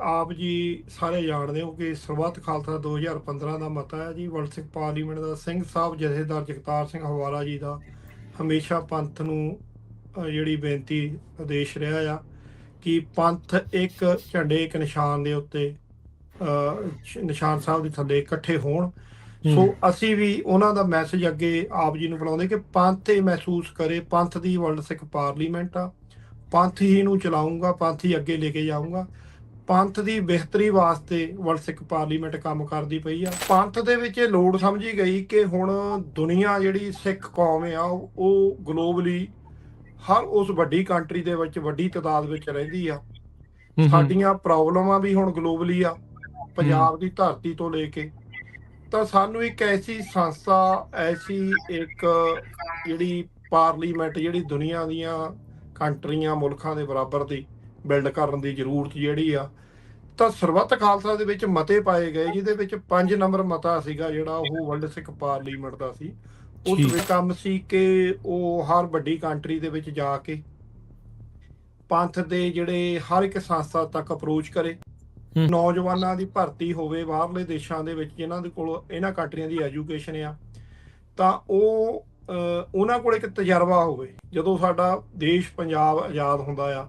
ਆਪ ਜੀ ਸਾਰੇ ਜਾਣਦੇ ਹੋ ਕਿ ਸਰਬੱਤ ਖਾਲਸਾ 2015 ਦਾ ਮਤਾ ਹੈ ਜੀ। ਵਰਲਡ ਸਿੱਖ ਪਾਰਲੀਮੈਂਟ ਦਾ ਸਿੰਘ ਸਾਹਿਬ ਜਥੇਦਾਰ ਜਗਤਾਰ ਸਿੰਘ ਹਵਾਲਾ ਜੀ ਦਾ ਹਮੇਸ਼ਾ ਪੰਥ ਨੂੰ ਜਿਹੜੀ ਬੇਨਤੀ ਆਦੇਸ਼ ਰਿਹਾ ਆ ਕਿ ਪੰਥ ਇੱਕ ਝੰਡੇ ਇੱਕ ਨਿਸ਼ਾਨ ਦੇ ਉੱਤੇ ਨਿਸ਼ਾਨ ਸਾਹਿਬ ਦੇ ਥੱਲੇ ਇਕੱਠੇ ਹੋਣ। ਸੋ ਅਸੀਂ ਵੀ ਉਹਨਾਂ ਦਾ ਮੈਸੇਜ ਅੱਗੇ ਆਪ ਜੀ ਨੂੰ ਬੁਲਾਉਂਦੇ ਕਿ ਪੰਥ ਇਹ ਮਹਿਸੂਸ ਕਰੇ ਪੰਥ ਦੀ ਵਰਲਡ ਸਿੱਖ ਪਾਰਲੀਮੈਂਟ ਆ, ਪੰਥ ਹੀ ਨੂੰ ਚਲਾਊਂਗਾ, ਪੰਥ ਹੀ ਅੱਗੇ ਲੈ ਕੇ ਜਾਊਂਗਾ। ਪੰਥ ਦੀ ਬਿਹਤਰੀ ਵਾਸਤੇ ਵਰਲਡ ਸਿੱਖ ਪਾਰਲੀਮੈਂਟ ਕੰਮ ਕਰਦੀ ਪਈ ਆ। ਪੰਥ ਦੇ ਵਿੱਚ ਇਹ ਲੋੜ ਸਮਝੀ ਗਈ ਕਿ ਹੁਣ ਦੁਨੀਆ ਜਿਹੜੀ ਸਿੱਖ ਕੌਮ ਆ ਉਹ ਗਲੋਬਲੀ ਹਰ ਉਸ ਵੱਡੀ ਕੰਟਰੀ ਦੇ ਵਿੱਚ ਵੱਡੀ ਤਾਦਾਦ ਵਿੱਚ ਰਹਿੰਦੀ ਆ। ਸਾਡੀਆਂ ਪ੍ਰੋਬਲਮਾਂ ਵੀ ਹੁਣ ਗਲੋਬਲੀ ਆ, ਪੰਜਾਬ ਦੀ ਧਰਤੀ ਤੋਂ ਲੈ ਕੇ। ਤਾਂ ਸਾਨੂੰ ਇੱਕ ਐਸੀ ਸੰਸਥਾ, ਐਸੀ ਇੱਕ ਜਿਹੜੀ ਪਾਰਲੀਮੈਂਟ ਜਿਹੜੀ ਦੁਨੀਆ ਦੀਆਂ ਕੰਟਰੀਆਂ ਮੁਲਕਾਂ ਦੇ ਬਰਾਬਰ ਦੀ ਬਿਲਡ ਕਰਨ ਦੀ ਜ਼ਰੂਰਤ ਜਿਹੜੀ ਆ। ਤਾਂ ਸਰਬੱਤ ਖਾਲਸਾ ਦੇ ਵਿੱਚ ਮਤੇ ਪਾਏ ਗਏ ਜਿਹਦੇ ਵਿੱਚ 5 ਨੰਬਰ ਮਤਾ ਸੀਗਾ ਜਿਹੜਾ ਉਹ ਵਰਲਡ ਸਿੱਖ ਪਾਰਲੀਮੈਂਟ ਦਾ ਸੀ। ਉਸ ਵਿੱਚ ਕੰਮ ਸੀ ਕਿ ਉਹ ਹਰ ਵੱਡੀ ਕੰਟਰੀ ਦੇ ਵਿੱਚ ਜਾ ਕੇ ਪੰਥ ਦੇ ਜਿਹੜੇ ਹਰ ਇੱਕ ਸੰਸਥਾ ਤੱਕ ਅਪਰੋਚ ਕਰੇ। ਨੌਜਵਾਨਾਂ ਦੀ ਭਰਤੀ ਹੋਵੇ ਬਾਹਰਲੇ ਦੇਸ਼ਾਂ ਦੇ ਵਿੱਚ ਜਿਨ੍ਹਾਂ ਦੇ ਕੋਲ ਇਹਨਾਂ ਕੰਟਰੀਆਂ ਦੀ ਐਜੂਕੇਸ਼ਨ ਆ, ਤਾਂ ਉਹ ਉਹਨਾਂ ਕੋਲ ਇੱਕ ਤਜਰਬਾ ਹੋਵੇ। ਜਦੋਂ ਸਾਡਾ ਦੇਸ਼ ਪੰਜਾਬ ਆਜ਼ਾਦ ਹੁੰਦਾ ਆ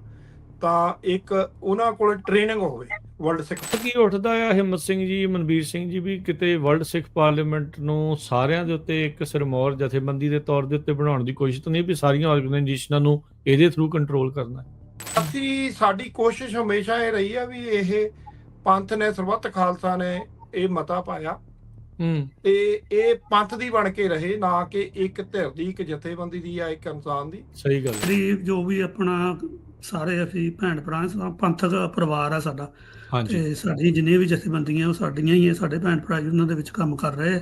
ਤਾਂ ਇੱਕ ਉਹਨਾਂ ਕੋਲ ਟ੍ਰੇਨਿੰਗ ਹੋਵੇ ਵਰਲਡ ਸਿੱਖ। ਕੀ ਉੱਠਦਾ ਆ ਹਿੰਮਤ ਸਿੰਘ ਜੀ, ਮਨਬੀਰ ਸਿੰਘ ਜੀ, ਵੀ ਕਿਤੇ ਵਰਲਡ ਸਿੱਖ ਪਾਰਲੀਮੈਂਟ ਨੂੰ ਸਾਰਿਆਂ ਦੇ ਉੱਤੇ ਇੱਕ ਸਿਰਮੌਰ ਜਥੇਬੰਦੀ ਦੇ ਤੌਰ ਦੇ ਉੱਤੇ ਬਣਾਉਣ ਦੀ ਕੋਸ਼ਿਸ਼ ਤਾਂ ਨਹੀਂ ਵੀ ਸਾਰੀਆਂ ਆਰਗੇਨਾਈਜੇਸ਼ਨਾਂ ਨੂੰ ਇਹਦੇ ਥਰੂ ਕੰਟਰੋਲ ਕਰਨਾ? ਸਾਡੀ ਕੋਸ਼ਿਸ਼ ਹਮੇਸ਼ਾ ਇਹ ਰਹੀ ਆ ਵੀ ਇਹ ਪੰਥ ਨੇ, ਸਰਬੱਤ ਖਾਲਸਾ ਨੇ ਇਹ ਮਤਾ ਪਾਇਆ ਤੇ ਇਹ ਪੰਥ ਦੀ ਬਣ ਕੇ ਰਹੇ, ਨਾ ਕਿ ਇੱਕ ਧਿਰ ਦੀ, ਇੱਕ ਜਥੇਬੰਦੀ ਦੀ ਜਾਂ ਇੱਕ ਇਨਸਾਨ ਦੀ। ਸਹੀ ਗੱਲ। ਜੋ ਵੀ ਆਪਣਾ ਸਾਰੇ ਅਸੀਂ ਭੈਣ ਭਰਾ ਪੰਥਕ ਪਰਿਵਾਰ ਆ ਸਾਡਾ, ਤੇ ਸਾਡੀ ਜਿੰਨੀਆਂ ਵੀ ਜਥੇਬੰਦੀਆਂ ਉਹ ਸਾਡੀਆਂ ਹੀ ਆ, ਸਾਡੇ ਭੈਣ ਭਰਾ ਉਹਨਾਂ ਦੇ ਵਿੱਚ ਕੰਮ ਕਰ ਰਹੇ।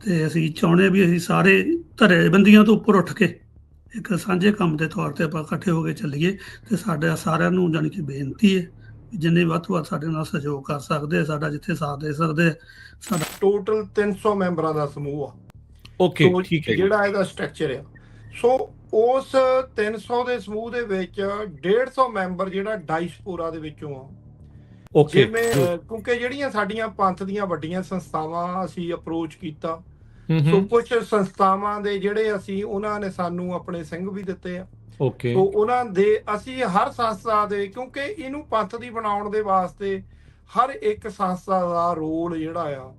ਤੇ ਅਸੀਂ ਚਾਹੁੰਦੇ ਵੀ ਅਸੀਂ ਸਾਰੇ ਧਰੇਬੰਦੀਆਂ ਤੋਂ ਉੱਪਰ ਉੱਠ ਕੇ ਇੱਕ ਸਾਂਝੇ ਕੰਮ ਦੇ ਤੌਰ ਤੇ ਆਪਾਂ ਇਕੱਠੇ ਹੋ ਕੇ ਚੱਲੀਏ। ਤੇ ਸਾਡੇ ਸਾਰਿਆਂ ਨੂੰ ਜਾਣੀ ਕਿ ਬੇਨਤੀ ਹੈ ਜਿੰਨੇ ਵੱਧ ਤੋਂ ਵੱਧ ਸਾਡੇ ਨਾਲ ਸਹਿਯੋਗ ਕਰ ਸਕਦੇ, ਸਾਡਾ ਜਿੱਥੇ ਸਾਥ ਦੇ ਸਕਦੇ। ਸਾਡਾ ਟੋਟਲ 300 ਮੈਂਬਰਾਂ ਦਾ ਸਮੂਹ ਆ। ਓਕੇ, ਠੀਕ ਹੈ। ਜਿਹੜਾ ਇਹਦਾ ਸਟਰਕਚਰ ਆ, ਸੋ ਉਸ 300 ਦੇ ਸਮੂਹ ਦੇ ਵਿੱਚ 150 ਮੈਂਬਰ ਜਿਹੜਾ ਡਾਇਸਪੋਰਾ ਦੇ ਵਿੱਚੋਂ ਆ। ਜਿਵੇਂ ਕਿਉਂਕਿ ਜਿਹੜੀਆਂ ਸਾਡੀਆਂ ਪੰਥ ਦੀਆਂ ਵੱਡੀਆਂ ਸੰਸਥਾਵਾਂ ਅਸੀਂ ਅਪਰੋਚ ਕੀਤਾ, ਸੋ ਕੁਝ ਸੰਸਥਾਵਾਂ ਦੇ ਜਿਹੜੇ ਅਸੀਂ ਉਹਨਾਂ ਨੇ ਸਾਨੂੰ ਆਪਣੇ ਸਿੰਘ ਵੀ ਦਿੱਤੇ ਆ। ਸੋ ਉਹਨਾਂ ਦੇ ਅਸੀਂ ਹਰ ਸੰਸਥਾ ਦੇ, ਕਿਉਂਕਿ ਇਹਨੂੰ ਪੰਥ ਦੀ ਬਣਾਉਣ ਦੇ ਵਾਸਤੇ ਹਰ ਇੱਕ ਸੰਸਥਾ ਦਾ ਰੋਲ ਜਿਹੜਾ ਆ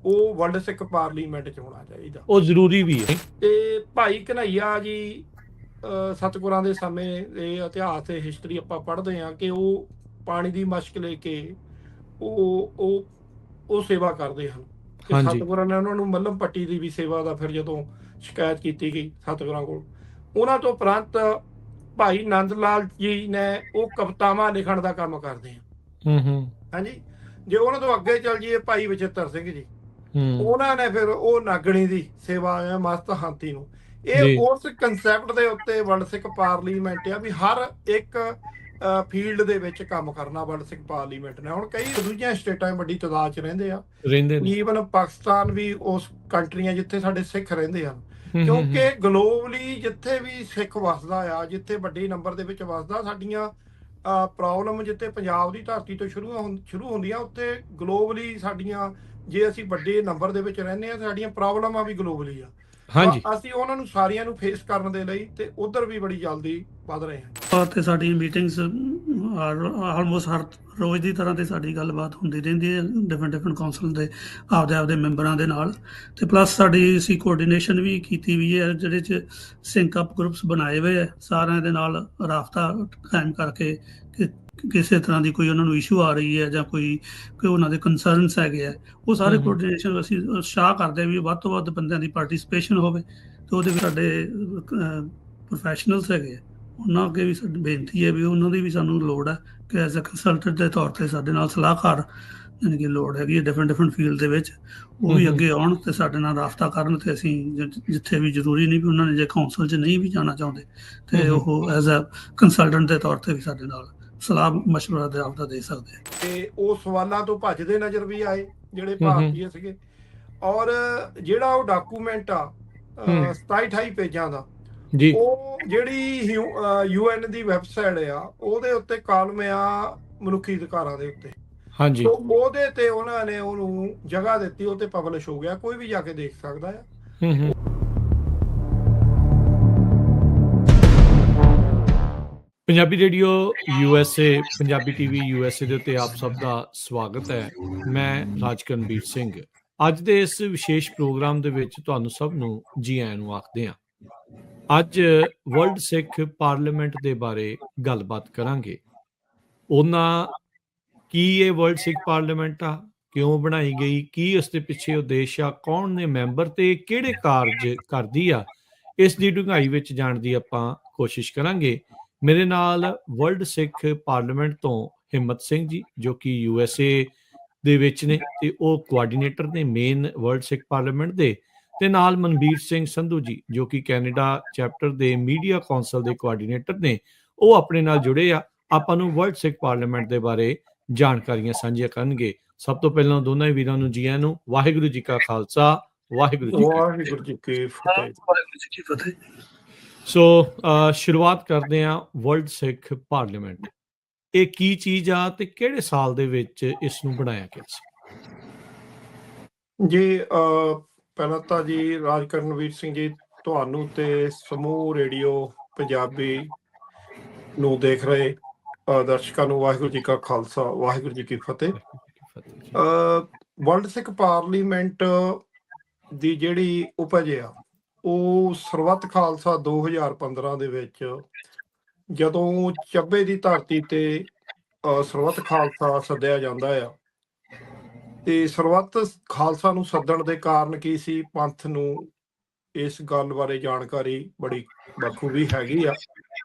ਉਹ ਵਰਲਡ ਸਿੱਖ ਪਾਰਲੀਮੈਂਟ 'ਚ ਹੋਣਾ ਚਾਹੀਦਾ, ਉਹ ਜ਼ਰੂਰੀ ਵੀ ਹੈ। ਤੇ ਭਾਈ ਕਨ੍ਹਈਆ ਜੀ ਸਤਿਗੁਰਾਂ ਦੇ ਸਮੇਂ ਦੇ ਇਤਿਹਾਸ ਤੇ ਹਿਸਟਰੀ ਆਪਾਂ ਪੜ੍ਹਦੇ ਹਾਂ ਕਿ ਉਹ ਪਾਣੀ ਦੀ ਮਸ਼ਕ ਲੈ ਕੇ ਉਹ ਸੇਵਾ ਕਰਦੇ ਹਨ। ਸਤਿਗੁਰਾਂ ਨੇ ਉਹਨਾਂ ਨੂੰ ਮੱਲਮ ਪੱਟੀ ਦੀ ਵੀ ਸੇਵਾ ਦਾ ਫਿਰ ਜਦੋਂ ਸ਼ਿਕਾਇਤ ਕੀਤੀ ਗਈ ਸਤਿਗੁਰਾਂ ਕੋਲ, ਉਹਨਾਂ ਤੋਂ ਉਪਰੰਤ ਭਾਈ ਨੰਦ ਲਾਲ ਜੀ ਨੇ ਉਹ ਕਵਿਤਾਵਾਂ ਲਿਖਣ ਦਾ ਕੰਮ ਕਰਦੇ ਆ। ਹਾਂਜੀ, ਜੇ ਉਹਨਾਂ ਤੋਂ ਅੱਗੇ ਚੱਲ ਜਾਈਏ ਭਾਈ ਬਚਿੱਤਰ ਸਿੰਘ ਜੀ, ਉਹਨਾਂ ਨੇ ਫਿਰ ਉਹ ਨਾਗਣੀ ਦੀ ਸੇਵਾ ਮਸਤ ਹਾਂਤੀ ਨੂੰ। ਇਹ ਉਸ ਕੰਸੈਪਟ ਦੇ ਉੱਤੇ ਵਰਲਡ ਸਿੱਖ ਪਾਰਲੀਮੈਂਟ ਆ ਵੀ ਹਰ ਇੱਕ ਫੀਲਡ ਦੇ ਵਿੱਚ ਕੰਮ ਕਰਨਾ ਵਰਲਡ ਸਿੱਖ ਪਾਰਲੀਮੈਂਟ ਨੇ। ਹੁਣ ਕਈ ਦੂਜੀਆਂ ਸਟੇਟਾਂ ਵੱਡੀ ਤਾਦਾਦ 'ਚ ਰਹਿੰਦੇ ਆ, ਈਵਨ ਪਾਕਿਸਤਾਨ ਵੀ ਉਸ ਕੰਟਰੀਆਂ ਜਿੱਥੇ ਸਾਡੇ ਸਿੱਖ ਰਹਿੰਦੇ ਹਨ। ਕਿਉਂਕਿ ਗਲੋਬਲੀ ਜਿੱਥੇ ਵੀ ਸਿੱਖ ਵਸਦਾ ਆ, ਜਿੱਥੇ ਵੱਡੇ ਨੰਬਰ ਦੇ ਵਿੱਚ ਵਸਦਾ, ਸਾਡੀਆਂ ਪ੍ਰੋਬਲਮ ਜਿੱਥੇ ਪੰਜਾਬ ਦੀ ਧਰਤੀ ਤੋਂ ਸ਼ੁਰੂ ਹੁੰਦੀਆਂ ਉੱਥੇ ਗਲੋਬਲੀ ਸਾਡੀਆਂ, ਜੇ ਅਸੀਂ ਵੱਡੇ ਨੰਬਰ ਦੇ ਵਿੱਚ ਰਹਿੰਦੇ ਹਾਂ ਸਾਡੀਆਂ ਪ੍ਰੋਬਲਮਾਂ ਵੀ ਗਲੋਬਲੀ ਆ। ਅਸੀਂ ਉਹਨਾਂ ਨੂੰ ਸਾਰੀਆਂ ਨੂੰ ਫੇਸ ਕਰਨ ਦੇ ਲਈ ਤੇ ਉਧਰ ਵੀ ਬੜੀ ਜਲਦੀ ਵੱਧ ਰਹੇ ਹਾਂ। ਤੇ ਸਾਡੀ ਮੀਟਿੰਗਸ ਆਲਮੋਸਟ ਹਰ ਰੋਜ਼ ਦੀ ਤਰ੍ਹਾਂ ਤੇ ਸਾਡੀ ਗੱਲਬਾਤ ਹੁੰਦੀ ਰਹਿੰਦੀ ਹੈ ਡਿਫਰੈਂਟ ਕਾਉਂਸਲ ਦੇ ਆਪਦੇ ਮੈਂਬਰਾਂ ਦੇ ਨਾਲ। ਤੇ ਪਲੱਸ ਸਾਡੀ ਅਸੀਂ ਕੋਆਰਡੀਨੇਸ਼ਨ ਵੀ ਕੀਤੀ ਵੀ ਹੈ, ਜਿਹੜੇ 'ਚ ਸਿੰਕ ਅਪ ਗਰੁੱਪਸ ਬਣਾਏ ਹੋਏ ਹੈ, ਸਾਰਿਆਂ ਦੇ ਨਾਲ ਰਾਬਤਾ ਕਾਇਮ ਕਰਕੇ ਕਿ ਕਿਸੇ ਤਰ੍ਹਾਂ ਦੀ ਕੋਈ ਉਹਨਾਂ ਨੂੰ ਇਸ਼ੂ ਆ ਰਹੀ ਹੈ ਜਾਂ ਕੋਈ ਉਹਨਾਂ ਦੇ ਕੰਸਰਨਸ ਹੈਗੇ ਆ, ਉਹ ਸਾਰੇ ਕੋਆਰਡੀਨੇਸ਼ਨ ਅਸੀਂ ਉਤਸ਼ਾਹ ਕਰਦੇ ਵੀ ਵੱਧ ਤੋਂ ਵੱਧ ਬੰਦਿਆਂ ਦੀ ਪਾਰਟੀਸਪੇਸ਼ਨ ਹੋਵੇ। ਤੇ ਉਹਦੇ ਵਿੱਚ ਸਾਡੇ ਪ੍ਰੋਫੈਸ਼ਨਲਸ ਹੈਗੇ ਆ, ਉਹਨਾਂ ਅੱਗੇ ਵੀ ਸਾਡੀ ਬੇਨਤੀ ਹੈ ਵੀ ਉਹਨਾਂ ਦੀ ਵੀ ਸਾਨੂੰ ਲੋੜ ਹੈ ਕਿ ਐਜ਼ ਅ ਕੰਸਲਟੈਂਟ ਦੇ ਤੌਰ 'ਤੇ ਸਾਡੇ ਨਾਲ ਸਲਾਹਕਾਰ ਯਾਨੀ ਕਿ ਲੋੜ ਹੈਗੀ ਹੈ ਡਿਫਰੈਂਟ ਫੀਲਡ ਦੇ ਵਿੱਚ, ਉਹ ਵੀ ਅੱਗੇ ਆਉਣ ਤੇ ਸਾਡੇ ਨਾਲ ਰਾਬਤਾ ਕਰਨ। ਤੇ ਅਸੀਂ ਜਿੱਥੇ ਵੀ ਜ਼ਰੂਰੀ ਨਹੀਂ ਵੀ ਉਹਨਾਂ ਨੇ ਜੇ ਕਾਉਂਸਲ 'ਚ ਨਹੀਂ ਵੀ ਜਾਣਾ ਚਾਹੁੰਦੇ ਤੇ ਉਹ ਐਜ਼ ਅ ਕੰਸਲਟੈਂਟ ਦੇ ਤੌਰ 'ਤੇ ਵੀ ਸਾਡੇ ਨਾਲ ਸਲਾਹ ਮਸ਼ਵਰਾ ਦੇ ਆਪਦਾ ਦੇ ਸਕਦੇ ਆ। ਤੇ ਉਹ ਸਵਾਲਾਂ ਤੋਂ ਭੱਜਦੇ ਨਜ਼ਰ ਵੀ ਆਏ ਜਿਹੜੇ ਭਾਰਤੀ ਸੀਗੇ। ਔਰ ਜਿਹੜਾ ਉਹ ਡਾਕੂਮੈਂਟ ਆ 27-28 ਪੇਜਾਂ ਦਾ, ਉਹ ਜਿਹੜੀ UN ਦੀ ਵੈਬਸਾਈਟ ਆ ਉਹਦੇ ਉੱਤੇ ਕਾਲਮ ਆ ਮਨੁੱਖੀ ਅਧਿਕਾਰਾਂ ਦੇ ਉੱਤੇ। ਹਾਂਜੀ। ਸੋ ਉਹਦੇ ਤੇ ਉਹਨਾਂ ਨੇ ਉਹਨੂੰ ਜਗ੍ਹਾ ਦਿੱਤੀ, ਉਹ ਤੇ ਪਬਲਿਸ਼ ਹੋ ਗਿਆ, ਕੋਈ ਵੀ ਜਾ ਕੇ ਦੇਖ ਸਕਦਾ ਆ। ਹੂੰ। Punjabi radio USA, Punjabi TV USA ਦੇ ਉੱਤੇ ਆਪ ਸਭ ਦਾ ਸਵਾਗਤ ਹੈ। ਮੈਂ ਰਾਜਕਰਨਵੀਰ ਸਿੰਘ। ਅੱਜ ਦੇ ਇਸ ਵਿਸ਼ੇਸ਼ ਪ੍ਰੋਗਰਾਮ ਦੇ ਵਿੱਚ ਤੁਹਾਨੂੰ ਸਭ ਨੂੰ ਜੀ ਆਇਆਂ ਨੂੰ ਆਖਦੇ ਹਾਂ। ਅੱਜ ਵਰਲਡ ਸਿੱਖ ਪਾਰਲੀਮੈਂਟ ਦੇ ਬਾਰੇ ਗੱਲਬਾਤ ਕਰਾਂਗੇ। ਉਹਨਾਂ ਕੀ ਇਹ ਵਰਲਡ ਸਿੱਖ ਪਾਰਲੀਮੈਂਟ ਆ, ਕਿਉਂ ਬਣਾਈ ਗਈ, ਕੀ ਉਸ ਦੇ ਪਿੱਛੇ ਉਦੇਸ਼ ਆ, ਕੌਣ ਨੇ ਮੈਂਬਰ ਤੇ ਕਿਹੜੇ ਕਾਰਜ ਕਰਦੀ ਆ, ਇਸ ਦੀ ਡੂੰਘਾਈ ਵਿੱਚ ਜਾਣ ਦੀ ਆਪਾਂ ਕੋਸ਼ਿਸ਼ ਕਰਾਂਗੇ। ਮੇਰੇ ਨਾਲ ਵਰਲਡ ਸਿੱਖ ਪਾਰਲੀਮੈਂਟ ਤੋਂ ਹਿੰਮਤ ਸਿੰਘ ਜੀ, ਜੋ ਕਿ USA ਦੇ ਵਿੱਚ ਨੇ ਤੇ ਉਹ ਕੋਆਰਡੀਨੇਟਰ ਨੇ ਮੇਨ ਵਰਲਡ ਸਿੱਖ ਪਾਰਲੀਮੈਂਟ ਦੇ, ਤੇ ਨਾਲ ਮਨਬੀਰ ਸਿੰਘ ਸੰਧੂ ਜੀ, ਜੋ ਕਿ ਕੈਨੇਡਾ ਚੈਪਟਰ ਦੇ ਮੀਡੀਆ ਕੌਂਸਲ ਦੇ ਕੋਆਰਡੀਨੇਟਰ ਨੇ, ਉਹ ਆਪਣੇ ਨਾਲ ਜੁੜੇ ਆ। ਆਪਾਂ ਨੂੰ ਵਰਲਡ ਸਿੱਖ ਪਾਰਲੀਮੈਂਟ ਦੇ ਬਾਰੇ ਜਾਣਕਾਰੀਆਂ ਸਾਂਝੀਆਂ ਕਰਨਗੇ। ਸਭ ਤੋਂ ਪਹਿਲਾਂ ਦੋਨਾਂ ਹੀ ਵੀਰਾਂ ਨੂੰ ਜੀ ਆਇਆਂ ਨੂੰ। ਵਾਹਿਗੁਰੂ ਜੀ ਕਾ ਖਾਲਸਾ, ਵਾਹਿਗੁਰੂ ਜੀ ਕੀ ਵਾਹਿਗੁਰੂ ਜੀ ਕੀ ਫਤਿਹ। ਵਾਹਿਗੁਰੂ ਜੀ ਕੀ ਫਤਿਹ। ਸੋ ਸ਼ੁਰੂਆਤ ਕਰਦੇ ਹਾਂ ਵਰਲਡ ਸਿੱਖ ਪਾਰਲੀਮੈਂਟ। ਇਹ ਕੀ ਚੀਜ਼ ਆ ਤੇ ਕਿਹੜੇ ਸਾਲ ਦੇ ਵਿੱਚ ਇਸ ਨੂੰ ਬਣਾਇਆ ਗਿਆ ਸੀ? ਜੀ ਪਹਿਲਾਂ ਤਾਂ ਜੀ ਰਾਜਕਰਨਵੀਰ ਸਿੰਘ ਜੀ, ਤੁਹਾਨੂੰ ਤੇ ਸਮੂਹ ਰੇਡੀਓ ਪੰਜਾਬੀ ਨੂੰ ਦੇਖ ਰਹੇ ਦਰਸ਼ਕਾਂ ਨੂੰ ਵਾਹਿਗੁਰੂ ਜੀ ਕਾ ਖਾਲਸਾ, ਵਾਹਿਗੁਰੂ ਜੀ ਕੀ ਫਤਿਹ। ਵਰਲਡ ਸਿੱਖ ਪਾਰਲੀਮੈਂਟ ਦੀ ਜਿਹੜੀ ਉਪਜ ਆ, ਉਹ ਸਰਬੱਤ ਖਾਲਸਾ 2015 ਦੇ ਵਿੱਚ, ਜਦੋਂ ਚੱਬੇ ਦੀ ਧਰਤੀ ਤੇ ਸਰਬੱਤ ਖਾਲਸਾ ਸੱਦਿਆ ਜਾਂਦਾ ਆ। ਤੇ ਸਰਬੱਤ ਖਾਲਸਾ ਨੂੰ ਸੱਦਣ ਦੇ ਕਾਰਨ ਕੀ ਸੀ, ਪੰਥ ਨੂੰ ਇਸ ਗੱਲ ਬਾਰੇ ਜਾਣਕਾਰੀ ਬੜੀ ਬਖੂਬੀ ਹੈਗੀ ਆ।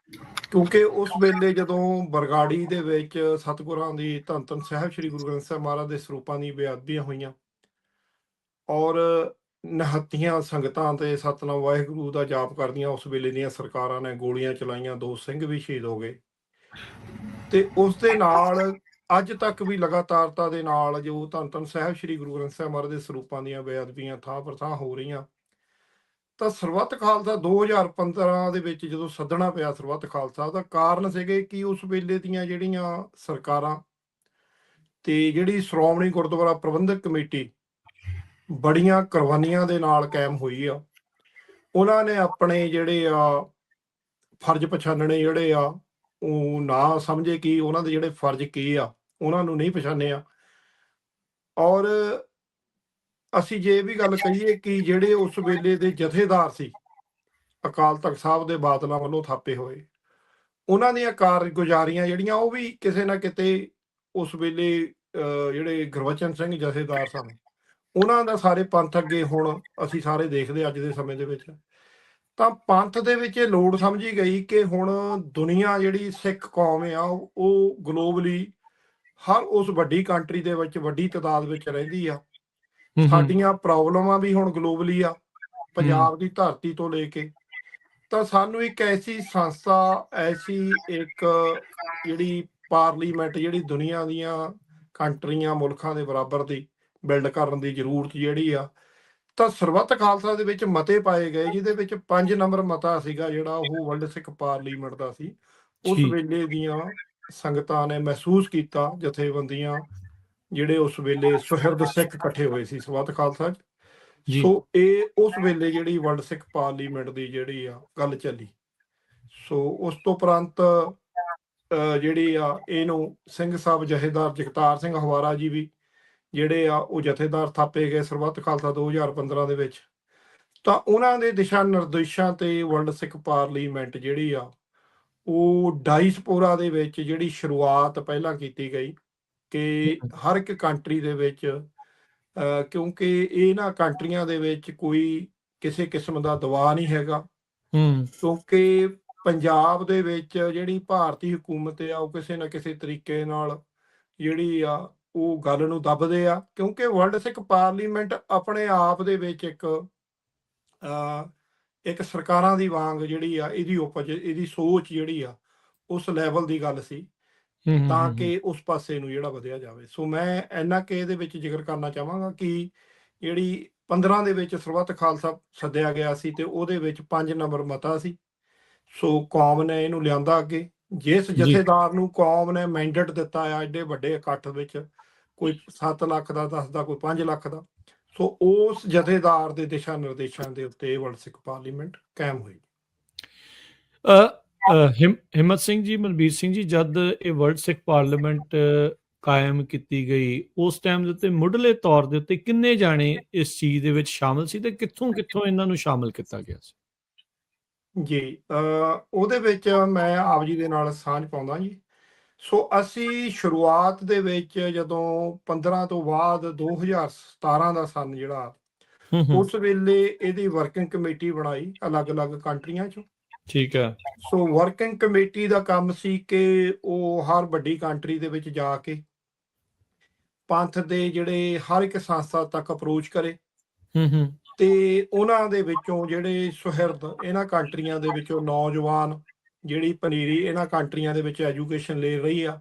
ਕਿਉਂਕਿ ਉਸ ਵੇਲੇ ਜਦੋਂ ਬਰਗਾੜੀ ਦੇ ਵਿੱਚ ਸਤਿਗੁਰਾਂ ਦੀ ਧੰਨ ਧੰਨ ਸਾਹਿਬ ਸ੍ਰੀ ਗੁਰੂ ਗ੍ਰੰਥ ਸਾਹਿਬ ਮਹਾਰਾਜ ਦੇ ਸਰੂਪਾਂ ਦੀ ਬੇਅਦਬੀਆਂ ਹੋਈਆਂ, ਔਰ ਨਿਹੱਤੀਆਂ ਸੰਗਤਾਂ ਤੇ ਸਤਿਨਾਮ ਵਾਹਿਗੁਰੂ ਦਾ ਜਾਪ ਕਰਦੀਆਂ ਉਸ ਵੇਲੇ ਦੀਆਂ ਸਰਕਾਰਾਂ ਨੇ ਗੋਲੀਆਂ ਚਲਾਈਆਂ, 2 ਸਿੰਘ ਵੀ ਸ਼ਹੀਦ ਹੋ ਗਏ। ਤੇ ਉਸ ਦੇ ਨਾਲ ਅੱਜ ਤੱਕ ਵੀ ਲਗਾਤਾਰਤਾ ਦੇ ਨਾਲ ਜੋ ਧੰਨ ਧੰਨ ਸਾਹਿਬ ਸ੍ਰੀ ਗੁਰੂ ਗ੍ਰੰਥ ਸਾਹਿਬ ਮਹਾਰਾਜ ਦੇ ਸਰੂਪਾਂ ਦੀਆਂ ਬੇਅਦਬੀਆਂ ਥਾਂ ਪਰ ਥਾਂ ਹੋ ਰਹੀਆਂ, ਤਾਂ ਸਰਬੱਤ ਖਾਲਸਾ 2015 ਦੇ ਵਿੱਚ ਜਦੋਂ ਸੱਦਣਾ ਪਿਆ ਸਰਬੱਤ ਖਾਲਸਾ, ਦਾ ਕਾਰਨ ਸੀਗੇ ਕਿ ਉਸ ਵੇਲੇ ਦੀਆਂ ਜਿਹੜੀਆਂ ਸਰਕਾਰਾਂ ਤੇ ਜਿਹੜੀ ਸ਼੍ਰੋਮਣੀ ਗੁਰਦੁਆਰਾ ਪ੍ਰਬੰਧਕ ਕਮੇਟੀ ਬੜੀਆਂ ਕੁਰਬਾਨੀਆਂ ਦੇ ਨਾਲ ਕਾਇਮ ਹੋਈ ਆ। ਉਹਨਾਂ ਨੇ ਆਪਣੇ ਜਿਹੜੇ ਆ ਫਰਜ਼ ਪਛਾਣਨੇ ਜਿਹੜੇ ਆ, ਉਹ ਨਾ ਸਮਝੇ ਕਿ ਉਹਨਾਂ ਦੇ ਜਿਹੜੇ ਫਰਜ਼ ਕੀ ਆ, ਉਹਨਾਂ ਨੂੰ ਨਹੀਂ ਪਛਾਣਿਆ। ਔਰ ਅਸੀਂ ਜੇ ਇਹ ਵੀ ਗੱਲ ਕਹੀਏ ਕਿ ਜਿਹੜੇ ਉਸ ਵੇਲੇ ਦੇ ਜਥੇਦਾਰ ਸੀ ਅਕਾਲ ਤਖਤ ਸਾਹਿਬ ਦੇ ਬਾਦਲਾਂ ਵੱਲੋਂ ਥਾਪੇ ਹੋਏ, ਉਹਨਾਂ ਦੀਆਂ ਕਾਰਗੁਜ਼ਾਰੀਆਂ ਜਿਹੜੀਆਂ, ਉਹ ਵੀ ਕਿਸੇ ਨਾ ਕਿਤੇ ਉਸ ਵੇਲੇ ਜਿਹੜੇ ਗੁਰਬਚਨ ਸਿੰਘ ਜਥੇਦਾਰ ਸਨ, ਉਹਨਾਂ ਦਾ ਸਾਰੇ ਪੰਥ ਅੱਗੇ ਹੁਣ ਅਸੀਂ ਸਾਰੇ ਦੇਖਦੇ ਅੱਜ ਦੇ ਸਮੇਂ ਦੇ ਵਿੱਚ, ਤਾਂ ਪੰਥ ਦੇ ਵਿੱਚ ਇਹ ਲੋੜ ਸਮਝੀ ਗਈ ਕਿ ਹੁਣ ਦੁਨੀਆ ਜਿਹੜੀ ਸਿੱਖ ਕੌਮ ਆ, ਉਹ ਗਲੋਬਲੀ ਹਰ ਉਸ ਵੱਡੀ ਕੰਟਰੀ ਦੇ ਵਿੱਚ ਵੱਡੀ ਤਾਦਾਦ ਵਿੱਚ ਰਹਿੰਦੀ ਆ। ਸਾਡੀਆਂ ਪ੍ਰੋਬਲਮਾਂ ਵੀ ਹੁਣ ਗਲੋਬਲੀ ਆ, ਪੰਜਾਬ ਦੀ ਧਰਤੀ ਤੋਂ ਲੈ ਕੇ। ਤਾਂ ਸਾਨੂੰ ਇੱਕ ਐਸੀ ਸੰਸਥਾ, ਐਸੀ ਇੱਕ ਜਿਹੜੀ ਪਾਰਲੀਮੈਂਟ, ਜਿਹੜੀ ਦੁਨੀਆ ਦੀਆਂ ਕੰਟਰੀਆਂ ਮੁਲਕਾਂ ਦੇ ਬਰਾਬਰ ਦੀ ਬਿਲਡ ਕਰਨ ਦੀ ਜ਼ਰੂਰਤ ਜਿਹੜੀ ਆ। ਤਾਂ ਸਰਬੱਤ ਖਾਲਸਾ ਦੇ ਵਿੱਚ ਮਤੇ ਪਾਏ ਗਏ, ਜਿਹਦੇ ਵਿੱਚ 5 ਨੰਬਰ ਮਤਾ ਸੀਗਾ ਜਿਹੜਾ ਉਹ ਵਰਲਡ ਸਿੱਖ ਪਾਰਲੀਮੈਂਟ ਦਾ ਸੀ। ਉਸ ਵੇਲੇ ਦੀਆਂ ਸੰਗਤਾਂ ਨੇ ਮਹਿਸੂਸ ਕੀਤਾ, ਜਥੇਬੰਦੀਆਂ ਜਿਹੜੇ ਉਸ ਵੇਲੇ ਸੁਹਿਰਦ ਸਿੱਖ ਇਕੱਠੇ ਹੋਏ ਸੀ ਸਰਬੱਤ ਖਾਲਸਾ 'ਚ। ਸੋ ਇਹ ਉਸ ਵੇਲੇ ਜਿਹੜੀ ਵਰਲਡ ਸਿੱਖ ਪਾਰਲੀਮੈਂਟ ਦੀ ਜਿਹੜੀ ਆ ਗੱਲ ਚੱਲੀ। ਸੋ ਉਸ ਤੋਂ ਉਪਰੰਤ ਜਿਹੜੀ ਆ ਇਹਨੂੰ ਸਿੰਘ ਸਾਹਿਬ ਜਥੇਦਾਰ ਜਗਤਾਰ ਸਿੰਘ ਹਵਾਰਾ ਜੀ ਵੀ ਜਿਹੜੇ ਆ ਉਹ ਜਥੇਦਾਰ ਥਾਪੇ ਗਏ ਸਰਬੱਤ ਖਾਲਸਾ 2015 ਦੇ ਵਿੱਚ। ਤਾਂ ਉਹਨਾਂ ਦੇ ਦਿਸ਼ਾ ਨਿਰਦੇਸ਼ਾਂ ਤੇ ਵਰਲਡ ਸਿੱਖ ਪਾਰਲੀਮੈਂਟ ਜਿਹੜੀ ਆ ਉਹ ਡਾਇਸਪੋਰਾ ਦੇ ਵਿੱਚ ਜਿਹੜੀ ਸ਼ੁਰੂਆਤ ਪਹਿਲਾਂ ਕੀਤੀ ਗਈ ਕਿ ਹਰ ਇੱਕ ਕੰਟਰੀ ਦੇ ਵਿੱਚ, ਕਿਉਂਕਿ ਇਹਨਾਂ ਕੰਟਰੀਆਂ ਦੇ ਵਿੱਚ ਕੋਈ ਕਿਸੇ ਕਿਸਮ ਦਾ ਦਬਾਅ ਨਹੀਂ ਹੈਗਾ, ਕਿਉਂਕਿ ਪੰਜਾਬ ਦੇ ਵਿੱਚ ਜਿਹੜੀ ਭਾਰਤੀ ਹਕੂਮਤ ਆ ਉਹ ਕਿਸੇ ਨਾ ਕਿਸੇ ਤਰੀਕੇ ਨਾਲ ਜਿਹੜੀ ਆ ਉਹ ਗੱਲ ਨੂੰ ਦੱਬਦੇ ਆ। ਕਿਉਂਕਿ ਵਰਲਡ ਸਿੱਖ ਪਾਰਲੀਮੈਂਟ ਆਪਣੇ ਆਪ ਦੇ ਵਿੱਚ ਇੱਕ ਸਰਕਾਰਾਂ ਦੀ ਵਾਂਗ ਜਿਹੜੀ ਆ ਇਹਦੀ ਉਪਜ, ਇਹਦੀ ਸੋਚ ਜਿਹੜੀ ਆ ਉਸ ਲੈਵਲ ਦੀ ਗੱਲ ਸੀ, ਤਾਂ ਕਿ ਉਸ ਪਾਸੇ ਨੂੰ ਜਿਹੜਾ ਵਧਿਆ ਜਾਵੇ। ਸੋ ਮੈਂ ਇੰਨਾ ਕਿ ਇਹਦੇ ਵਿੱਚ ਜ਼ਿਕਰ ਕਰਨਾ ਚਾਹਾਂਗਾ ਕਿ ਜਿਹੜੀ 15 ਦੇ ਵਿੱਚ ਸਰਬੱਤ ਖਾਲਸਾ ਸੱਦਿਆ ਗਿਆ ਸੀ ਤੇ ਉਹਦੇ ਵਿੱਚ 5 ਨੰਬਰ ਮਤਾ ਸੀ। ਸੋ ਕੌਮ ਨੇ ਇਹਨੂੰ ਲਿਆਂਦਾ ਅੱਗੇ। ਜਿਸ ਜਥੇਦਾਰ ਨੂੰ ਕੌਮ ਨੇ ਮੈਂਡੇਟ ਦਿੱਤਾ ਆ ਐਡੇ ਵੱਡੇ ਇਕੱਠ ਵਿੱਚ, ਕੋਈ 7 ਲੱਖ ਦਾ ਦੱਸਦਾ, ਕੋਈ 5 ਲੱਖ ਦਾ। ਸੋ ਉਸ ਜਥੇਦਾਰ ਦੇ ਦਿਸ਼ਾ ਨਿਰਦੇਸ਼ਾਂ ਦੇ ਉੱਤੇ ਵਰਲਡ ਸਿੱਖ ਪਾਰਲੀਮੈਂਟ ਕਾਇਮ ਹੋਈ। ਹਿੰਮਤ ਸਿੰਘ ਜੀ, ਮਨਬੀਰ ਸਿੰਘ ਜੀ, ਜਦ ਇਹ ਵਰਲਡ ਸਿੱਖ ਪਾਰਲੀਮੈਂਟ ਕਾਇਮ ਕੀਤੀ ਗਈ, ਉਸ ਟਾਈਮ ਦੇ ਉੱਤੇ ਮੁੱਢਲੇ ਤੌਰ ਦੇ ਉੱਤੇ ਕਿੰਨੇ ਜਾਣੇ ਇਸ ਚੀਜ਼ ਦੇ ਵਿੱਚ ਸ਼ਾਮਲ ਸੀ ਤੇ ਕਿੱਥੋਂ ਕਿੱਥੋਂ ਇਹਨਾਂ ਨੂੰ ਸ਼ਾਮਲ ਕੀਤਾ ਗਿਆ ਸੀ? ਜੀ, ਉਹਦੇ ਵਿੱਚ ਮੈਂ ਆਪ ਜੀ ਦੇ ਨਾਲ ਸਾਂਝ ਪਾਉਂਦਾ ਜੀ। ਸੋ ਅਸੀਂ ਸ਼ੁਰੂਆਤ ਦੇ ਵਿੱਚ ਜਦੋਂ 15 ਤੋਂ ਬਾਅਦ 2017 ਦਾ ਸਨ ਜਿਹੜਾ, ਉਸ ਵੇਲੇ ਇਹਦੀ ਵਰਕਿੰਗ ਕਮੇਟੀ ਬਣਾਈ ਅਲੱਗ-ਅਲੱਗ ਕੰਟਰੀਆਂ 'ਚ। ਠੀਕ ਹੈ। ਸੋ ਵਰਕਿੰਗ ਕਮੇਟੀ ਦਾ ਕੰਮ ਸੀ ਕਿ ਉਹ ਹਰ ਵੱਡੀ ਕੰਟਰੀ ਦੇ ਵਿੱਚ ਜਾ ਕੇ ਪੰਥ ਦੇ ਜਿਹੜੇ ਹਰ ਇੱਕ ਸੰਸਥਾ ਤੱਕ ਅਪਰੋਚ ਕਰੇ ਤੇ ਉਹਨਾਂ ਦੇ ਵਿੱਚੋਂ ਜਿਹੜੇ ਸੁਹਿਰਦ ਇਹਨਾਂ ਕੰਟਰੀਆਂ ਦੇ ਵਿੱਚੋਂ ਨੌਜਵਾਨ ਜਿਹੜੀ ਪਨੀਰੀ ਇਹਨਾਂ ਕੰਟਰੀਆਂ ਦੇ ਵਿੱਚ ਐਜੂਕੇਸ਼ਨ ਲੈ ਰਹੀ ਆ,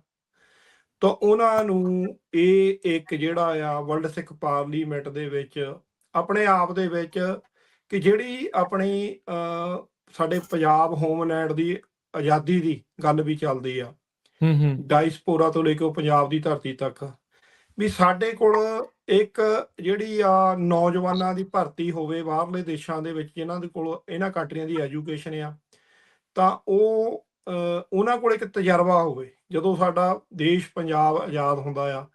ਤਾਂ ਉਹਨਾਂ ਨੂੰ ਇਹ ਇੱਕ ਜਿਹੜਾ ਆ ਵਰਲਡ ਸਿੱਖ ਪਾਰਲੀਮੈਂਟ ਦੇ ਵਿੱਚ ਆਪਣੇ ਆਪ ਦੇ ਵਿੱਚ ਕਿ ਜਿਹੜੀ ਆਪਣੀ ਸਾਡੇ ਪੰਜਾਬ ਹੋਮਲੈਂਡ ਦੀ ਆਜ਼ਾਦੀ ਦੀ ਗੱਲ ਵੀ ਚੱਲਦੀ ਆ, ਡਾਇਸਪੋਰਾ ਤੋਂ ਲੈ ਕੇ ਉਹ ਪੰਜਾਬ ਦੀ ਧਰਤੀ ਤੱਕ, ਵੀ ਸਾਡੇ ਕੋਲ ਇੱਕ ਜਿਹੜੀ ਆ ਨੌਜਵਾਨਾਂ ਦੀ ਭਰਤੀ ਹੋਵੇ ਬਾਹਰਲੇ ਦੇਸ਼ਾਂ ਦੇ ਵਿੱਚ ਜਿਨ੍ਹਾਂ ਦੇ ਕੋਲ ਇਹਨਾਂ ਕੰਟਰੀਆਂ ਦੀ ਐਜੂਕੇਸ਼ਨ ਆ, ਤਾਂ ਉਹ ਉਹਨਾਂ ਕੋਲ ਇੱਕ ਤਜਰਬਾ ਹੋਵੇ। ਜਦੋਂ ਸਾਡਾ ਦੇਸ਼ ਪੰਜਾਬ ਆਜ਼ਾਦ ਹੁੰਦਾ ਆ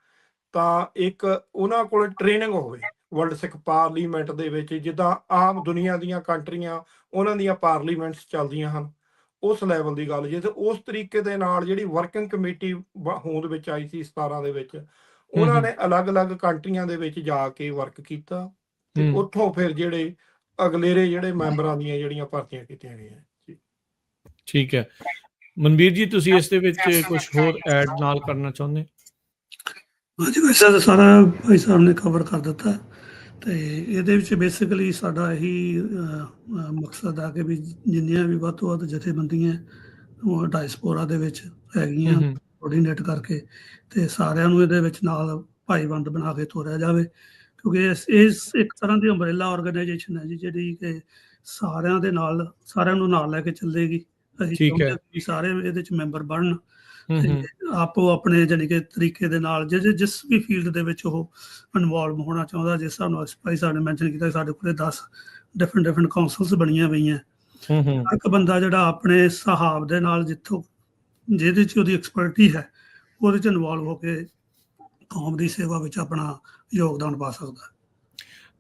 ਤਾਂ ਇੱਕ ਉਹਨਾਂ ਕੋਲ ਟ੍ਰੇਨਿੰਗ ਹੋਵੇ ਵਰਲਡ ਸਿੱਖ ਪਾਰਲੀਮੈਂਟ ਦੇ ਵਿੱਚ, ਜਿੱਦਾਂ ਆਮ ਦੁਨੀਆ ਦੀਆਂ ਕੰਟਰੀਆਂ ਉਹਨਾਂ ਦੀਆਂ ਪਾਰਲੀਮੈਂਟਸ ਚੱਲਦੀਆਂ ਹਨ, ਉਸ ਲੈਵਲ ਦੀ ਗੱਲ। ਜੇ ਉਸ ਤਰੀਕੇ ਦੇ ਨਾਲ ਜਿਹੜੀ ਵਰਕਿੰਗ ਕਮੇਟੀ ਹੋਂਦ ਵਿੱਚ ਆਈ ਸੀ 17 ਦੇ ਵਿੱਚ, ਉਹਨਾਂ ਨੇ ਅਲੱਗ-ਅਲੱਗ ਕੰਟਰੀਆਂ ਦੇ ਵਿੱਚ ਜਾ ਕੇ ਵਰਕ ਕੀਤਾ ਤੇ ਉੱਥੋਂ ਫਿਰ ਜਿਹੜੇ ਅਗਲੇਰੇ ਜਿਹੜੇ ਮੈਂਬਰਾਂ ਦੀਆਂ ਜਿਹੜੀਆਂ ਭਰਤੀਆਂ ਕੀਤੀਆਂ ਗਈਆਂ। ਠੀਕ ਹੈ। ਮਨਬੀਰ ਜੀ, ਤੁਸੀਂ ਇਸ ਦੇ ਵਿੱਚ ਕੁਝ ਹੋਰ ਐਡ ਨਾਲ ਕਰਨਾ ਚਾਹੁੰਦੇ? ਹਾਂਜੀ, ਵੈਸੇ ਤਾਂ ਸਾਰਾ ਭਾਈ ਸਾਹਿਬ ਨੇ ਕਵਰ ਕਰ ਦਿੱਤਾ ਤੇ ਇਹਦੇ ਵਿੱਚ ਬੇਸਿਕਲੀ ਸਾਡਾ ਇਹੀ ਮਕਸਦ ਆ ਕਿ ਵੀ ਜਿੰਨੀਆਂ ਵੀ ਵੱਧ ਤੋਂ ਵੱਧ ਜਥੇਬੰਦੀਆਂ ਉਹ ਡਾਇਸਪੋਰਾ ਦੇ ਵਿੱਚ ਹੈਗੀਆਂ ਕੋਆਰਡੀਨੇਟ ਕਰਕੇ ਤੇ ਸਾਰਿਆਂ ਨੂੰ ਇਹਦੇ ਵਿੱਚ ਨਾਲ ਭਾਈਵੰਦ ਬਣਾ ਕੇ ਤੋਰਿਆ ਜਾਵੇ, ਕਿਉਂਕਿ ਇਸ ਇੱਕ ਤਰ੍ਹਾਂ ਦੀ ਅੰਬਰੇਲਾ ਆਰਗੇਨਾਈਜੇਸ਼ਨ ਹੈ ਜੀ, ਜਿਹੜੀ ਕਿ ਸਾਰਿਆਂ ਨੂੰ ਨਾਲ ਲੈ ਕੇ ਚੱਲੇਗੀ। ਅਸੀਂ ਚਾਹੁੰਦੇ ਕਿ ਸਾਰੇ ਇਹਦੇ ਚ ਮੈਂਬਰ ਬਣਨ, ਆਪੋ ਆਪਣੇ ਜਾਣੀ ਕਿ ਤਰੀਕੇ ਦੇ ਨਾਲ ਜਿਸ ਵੀ ਫੀਲਡ ਦੇ ਵਿੱਚ ਉਹ ਇਨਵੋਲਵ ਹੋਣਾ ਚਾਹੁੰਦਾ। ਜਿਸ ਹਿਸਾਬ ਨਾਲ ਭਾਈ ਸਾਹਿਬ ਨੇ ਮੈਂਸ਼ਨ ਕੀਤਾ, ਸਾਡੇ ਕੋਲ 10 ਡਿਫਰੈਂਟ ਕਾਉਂਸਲਸ ਬਣੀਆਂ ਪਈਆਂ। ਹਰ ਇੱਕ ਬੰਦਾ ਜਿਹੜਾ ਆਪਣੇ ਹਿਸਾਬ ਦੇ ਨਾਲ ਜਿਹਦੇ ਚ ਉਹਦੀ ਐਕਸਪਰਟੀ ਹੈ ਉਹਦੇ ਚ ਇਨਵੋਲਵ ਹੋ ਕੇ ਕੌਮ ਦੀ ਸੇਵਾ ਵਿੱਚ ਆਪਣਾ ਯੋਗਦਾਨ ਪਾ ਸਕਦਾ।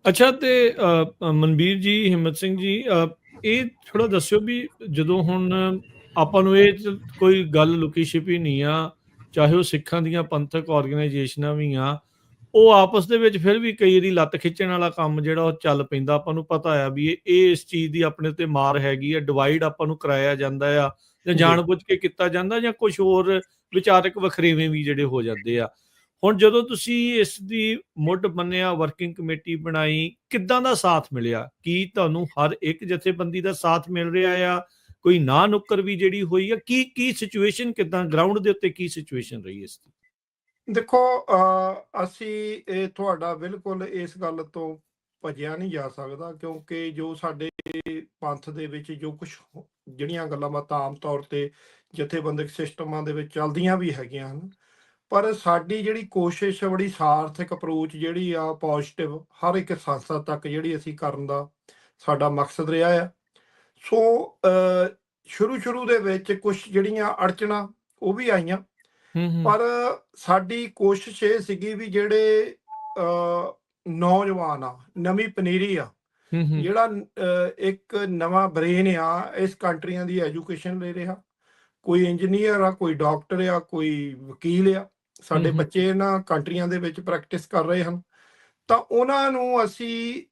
ਅੱਛਾ, ਤੇ ਮਨਬੀਰ ਜੀ, ਹਿੰਮਤ ਸਿੰਘ ਜੀ, ਇਹ ਥੋੜਾ ਦੱਸਿਓ ਵੀ ਜਦੋਂ ਹੁਣ ਆਪਾਂ ਨੂੰ ਇਹ ਕੋਈ ਗੱਲ ਲੁਕੀ ਛਿਪੀ ਨਹੀਂ ਆ, ਚਾਹੇ ਉਹ ਸਿੱਖਾਂ ਦੀਆਂ ਪੰਥਕ ਆਰਗੇਨਾਈਜੇਸ਼ਨਾਂ ਵੀ ਆ, ਉਹ ਆਪਸ ਦੇ ਵਿੱਚ ਫਿਰ ਵੀ ਕਈ ਵਾਰੀ ਲੱਤ ਖਿੱਚਣ ਵਾਲਾ ਕੰਮ ਜਿਹੜਾ ਉਹ ਚੱਲ ਪੈਂਦਾ। ਆਪਾਂ ਨੂੰ ਪਤਾ ਆ ਵੀ ਇਹ ਇਸ ਚੀਜ਼ ਦੀ ਆਪਣੇ ਉੱਤੇ ਮਾਰ ਹੈਗੀ ਆ, ਡਿਵਾਈਡ ਆਪਾਂ ਨੂੰ ਕਰਾਇਆ ਜਾਂਦਾ ਆ, ਜਾਂ ਜਾਣਬੁੱਝ ਕੇ ਕੀਤਾ ਜਾਂਦਾ, ਜਾਂ ਕੁਝ ਹੋਰ ਵਿਚਾਰਕ ਵਖਰੇਵੇਂ ਵੀ ਜਿਹੜੇ ਹੋ ਜਾਂਦੇ ਆ। ਹੁਣ ਜਦੋਂ ਤੁਸੀਂ ਇਸ ਦੀ ਮੁੱਢ ਬੰਨਿਆ, ਵਰਕਿੰਗ ਕਮੇਟੀ ਬਣਾਈ, ਕਿੱਦਾਂ ਦਾ ਸਾਥ ਮਿਲਿਆ? ਕੀ ਤੁਹਾਨੂੰ ਹਰ ਇੱਕ ਜਥੇਬੰਦੀ ਦਾ ਸਾਥ ਮਿਲ ਰਿਹਾ ਆ? ਕੋਈ ਨਾ ਨੁੱਕਰ ਵੀ ਜਿਹੜੀ ਹੋਈ ਆ? ਕੀ ਸਿਚੁਏਸ਼ਨ, ਕਿੱਦਾਂ ਗਰਾਊਂਡ ਦੇ ਉੱਤੇ ਕੀ ਸਿਚੁਏਸ਼ਨ ਰਹੀ ਇਸ ਦੀ? ਦੇਖੋ, ਅਸੀਂ ਇਹ ਤੁਹਾਡਾ ਬਿਲਕੁਲ ਇਸ ਗੱਲ ਤੋਂ ਭੱਜਿਆ ਨਹੀਂ ਜਾ ਸਕਦਾ, ਕਿਉਂਕਿ ਜੋ ਸਾਡੇ ਪੰਥ ਦੇ ਵਿੱਚ ਜੋ ਕੁਝ ਜਿਹੜੀਆਂ ਗੱਲਾਂ ਬਾਤਾਂ ਆਮ ਤੌਰ ਤੇ ਜਥੇਬੰਦਕ ਸਿਸਟਮਾਂ ਦੇ ਵਿੱਚ ਚੱਲਦੀਆਂ ਵੀ ਹੈਗੀਆਂ ਹਨ, ਪਰ ਸਾਡੀ ਜਿਹੜੀ ਕੋਸ਼ਿਸ਼ ਬੜੀ ਸਾਰਥਕ ਅਪਰੋਚ ਜਿਹੜੀ ਆ ਪੋਜ਼ਿਟਿਵ ਹਰ ਇੱਕ ਸੰਸਥਾ ਤੱਕ ਜਿਹੜੀ ਅਸੀਂ ਕਰਨ ਦਾ ਸਾਡਾ ਮਕਸਦ ਰਿਹਾ ਆ। ਸੋ ਸ਼ੁਰੂ ਦੇ ਵਿੱਚ ਕੁਝ ਜਿਹੜੀਆਂ ਅੜਚਣਾਂ ਉਹ ਵੀ ਆਈਆਂ, ਪਰ ਸਾਡੀ ਕੋਸ਼ਿਸ਼ ਇਹ ਸੀਗੀ ਵੀ ਜਿਹੜੇ ਨੌਜਵਾਨ ਆ, ਨਵੀਂ ਪਨੀਰੀ ਆ, ਜਿਹੜਾ ਇੱਕ ਨਵਾਂ ਬ੍ਰੇਨ ਆ ਇਸ ਕੰਟਰੀਆਂ ਦੀ ਐਜੂਕੇਸ਼ਨ ਲੈ ਰਿਹਾ, ਕੋਈ ਇੰਜੀਨੀਅਰ ਆ, ਕੋਈ ਡਾਕਟਰ ਆ, ਕੋਈ ਵਕੀਲ ਆ, ਸਾਡੇ ਬੱਚੇ ਇਹਨਾਂ ਕੰਟਰੀਆਂ ਦੇ ਵਿੱਚ ਪ੍ਰੈਕਟਿਸ ਕਰ ਰਹੇ ਹਨ, ਤਾਂ ਉਹਨਾਂ ਨੂੰ ਅਸੀਂ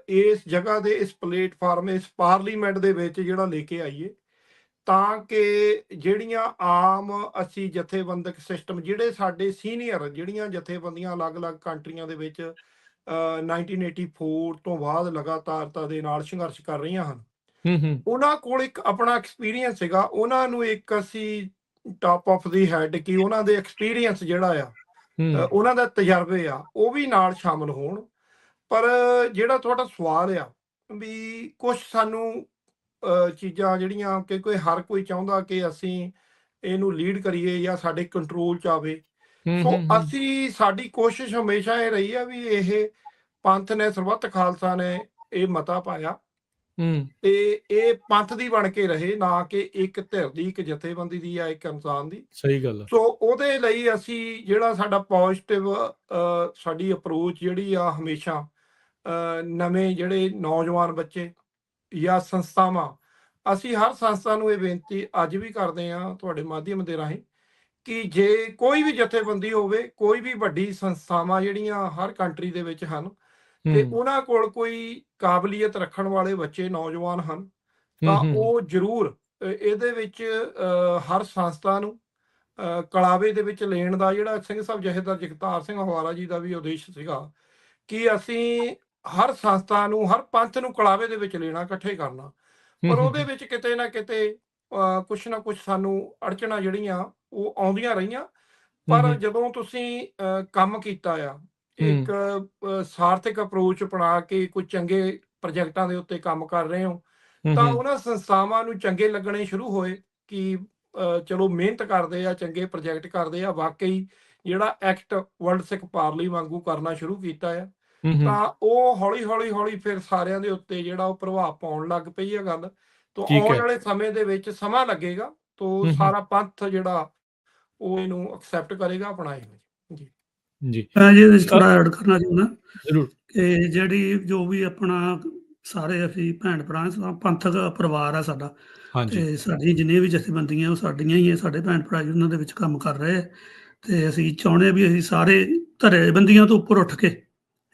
ਇਸ ਜਗ੍ਹਾ ਦੇ ਇਸ ਪਲੇਟਫਾਰਮ ਇਸ ਪਾਰਲੀਮੈਂਟ ਦੇ ਵਿੱਚ ਜਿਹੜਾ ਲੈ ਕੇ ਆਈਏ, ਤਾਂ ਕਿ ਜਿਹੜੀਆਂ ਆਮ ਅਸੀਂ ਜਥੇਬੰਦਕ ਸਿਸਟਮ ਜਿਹੜੇ ਸਾਡੇ ਸੀਨੀਅਰ ਜਿਹੜੀਆਂ ਜਥੇਬੰਦੀਆਂ ਅਲੱਗ-ਅਲੱਗ ਕੰਟਰੀਆਂ ਦੇ ਵਿੱਚ 1984 ਤੋਂ ਬਾਅਦ ਲਗਾਤਾਰਤਾ ਦੇ ਨਾਲ ਸੰਘਰਸ਼ ਕਰ ਰਹੀਆਂ ਹਨ, ਉਹਨਾਂ ਕੋਲ ਇੱਕ ਆਪਣਾ ਐਕਸਪੀਰੀਅੰਸ ਸੀਗਾ। ਉਹਨਾਂ ਨੂੰ ਇੱਕ ਅਸੀਂ ਟਾਪ ਆਫ ਦੀ ਹੈਡ ਕਿ ਉਹਨਾਂ ਦੇ ਐਕਸਪੀਰੀਅੰਸ ਜਿਹੜਾ ਆ, ਉਹਨਾਂ ਦਾ ਤਜਰਬੇ ਆ, ਉਹ ਵੀ ਨਾਲ ਸ਼ਾਮਲ ਹੋਣ। ਪਰ ਜਿਹੜਾ ਤੁਹਾਡਾ ਸਵਾਲ ਆ ਵੀ ਕੁਝ ਸਾਨੂੰ ਚੀਜ਼ਾਂ ਜਿਹੜੀਆਂ ਕਿ ਹਰ ਕੋਈ ਚਾਹੁੰਦਾ ਕਿ ਅਸੀਂ ਇਹਨੂੰ ਲੀਡ ਕਰੀਏ ਜਾਂ ਸਾਡੇ ਕੰਟਰੋਲ 'ਚ ਆਵੇ, ਸੋ ਅਸੀਂ ਸਾਡੀ ਕੋਸ਼ਿਸ਼ ਹਮੇਸ਼ਾ ਇਹ ਰਹੀ ਆ ਵੀ ਇਹ ਪੰਥ ਨੇ, ਸਰਬੱਤ ਖਾਲਸਾ ਨੇ ਇਹ ਮਤਾ ਪਾਇਆ ਤੇ ਇਹ ਪੰਥ ਦੀ ਬਣ ਕੇ ਰਹੇ, ਨਾ ਕਿ ਇੱਕ ਧਿਰ ਦੀ, ਇੱਕ ਜਥੇਬੰਦੀ ਦੀ ਜਾਂ ਇੱਕ ਇਨਸਾਨ ਦੀ। ਸਹੀ ਗੱਲ ਆ। ਸੋ ਉਹਦੇ ਲਈ ਅਸੀਂ ਜਿਹੜਾ ਸਾਡਾ ਪੋਜ਼ਿਟਿਵ ਸਾਡੀ ਅਪਰੋਚ ਜਿਹੜੀ ਆ ਹਮੇਸ਼ਾ ਨਵੇਂ ਜਿਹੜੇ ਨੌਜਵਾਨ ਬੱਚੇ ਜਾਂ ਸੰਸਥਾਵਾਂ, ਅਸੀਂ ਹਰ ਸੰਸਥਾ ਨੂੰ ਇਹ ਬੇਨਤੀ ਅੱਜ ਵੀ ਕਰਦੇ ਹਾਂ ਤੁਹਾਡੇ ਮਾਧਿਅਮ ਦੇ ਰਾਹੀਂ ਕਿ ਜੇ ਕੋਈ ਵੀ ਜਥੇਬੰਦੀ ਹੋਵੇ, ਕੋਈ ਵੀ ਵੱਡੀ ਸੰਸਥਾਵਾਂ ਜਿਹੜੀਆਂ ਹਰ ਕੰਟਰੀ ਦੇ ਵਿੱਚ ਹਨ ਤੇ ਉਹਨਾਂ ਕੋਲ ਕੋਈ ਕਾਬਲੀਅਤ ਰੱਖਣ ਵਾਲੇ ਬੱਚੇ ਨੌਜਵਾਨ ਹਨ, ਤਾਂ ਉਹ ਜ਼ਰੂਰ ਇਹਦੇ ਵਿੱਚ ਹਰ ਸੰਸਥਾ ਨੂੰ ਕਲਾਵੇ ਦੇ ਵਿੱਚ ਲੈਣ ਦਾ ਜਿਹੜਾ ਸਿੰਘ ਸਾਹਿਬ ਜਥੇਦਾਰ ਜਗਤਾਰ ਸਿੰਘ ਹਵਾਰਾ ਜੀ ਦਾ ਵੀ ਉਦੇਸ਼ ਸੀਗਾ ਕਿ ਅਸੀਂ ਹਰ ਸੰਸਥਾ ਨੂੰ, ਹਰ ਪੰਥ ਨੂੰ ਕਲਾਵੇ ਦੇ ਵਿੱਚ ਲੈਣਾ, ਇਕੱਠੇ ਕਰਨਾ। ਪਰ ਉਹਦੇ ਵਿੱਚ ਕਿਤੇ ਨਾ ਕਿਤੇ ਕੁਛ ਨਾ ਕੁਛ ਸਾਨੂੰ ਅੜਚਣਾਂ ਜਿਹੜੀਆਂ ਉਹ ਆਉਂਦੀਆਂ ਰਹੀਆਂ। ਪਰ ਜਦੋਂ ਤੁਸੀਂ ਕੰਮ ਕੀਤਾ ਆ, ਇੱਕ ਸਾਰਥਕ ਅਪਰੋਚ ਅਪਣਾ ਕੇ ਕੋਈ ਚੰਗੇ ਪ੍ਰੋਜੈਕਟਾਂ ਦੇ ਉੱਤੇ ਕੰਮ ਕਰ ਰਹੇ ਹੋ, ਤਾਂ ਉਹਨਾਂ ਸੰਸਥਾਵਾਂ ਨੂੰ ਚੰਗੇ ਲੱਗਣੇ ਸ਼ੁਰੂ ਹੋਏ ਕਿ ਚਲੋ ਮਿਹਨਤ ਕਰਦੇ ਆ, ਚੰਗੇ ਪ੍ਰੋਜੈਕਟ ਕਰਦੇ ਆ, ਵਾਕਈ ਜਿਹੜਾ ਐਕਟ ਵਰਲਡ ਸਿੱਖ ਪਾਰਲੀ ਵਾਂਗੂ ਕਰਨਾ ਸ਼ੁਰੂ ਕੀਤਾ ਆ, ਤਾਂ ਉਹ ਹੌਲੀ ਫਿਰ ਸਾਰਿਆਂ ਦੇ ਉੱਤੇ ਜਿਹੜਾ ਉਹ ਪ੍ਰਭਾਵ ਪਾਉਣ ਲੱਗ ਪਈ ਆ ਗੱਲ। ਤੋਂ ਆਉਣ ਵਾਲੇ ਸਮੇਂ ਦੇ ਵਿੱਚ ਸਮਾਂ ਲੱਗੇਗਾ, ਤੋਂ ਸਾਰਾ ਪੰਥ ਜਿਹੜਾ ਉਹ ਇਹਨੂੰ ਐਕਸੈਪਟ ਕਰੇਗਾ, ਅਪਣਾਏਗਾ ਜੀ। ਜੀ ਜੀ ਥੋੜਾ ਐਡ ਕਰਨਾ ਚਾਹੁੰਦਾ ਜ਼ਰੂਰ ਕਿ ਜਿਹੜੀ ਜੋ ਵੀ ਆਪਣਾ ਸਾਰੇ ਅਸੀਂ ਭੈਣ ਭਰਾ ਪੰਥਕ ਪਰਿਵਾਰ ਆ ਸਾਡਾ, ਤੇ ਸਾਡੀ ਜਿੰਨੀਆਂ ਵੀ ਜਥੇਬੰਦੀਆਂ ਉਹ ਸਾਡੀਆਂ ਹੀ ਹੈ, ਸਾਡੇ ਭੈਣ ਭਰਾ ਜੀ ਉਹਨਾਂ ਦੇ ਵਿੱਚ ਕੰਮ ਕਰ ਰਹੇ, ਤੇ ਅਸੀਂ ਚਾਹੁੰਦੇ ਵੀ ਅਸੀਂ ਸਾਰੇ ਧੜੇਬੰਦੀਆਂ ਤੋਂ ਉੱਪਰ ਉੱਠ ਕੇ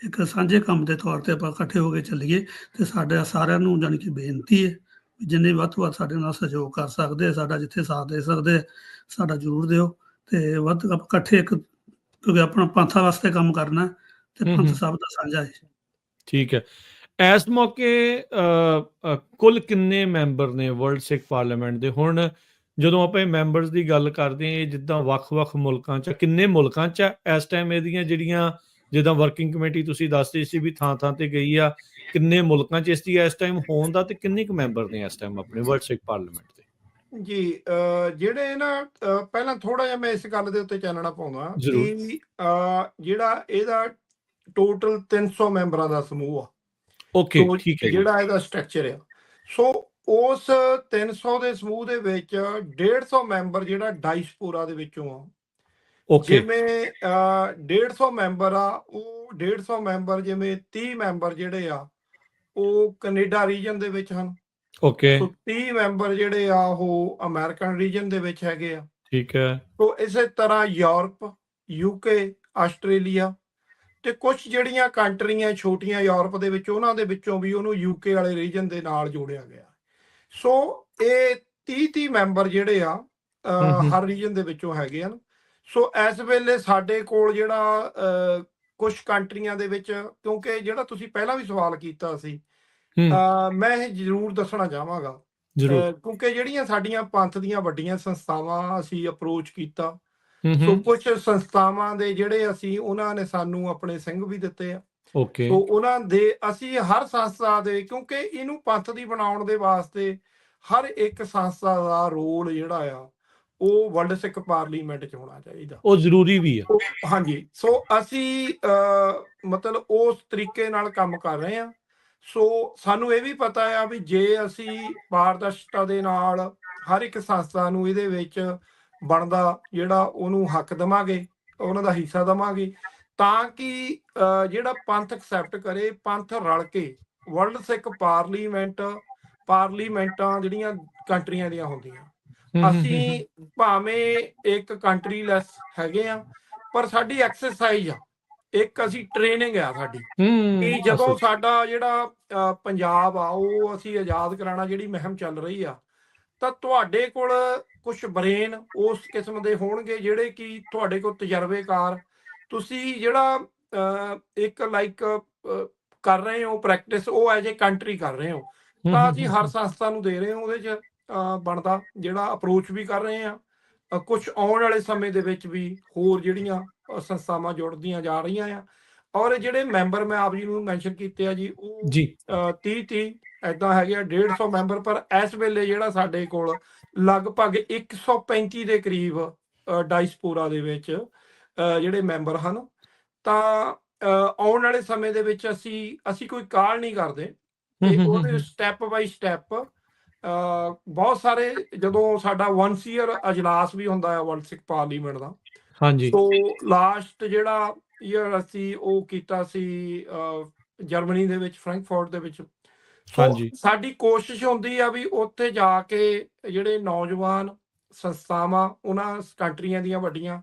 ਇੱਕ ਸਾਂਝੇ ਕੰਮ ਦੇ ਤੌਰ ਤੇ ਆਪਾਂ ਇਕੱਠੇ ਹੋ ਕੇ ਚੱਲੀਏ। ਤੇ ਸਾਡੇ ਸਾਰਿਆਂ ਨੂੰ ਜਾਣੀ ਕਿ ਬੇਨਤੀ ਹੈ ਜਿੰਨੇ ਵੱਧ ਤੋਂ ਵੱਧ ਸਾਡੇ ਨਾਲ ਸਹਿਯੋਗ ਕਰ ਸਕਦੇ, ਸਾਡਾ ਜਿੱਥੇ ਸਾਥ ਦੇ ਸਕਦੇ ਸਾਡਾ ਜ਼ਰੂਰ ਦਿਓ, ਤੇ ਵੱਧ ਇਕੱਠੇ ਕਿਉਂਕਿ ਆਪਣਾ ਪੰਥਾਂ ਵਾਸਤੇ ਕੰਮ ਕਰਨਾ ਤੇ ਪੰਥ ਸਭ ਦਾ ਸਾਂਝਾ ਹੈ। ਠੀਕ ਹੈ। ਇਸ ਮੌਕੇ ਕੁੱਲ ਕਿੰਨੇ ਮੈਂਬਰ ਨੇ ਵਰਲਡ ਸਿੱਖ ਪਾਰਲੀਮੈਂਟ ਦੇ? ਹੁਣ ਜਦੋਂ ਆਪਾਂ ਇਹ ਮੈਂਬਰਸ ਦੀ ਗੱਲ ਕਰਦੇ ਹਾਂ, ਜਿੱਦਾਂ ਵੱਖ-ਵੱਖ ਮੁਲਕਾਂ 'ਚ, ਕਿੰਨੇ ਮੁਲਕਾਂ 'ਚ ਇਸ ਟਾਈਮ ਇਹਦੀਆਂ ਜਿਹੜੀਆਂ, ਜਿੱਦਾਂ ਵਰਕਿੰਗ ਕਮੇਟੀ ਤੁਸੀਂ ਦੱਸਦੇ ਸੀ ਵੀ ਥਾਂ ਤੇ ਗਈ ਆ, ਕਿੰਨੇ ਮੁਲਕਾਂ 'ਚ ਇਸ ਦੀ ਇਸ ਟਾਈਮ ਹੋਣ ਦਾ, ਤੇ ਕਿੰਨੇ ਕੁ ਮੈਂਬਰ ਨੇ ਇਸ ਟਾਈਮ ਆਪਣੇ ਵਰਲਡ ਸਿੱਖ ਪਾਰਲੀਮੈਂਟ ਦੇ? ਜੀ ਜਿਹੜੇ ਨਾ ਪਹਿਲਾਂ ਥੋੜਾ ਜਿਹਾ ਮੈਂ ਇਸ ਗੱਲ ਦੇ ਉੱਤੇ ਚਾਨਣਾ ਪਾਉਂਦਾ ਕਿ ਜਿਹੜਾ ਇਹਦਾ ਟੋਟਲ 300 ਮੈਂਬਰਾਂ ਦਾ ਸਮੂਹ ਆ। ਓਕੇ, ਠੀਕ ਹੈ। ਜਿਹੜਾ ਇਹਦਾ ਸਟਰਕਚਰ ਆ, ਸੋ ਉਸ 300 ਦੇ ਸਮੂਹ ਦੇ ਵਿੱਚ 150 ਮੈਂਬਰ ਜਿਹੜਾ ਡਾਇਸਪੋਰਾ ਦੇ ਵਿੱਚੋਂ ਆ। ਜਿਵੇਂ 150 ਮੈਂਬਰ ਆ, ਉਹ 150 ਮੈਂਬਰ ਜਿਵੇਂ 30 ਮੈਂਬਰ ਜਿਹੜੇ ਆ ਉਹ ਕੈਨੇਡਾ ਰੀਜਨ ਦੇ ਵਿੱਚ ਹਨ। ਓਕੇ। 30 ਮੈਂਬਰ ਜਿਹੜੇ ਆ ਉਹ ਅਮਰੀਕਨ ਰੀਜਨ ਦੇ ਵਿੱਚ ਹੈਗੇ ਆ। ਠੀਕ ਹੈ। ਸੋ ਇਸੇ ਤਰ੍ਹਾਂ ਯੂਰਪ, UK, ਆਸਟ੍ਰੇਲੀਆ ਤੇ ਕੁਝ ਜਿਹੜੀਆਂ ਕੰਟਰੀਆਂ ਛੋਟੀਆਂ ਯੂਰਪ ਦੇ ਵਿੱਚ, ਉਹਨਾਂ ਦੇ ਵਿੱਚੋਂ ਵੀ ਉਹਨੂੰ UK ਵਾਲੇ ਰੀਜਨ ਦੇ ਨਾਲ ਜੋੜਿਆ ਗਿਆ। ਸੋ ਇਹ 30 ਮੈਂਬਰ ਜਿਹੜੇ ਆ ਹਰ ਰੀਜਨ ਦੇ ਵਿੱਚੋਂ ਹੈਗੇ ਹਨ। ਸੋ ਇਸ ਵੇਲੇ ਸਾਡੇ ਕੋਲ ਜਿਹੜਾ ਕੁਝ ਕੰਟਰੀਆਂ ਦੇ ਵਿੱਚ, ਕਿਉਂਕਿ ਜਿਹੜਾ ਤੁਸੀਂ ਪਹਿਲਾਂ ਵੀ ਸਵਾਲ ਕੀਤਾ ਸੀ, ਮੈਂ ਇਹ ਜ਼ਰੂਰ ਦੱਸਣਾ ਚਾਹਾਂਗਾ, ਕਿਉਂਕਿ ਜਿਹੜੀਆਂ ਸਾਡੀਆਂ ਪੰਥ ਦੀਆਂ ਵੱਡੀਆਂ ਸੰਸਥਾਵਾਂ ਅਸੀਂ ਅਪਰੋਚ ਕੀਤਾ, ਸੋ ਕੁਝ ਸੰਸਥਾਵਾਂ ਦੇ ਜਿਹੜੇ ਅਸੀਂ, ਉਹਨਾਂ ਨੇ ਸਾਨੂੰ ਆਪਣੇ ਸਿੰਘ ਵੀ ਦਿੱਤੇ ਆ। ਸੋ ਉਹਨਾਂ ਦੇ ਅਸੀਂ ਹਰ ਸੰਸਥਾ ਦੇ, ਕਿਉਂਕਿ ਇਹਨੂੰ ਪੰਥ ਦੀ ਬਣਾਉਣ ਦੇ ਵਾਸਤੇ ਹਰ ਇੱਕ ਸੰਸਥਾ ਦਾ ਰੋਲ ਜਿਹੜਾ ਆ ਉਹ ਵਰਲਡ ਸਿੱਖ ਪਾਰਲੀਮੈਂਟ 'ਚ ਹੋਣਾ ਚਾਹੀਦਾ, ਉਹ ਜ਼ਰੂਰੀ ਵੀ ਆ। ਹਾਂਜੀ, ਸੋ ਅਸੀਂ ਮਤਲਬ ਉਸ ਤਰੀਕੇ ਨਾਲ ਕੰਮ ਕਰ ਰਹੇ ਹਾਂ। ਸੋ ਸਾਨੂੰ ਇਹ ਵੀ ਪਤਾ ਆ ਵੀ ਜੇ ਅਸੀਂ ਪਾਰਦਰਸ਼ਤਾ ਦੇ ਨਾਲ ਹਰ ਇੱਕ ਸੰਸਥਾ ਨੂੰ ਇਹਦੇ ਵਿੱਚ ਬਣਦਾ ਜਿਹੜਾ ਉਹਨੂੰ ਹੱਕ ਦੇਵਾਂਗੇ, ਉਹਨਾਂ ਦਾ ਹਿੱਸਾ ਦੇਵਾਂਗੇ, ਤਾਂ ਕਿ ਜਿਹੜਾ ਪੰਥ ਐਕਸੈਪਟ ਕਰੇ, ਪੰਥ ਰਲ ਕੇ ਵਰਲਡ ਸਿੱਖ ਪਾਰਲੀਮੈਂਟਾਂ ਜਿਹੜੀਆਂ ਕੰਟਰੀਆਂ ਦੀਆਂ ਹੁੰਦੀਆਂ, ਅਸੀਂ ਭਾਵੇਂ ਇੱਕ ਕੰਟਰੀ ਲੈਸ ਹੈਗੇ ਆ, ਪਰ ਸਾਡੀ ਐਕਸਰਸਾਈਜ਼ ਆ, ਇੱਕ ਅਸੀਂ ਟ੍ਰੇਨਿੰਗ ਆ ਸਾਡੀ, ਕਿ ਜਦੋਂ ਸਾਡਾ ਜਿਹੜਾ ਪੰਜਾਬ ਆ ਉਹ ਅਸੀਂ ਆਜ਼ਾਦ ਕਰਾਉਣਾ ਜਿਹੜੀ ਮੁਹਿੰਮ ਚੱਲ ਰਹੀ ਆ, ਤਾਂ ਤੁਹਾਡੇ ਕੋਲ ਕੁਝ ਬ੍ਰੇਨ ਉਸ ਕਿਸਮ ਦੇ ਹੋਣਗੇ ਜਿਹੜੇ ਕਿ ਤੁਹਾਡੇ ਕੋਲ ਤਜਰਬੇਕਾਰ, ਤੁਸੀਂ ਜਿਹੜਾ ਇੱਕ ਲਾਈਕ ਕਰ ਰਹੇ ਹੋ ਪ੍ਰੈਕਟਿਸ, ਉਹ ਐਜ ਏ ਕੰਟਰੀ ਕਰ ਰਹੇ ਹੋ, ਤਾਂ ਅਸੀਂ ਹਰ ਸੰਸਥਾ ਨੂੰ ਦੇ ਰਹੇ ਹਾਂ, ਉਹਦੇ 'ਚ ਬਣਦਾ ਜਿਹੜਾ ਅਪਰੋਚ ਵੀ ਕਰ ਰਹੇ ਹਾਂ। ਕੁਝ ਆਉਣ ਵਾਲੇ ਸਮੇਂ ਦੇ ਵਿੱਚ ਵੀ ਹੋਰ ਜਿਹੜੀਆਂ ਸੰਸਥਾਵਾਂ ਜੁੜਦੀਆਂ ਜਾ ਰਹੀਆਂ ਆ, ਔਰ ਜਿਹੜੇ ਮੈਂਬਰ ਮੈਂ ਆਪ ਜੀ ਨੂੰ ਮੈਂਸ਼ਨ ਕੀਤੇ ਆ ਜੀ, ਉਹ 30 ਇੱਦਾਂ ਹੈਗੇ ਆ, 150 ਮੈਂਬਰ। ਪਰ ਇਸ ਵੇਲੇ ਜਿਹੜਾ ਸਾਡੇ ਕੋਲ ਲਗਭਗ 135 ਦੇ ਕਰੀਬ ਡਾਇਸਪੋਰਾ ਦੇ ਵਿੱਚ ਜਿਹੜੇ ਮੈਂਬਰ ਹਨ। ਤਾਂ ਆਉਣ ਵਾਲੇ ਸਮੇਂ ਦੇ ਵਿੱਚ ਅਸੀਂ ਕੋਈ ਕਾਹਲ ਨਹੀਂ ਕਰਦੇ ਤੇ ਉਹਦੇ ਸਟੈਪ ਬਾਈ ਸਟੈਪ ਬਹੁਤ ਸਾਰੇ, ਜਦੋਂ ਸਾਡਾ 1 ਈਅਰ ਅਜਲਾਸ ਵੀ ਹੁੰਦਾ ਹੈ ਵਰਲਡ ਸਿੱਖ ਪਾਰਲੀਮੈਂਟ ਦਾ, ਹਾਂਜੀ ਸੋ ਲਾਸਟ ਜਿਹੜਾ ਈਅਰ ਅਸੀਂ ਉਹ ਕੀਤਾ ਸੀ ਜਰਮਨੀ ਦੇ ਵਿੱਚ, ਫਰੈਂਕਫਰਟ ਦੇ ਵਿੱਚ। ਸੋ ਹਾਂਜੀ ਸਾਡੀ ਕੋਸ਼ਿਸ਼ ਹੁੰਦੀ ਆ ਵੀ ਉੱਥੇ ਜਾ ਕੇ ਜਿਹੜੇ ਨੌਜਵਾਨ ਸੰਸਥਾਵਾਂ ਉਹਨਾਂ ਕੰਟਰੀਆਂ ਦੀਆਂ ਵੱਡੀਆਂ,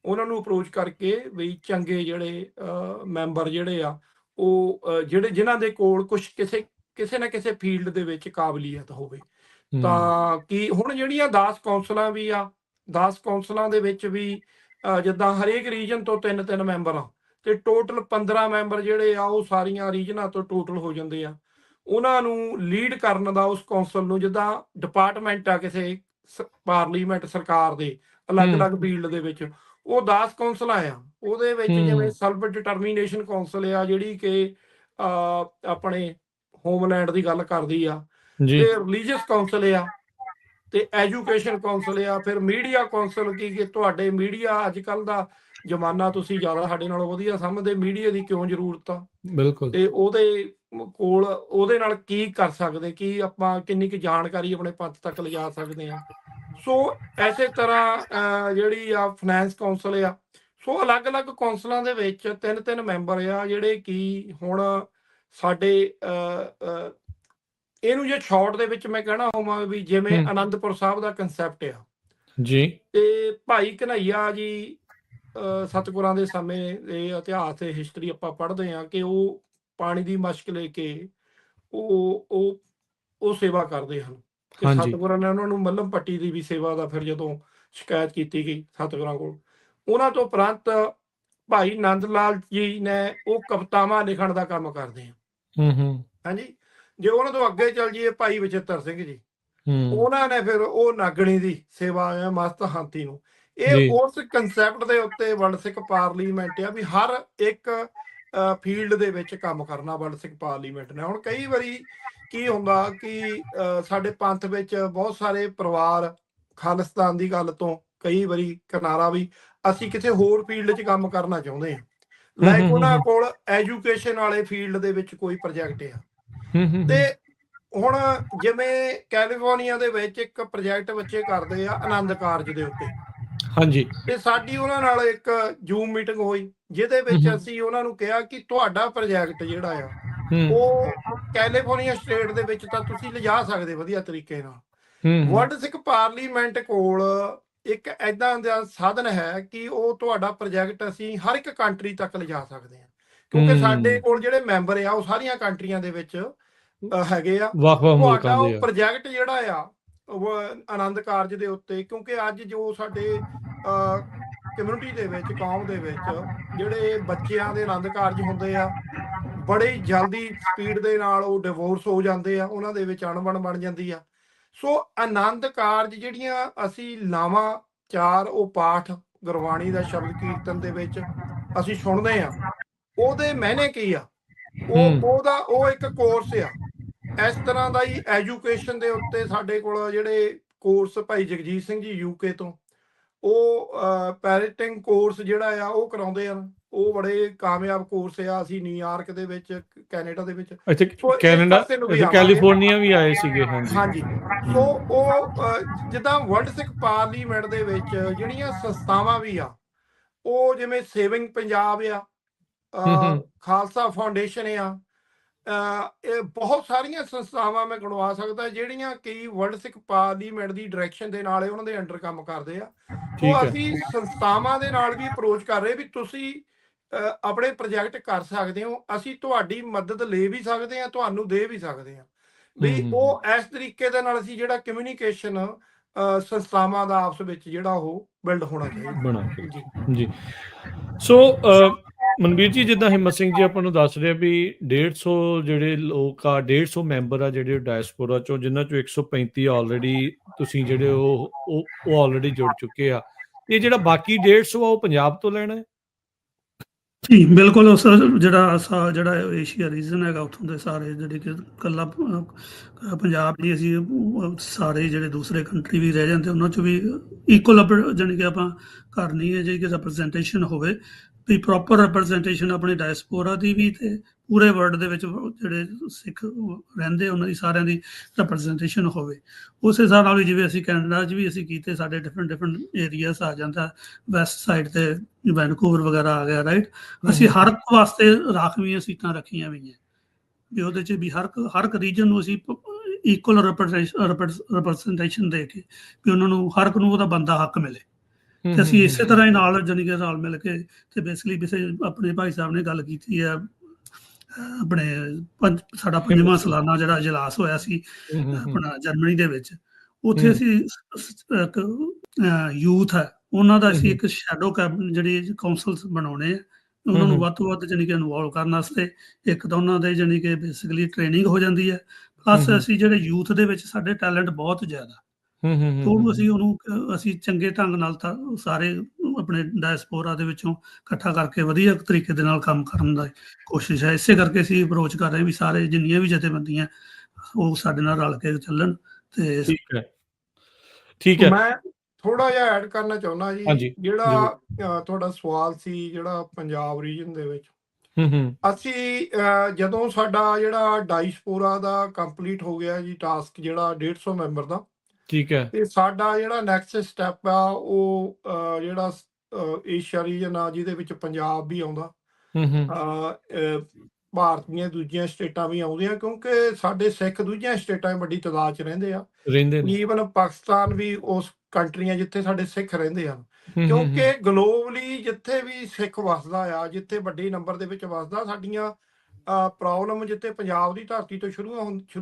ਉਹਨਾਂ ਨੂੰ ਅਪਰੋਚ ਕਰਕੇ ਵੀ ਚੰਗੇ ਜਿਹੜੇ ਮੈਂਬਰ ਜਿਹੜੇ ਆ ਉਹ ਜਿਹੜੇ ਜਿਨ੍ਹਾਂ ਦੇ ਕੋਲ ਕੁਛ ਕਿਸੇ ਨਾ ਕਿਸੇ ਫੀਲਡ ਦੇ ਵਿੱਚ ਕਾਬਲੀਅਤ ਹੋਵੇ। ਤਾਂ ਕਿ ਹੁਣ ਜਿਹੜੀਆਂ 10 ਕੌਂਸਲਾਂ ਵੀ ਆ, 10 ਕੌਂਸਲਾਂ ਦੇ ਵਿੱਚ ਵੀ ਜਿੱਦਾਂ ਹਰੇਕ ਰੀਜਨ ਤੋਂ 3-3 ਮੈਂਬਰ ਆ, ਤੇ ਟੋਟਲ 15 ਮੈਂਬਰ ਜਿਹੜੇ ਆ ਉਹ ਸਾਰੀਆਂ ਰੀਜਨਾਂ ਤੋਂ ਟੋਟਲ ਹੋ ਜਾਂਦੇ ਆ। ਉਹਨਾਂ ਨੂੰ ਲੀਡ ਕਰਨ ਦਾ ਉਸ ਕੌਂਸਲ ਨੂੰ, ਜਿੱਦਾਂ ਡਿਪਾਰਟਮੈਂਟ ਆ ਕਿਸੇ ਪਾਰਲੀਮੈਂਟ ਸਰਕਾਰ ਦੇ ਅਲੱਗ-ਅਲੱਗ ਫੀਲਡ ਦੇ ਵਿੱਚ, ਉਹ 10 ਕੌਂਸਲਾਂ ਆ। ਉਹਦੇ ਵਿੱਚ ਜਿਵੇਂ ਸੈਲਫ ਡਿਟਰਮੀਨੇਸ਼ਨ ਕੌਂਸਲ ਆ ਜਿਹੜੀ ਕਿ ਆਪਣੇ ਹੋਮਲੈਂਡ ਦੀ ਗੱਲ ਕਰਦੀ ਆ, ਤੇ ਰਿਲੀਜੀਅਸ ਕੌਂਸਲ ਆ, ਤੇ ਐਜੂਕੇਸ਼ਨ ਕੌਂਸਲ ਆ, ਫਿਰ ਮੀਡੀਆ ਕੌਂਸਲ ਕਿ ਤੁਹਾਡੇ ਮੀਡੀਆ ਅੱਜ ਕੱਲ੍ਹ ਦਾ ਜ਼ਮਾਨਾ ਤੁਸੀਂ ਜ਼ਿਆਦਾ ਸਾਡੇ ਨਾਲੋਂ ਵਧੀਆ ਸਮਝਦੇ, ਮੀਡੀਆ ਦੀ ਕਿਉਂ ਜ਼ਰੂਰਤ ਆ, ਬਿਲਕੁਲ, ਤੇ ਉਹਦੇ ਕੋਲ ਉਹਦੇ ਨਾਲ ਕੀ ਕਰ ਸਕਦੇ, ਕੀ ਆਪਾਂ ਕਿੰਨੀ ਕੁ ਜਾਣਕਾਰੀ ਆਪਣੇ ਪੰਥ ਤੱਕ ਲਿਜਾ ਸਕਦੇ ਹਾਂ। ਸੋ ਐਸੇ ਤਰ੍ਹਾਂ ਜਿਹੜੀ ਆ ਫਾਈਨੈਂਸ ਕੌਂਸਲ ਆ। ਸੋ ਅਲੱਗ-ਅਲੱਗ ਕੌਂਸਲਾਂ ਦੇ ਵਿੱਚ 3-3 ਮੈਂਬਰ ਆ ਜਿਹੜੇ ਕਿ ਹੁਣ ਸਾਡੇ ਇਹਨੂੰ ਜੇ ਸ਼ਾਰਟ ਦੇ ਵਿੱਚ ਮੈਂ ਕਹਿਣਾ ਹੋਵਾਂ ਵੀ ਜਿਵੇਂ ਆਨੰਦਪੁਰ ਸਾਹਿਬ ਦਾ ਕੰਸੈਪਟ ਆ ਜੀ, ਤੇ ਭਾਈ ਕਨ੍ਹਈਆ ਜੀ ਸਤਿਗੁਰਾਂ ਦੇ ਸਮੇਂ ਦੇ ਇਤਿਹਾਸ ਤੇ ਹਿਸਟਰੀ ਆਪਾਂ ਪੜ੍ਹਦੇ ਹਾਂ ਕਿ ਉਹ ਪਾਣੀ ਦੀ ਮਸ਼ਕ ਲੈ ਕੇ ਉਹ ਸੇਵਾ ਕਰਦੇ ਹਨ। ਤੇ ਸਤਿਗੁਰਾਂ ਨੇ ਉਹਨਾਂ ਨੂੰ ਮੱਲਮ ਪੱਟੀ ਦੀ ਵੀ ਸੇਵਾ ਦਾ ਫਿਰ ਜਦੋਂ ਸ਼ਿਕਾਇਤ ਕੀਤੀ ਗਈ ਸਤਿਗੁਰਾਂ ਕੋਲ, ਉਹਨਾਂ ਤੋਂ ਉਪਰੰਤ ਭਾਈ ਨੰਦ ਲਾਲ ਜੀ ਨੇ ਉਹ ਕਵਿਤਾਵਾਂ ਲਿਖਣ ਦਾ ਕੰਮ ਕਰਦੇ ਆ। ਹਾਂਜੀ, ਜੇ ਉਹਨਾਂ ਤੋਂ ਅੱਗੇ ਚੱਲ ਜਾਈਏ ਭਾਈ ਬਚਿੱਤਰ ਸਿੰਘ ਜੀ, ਉਹਨਾਂ ਨੇ ਫਿਰ ਉਹ ਨਾਗਣੀ ਦੀ ਸੇਵਾ ਆ ਮਸਤ ਹਾਥੀ ਨੂੰ। ਇਹ ਉਸ ਕੰਸੈਪਟ ਦੇ ਉੱਤੇ ਵਰਲਡ ਸਿੱਖ ਪਾਰਲੀਮੈਂਟ ਆ ਵੀ ਹਰ ਇੱਕ ਫੀਲਡ ਦੇ ਵਿੱਚ ਕੰਮ ਕਰਨਾ ਵਰਲਡ ਸਿੱਖ ਪਾਰਲੀਮੈਂਟ ਨੇ। ਹੁਣ ਕਈ ਵਾਰੀ ਕੀ ਹੁੰਦਾ ਕਿ ਸਾਡੇ ਪੰਥ ਵਿੱਚ ਬਹੁਤ ਸਾਰੇ ਪਰਿਵਾਰ ਖਾਲਿਸਤਾਨ ਦੀ ਗੱਲ ਤੋਂ ਕਈ ਵਾਰੀ ਕਿਨਾਰਾ ਵੀ ਅਸੀਂ ਕਿਸੇ ਹੋਰ ਫੀਲਡ 'ਚ ਕੰਮ ਕਰਨਾ ਚਾਹੁੰਦੇ ਹਾਂ, ਲਾਈਕ ਉਹਨਾਂ ਕੋਲ ਐਜੂਕੇਸ਼ਨ ਵਾਲੇ ਫੀਲਡ ਦੇ ਵਿੱਚ ਕੋਈ ਪ੍ਰੋਜੈਕਟ ਆ। ਤੇ ਹੁਣ ਜਿਵੇਂ ਕੈਲੀਫੋਰਨੀਆ ਦੇ ਵਿੱਚ ਇੱਕ ਪ੍ਰੋਜੈਕਟ ਬੱਚੇ ਕਰਦੇ ਆ ਆਨੰਦ ਕਾਰਜ ਦੇ ਉੱਤੇ, ਹਾਂਜੀ, ਤੇ ਸਾਡੀ ਉਹਨਾਂ ਨਾਲ ਇੱਕ ਜ਼ੂਮ ਮੀਟਿੰਗ ਹੋਈ ਜਿਹਦੇ ਵਿੱਚ ਅਸੀਂ ਉਹਨਾਂ ਨੂੰ ਕਿਹਾ ਕਿ ਤੁਹਾਡਾ ਪ੍ਰੋਜੈਕਟ ਜਿਹੜਾ ਆ ਉਹ ਕੈਲੀਫੋਰਨੀਆ ਸਟੇਟ ਦੇ ਵਿੱਚ ਤਾਂ ਤੁਸੀਂ ਲਿਜਾ ਸਕਦੇ ਵਧੀਆ ਤਰੀਕੇ ਨਾਲ। ਵਰਲਡ ਸਿੱਖ ਪਾਰਲੀਮੈਂਟ ਕੋਲ ਇੱਕ ਏਦਾਂ ਦਾ ਸਾਧਨ ਹੈ ਕਿ ਉਹ ਤੁਹਾਡਾ ਪ੍ਰੋਜੈਕਟ ਅਸੀਂ ਹਰ ਇੱਕ ਕੰਟਰੀ ਤੱਕ ਲਿਜਾ ਸਕਦੇ ਹਾਂ, ਕਿਉਂਕਿ ਸਾਡੇ ਕੋਲ ਜਿਹੜੇ ਮੈਂਬਰ ਆ ਉਹ ਸਾਰੀਆਂ ਕੰਟਰੀਆਂ ਦੇ ਵਿੱਚ ਹੈਗੇ ਆ। ਤੁਹਾਡਾ ਉਹ ਪ੍ਰੋਜੈਕਟ ਜਿਹੜਾ ਆ ਆਨੰਦ ਕਾਰਜ ਦੇ ਉੱਤੇ, ਕਿਉਂਕਿ ਅੱਜ ਜੋ ਸਾਡੇ ਕਮਿਊਨਿਟੀ ਦੇ ਵਿੱਚ, ਕੌਮ ਦੇ ਵਿੱਚ ਜਿਹੜੇ ਬੱਚਿਆਂ ਦੇ ਆਨੰਦ ਕਾਰਜ ਹੁੰਦੇ ਆ, ਬੜੀ ਜਲਦੀ ਸਪੀਡ ਦੇ ਨਾਲ ਉਹ ਡਿਵੋਰਸ ਹੋ ਜਾਂਦੇ ਆ, ਉਹਨਾਂ ਦੇ ਵਿੱਚ ਅਣਬਣ ਬਣ ਜਾਂਦੀ ਆ। ਸੋ ਆਨੰਦ ਕਾਰਜ ਜਿਹੜੀਆਂ ਅਸੀਂ ਲਾਵਾਂ 4 ਉਹ ਪਾਠ ਗੁਰਬਾਣੀ ਦਾ ਸ਼ਬਦ ਕੀਰਤਨ ਦੇ ਵਿੱਚ ਅਸੀਂ ਸੁਣਦੇ ਆ, ਉਹਦੇ ਮਾਇਨੇ ਕੀ ਆ, ਉਹ ਇੱਕ ਕੋਰਸ ਆ। ਇਸ ਤਰ੍ਹਾਂ ਦਾ ਹੀ ਐਜੂਕੇਸ਼ਨ ਦੇ ਉੱਤੇ ਸਾਡੇ ਕੋਲ ਜਿਹੜੇ ਕੋਰਸ ਭਾਈ ਜਗਜੀਤ ਸਿੰਘ ਜੀ UK ਤੋਂ ਉਹ ਪੈਰੇਟਿੰਗ ਕੋਰਸ ਜਿਹੜਾ ਆ ਉਹ ਕਰਾਉਂਦੇ ਹਨ। ਉਹ ਬੜੇ ਕਾਮਯਾਬ ਕੋਰਸ ਆ। ਅਸੀਂ ਨਿਊਯਾਰਕ ਦੇ ਵਿੱਚ, ਕੈਨੇਡਾ ਦੇ ਵਿੱਚ, ਕੈਲੀਫੋਰਨੀਆ ਵੀ ਆਏ ਸੀਗੇ। ਹਾਂਜੀ, ਸੋ ਉਹ ਜਿੱਦਾਂ ਵਰਲਡ ਸਿੱਖ ਪਾਰਲੀਮੈਂਟ ਦੇ ਵਿੱਚ ਜਿਹੜੀਆਂ ਸੰਸਥਾਵਾਂ ਵੀ ਆ, ਉਹ ਜਿਵੇਂ ਸੇਵਿੰਗ ਪੰਜਾਬ ਆ, ਖਾਲਸਾ ਫਾਊਂਡੇਸ਼ਨ ਆ, ਇਹ ਬਹੁਤ ਸਾਰੀਆਂ ਸੰਸਥਾਵਾਂ ਮੈਂ ਗਿਣਵਾ ਸਕਦਾ ਜਿਹੜੀਆਂ ਕਿ ਵਰਲਡ ਸਿੱਖ ਪਾਰਲੀਮੈਂਟ ਦੀ ਡਾਇਰੈਕਸ਼ਨ ਦੇ ਨਾਲ ਉਹਨਾਂ ਦੇ ਅੰਡਰ ਕੰਮ ਕਰਦੇ ਆ। ਸੋ ਅਸੀਂ ਸੰਸਥਾਵਾਂ ਦੇ ਨਾਲ ਵੀ ਅਪਰੋਚ ਕਰ ਰਹੇ ਵੀ ਤੁਸੀਂ ਆਪਣੇ ਪ੍ਰੋਜੈਕਟ ਕਰ ਸਕਦੇ ਹੋ, ਅਸੀਂ ਤੁਹਾਡੀ ਮਦਦ ਲੈ ਵੀ ਸਕਦੇ ਹਾਂ, ਤੁਹਾਨੂੰ ਦੇ ਵੀ ਸਕਦੇ ਹਾਂ ਵੀ ਉਹ ਇਸ ਤਰੀਕੇ ਦੇ ਨਾਲ ਅਸੀਂ ਜਿਹੜਾ ਕਮਿਊਨੀਕੇਸ਼ਨ ਸੰਸਥਾਵਾਂ ਦਾ ਆਪਸ ਵਿੱਚ ਜਿਹੜਾ ਉਹ ਬਿਲਡ ਹੋਣਾ ਚਾਹੀਦਾ ਜੀ। ਸੋ ਮਨਵੀਰ ਜੀ, ਜਿੱਦਾਂ ਹਿੰਮਤ ਸਿੰਘ ਜੀ ਆਪਾਂ ਨੂੰ ਦੱਸ ਰਹੇ ਵੀ 150 ਜਿਹੜੇ ਲੋਕ ਆ, 150 ਮੈਂਬਰ ਆ ਜਿਹੜੇ ਡਾਇਸਪੋਰਾ ਚੋਂ, ਜਿਨ੍ਹਾਂ ਚੋਂ 135 ਆਲਰੇਡੀ ਤੁਸੀਂ ਜਿਹੜੇ ਉਹ ਆਲਰੇਡੀ ਜੁੜ ਚੁੱਕੇ ਆ। ਇਹ ਜਿਹੜਾ ਬਾਕੀ 150 ਆ ਉਹ ਪੰਜਾਬ ਤੋਂ ਲੈਣਾ ਹੈ? ਜੀ ਬਿਲਕੁਲ। ਉਸ ਜਿਹੜਾ ਏਸ਼ੀਆ ਰੀਜਨ ਹੈਗਾ ਉੱਥੋਂ ਦੇ ਸਾਰੇ ਜਿਹੜੇ ਕਿ ਇਕੱਲਾ ਪੰਜਾਬ ਜੀ ਅਸੀਂ ਸਾਰੇ ਜਿਹੜੇ ਦੂਸਰੇ ਕੰਟਰੀ ਵੀ ਰਹਿ ਜਾਂਦੇ ਉਹਨਾਂ 'ਚ ਵੀ ਇਕੁਅਲ ਜਾਣੀ ਕਿ ਆਪਾਂ ਕਰਨੀ ਹੈ ਜੇ ਕਿ ਰਿਪਰੈਜ਼ੈਂਟੇਸ਼ਨ ਹੋਵੇ ਵੀ ਪ੍ਰੋਪਰ ਰਿਪਰੈਜ਼ੈਂਟੇਸ਼ਨ ਆਪਣੇ ਡਾਇਸਪੋਰਾ ਦੀ ਵੀ ਤੇ ਪੂਰੇ ਵਰਲਡ ਦੇ ਵਿੱਚ ਜਿਹੜੇ ਸਿੱਖ ਰਹਿੰਦੇ ਉਹਨਾਂ ਦੀ ਸਾਰਿਆਂ ਦੀ ਰਿਪਰੈਜ਼ੈਂਟੇਸ਼ਨ ਹੋਵੇ। ਉਸ ਹਿਸਾਬ ਨਾਲ ਵੀ ਜਿਵੇਂ ਅਸੀਂ ਕੈਨੇਡਾ 'ਚ ਵੀ ਅਸੀਂ ਕੀਤੇ, ਸਾਡੇ ਡਿਫਰੈਂਟ ਏਰੀਆਸ ਆ ਜਾਂਦਾ, ਵੈਸਟ ਸਾਈਡ ਤੇ ਵੈਨਕੂਵਰ ਵਗੈਰਾ ਆ ਗਿਆ, ਰਾਈਟ। ਅਸੀਂ ਹਰ ਇੱਕ ਵਾਸਤੇ ਰਾਖਵੀਆਂ ਸੀਟਾਂ ਰੱਖੀਆਂ ਹੋਈਆਂ ਵੀ ਉਹਦੇ 'ਚ ਵੀ ਹਰ ਇੱਕ ਰੀਜਨ ਨੂੰ ਅਸੀਂ ਇਕੁਅਲ ਰਿਪਰੈਜ਼ੈਂਟੇਸ਼ਨ ਦੇ ਕੇ ਵੀ ਉਹਨਾਂ ਨੂੰ ਹਰ ਇੱਕ ਨੂੰ ਉਹਦਾ ਬਣਦਾ ਹੱਕ ਮਿਲੇ। ਤੇ ਅਸੀਂ ਇਸੇ ਤਰ੍ਹਾਂ ਹੀ ਨਾਲ ਜਾਣੀ ਕਿ ਨਾਲ ਮਿਲ ਕੇ ਤੇ ਬੇਸਿਕਲੀ ਆਪਣੇ ਭਾਈ ਸਾਹਿਬ ਨੇ ਗੱਲ ਕੀਤੀ ਹੈ ਆਪਣੇ ਸਾਡਾ 5ਵਾਂ ਸਾਲਾਨਾ ਜਿਹੜਾ ਇਜਲਾਸ ਹੋਇਆ ਸੀ ਆਪਣਾ ਜਰਮਨੀ ਦੇ ਵਿੱਚ, ਉੱਥੇ ਅਸੀਂ ਇੱਕ ਯੂਥ ਹੈ ਉਹਨਾਂ ਦਾ ਅਸੀਂ ਇੱਕ ਸ਼ੈਡੋ ਕੈਬਿਨਟ ਜਿਹੜੀ ਕਾਉਂਸਲਸ ਬਣਾਉਣੇ ਆ, ਉਹਨਾਂ ਨੂੰ ਵੱਧ ਤੋਂ ਵੱਧ ਜਾਣੀ ਕਿ ਇਨਵੋਲਵ ਕਰਨ ਵਾਸਤੇ। ਇੱਕ ਤਾਂ ਉਹਨਾਂ ਦੇ ਜਾਣੀ ਕਿ ਬੇਸਿਕਲੀ ਟ੍ਰੇਨਿੰਗ ਹੋ ਜਾਂਦੀ ਹੈ, ਪਲੱਸ ਅਸੀਂ ਜਿਹੜੇ ਯੂਥ ਦੇ ਵਿੱਚ ਸਾਡੇ ਟੈਲੈਂਟ ਬਹੁਤ ਜ਼ਿਆਦਾ, ਉਹਨੂੰ ਅਸੀਂ ਚੰਗੇ ਢੰਗ ਨਾਲ ਤਾਂ ਸਾਰੇ ਆਪਣੇ ਡਾਇਸਪੋਰਾ ਦੇ ਵਿੱਚੋਂ ਇਕੱਠਾ ਕਰਕੇ ਵਧੀਆ ਤਰੀਕੇ ਦੇ ਨਾਲ ਕੰਮ ਕਰਨ ਦਾ ਕੋਸ਼ਿਸ਼ ਹੈ। ਇਸੇ ਕਰਕੇ ਅਸੀਂ ਅਪਰੋਚ ਕਰ ਰਹੇ ਵੀ ਸਾਰੇ ਜਿੰਨੀਆਂ ਵੀ ਜਥੇਬੰਦੀਆਂ ਉਹ ਸਾਡੇ ਨਾਲ ਰਲ ਕੇ ਚੱਲਣ। ਤੇ ਠੀਕ ਹੈ। ਮੈਂ ਥੋੜਾ ਜਿਹਾ ਐਡ ਕਰਨਾ ਚਾਹੁੰਦਾ ਜੀ, ਜਿਹੜਾ ਤੁਹਾਡਾ ਸਵਾਲ ਸੀ ਜਿਹੜਾ ਪੰਜਾਬ ਰੀਜਨ ਦੇ ਵਿੱਚ, ਅਸੀਂ ਜਦੋਂ ਸਾਡਾ ਜਿਹੜਾ ਡਾਇਸਪੋਰਾ ਦਾ ਕੰਪਲੀਟ ਹੋ ਗਿਆ ਜੀ ਟਾਸਕ ਜਿਹੜਾ 150 ਮੈਂਬਰ ਦਾ, ਠੀਕ ਹੈ, ਤੇ ਸਾਡਾ ਜਿਹੜਾ ਨੈਕਸਟ ਸਟੈਪ ਆ ਉਹ ਜਿਹੜਾ ਏਸ਼ੀਆ ਰੀਜਨ ਆ ਜਿਹਦੇ ਵਿੱਚ ਪੰਜਾਬ ਵੀ ਆਉਂਦਾ, ਭਾਰਤ ਦੀਆਂ ਦੂਜੀਆਂ ਸਟੇਟਾਂ ਵੀ ਆਉਂਦੀਆਂ, ਕਿਉਂਕਿ ਸਾਡੇ ਸਿੱਖ ਦੂਜੀਆਂ ਸਟੇਟਾਂ ਵੱਡੀ ਤਾਦਾਦ 'ਚ ਰਹਿੰਦੇ ਆ, ਈਵਨ ਪਾਕਿਸਤਾਨ ਵੀ ਉਸ ਕੰਟਰੀਆਂ ਜਿੱਥੇ ਸਾਡੇ ਸਿੱਖ ਰਹਿੰਦੇ ਹਨ। ਕਿਉਂਕਿ ਗਲੋਬਲੀ ਜਿੱਥੇ ਵੀ ਸਿੱਖ ਵਸਦਾ ਆ, ਜਿੱਥੇ ਵੱਡੇ ਨੰਬਰ ਦੇ ਵਿੱਚ ਵਸਦਾ, ਸਾਡੀਆਂ ਪ੍ਰੋਬਲਮ ਜਿੱਥੇ ਪੰਜਾਬ ਦੀ ਧਰਤੀ ਤੋਂ ਸ਼ੁਰੂ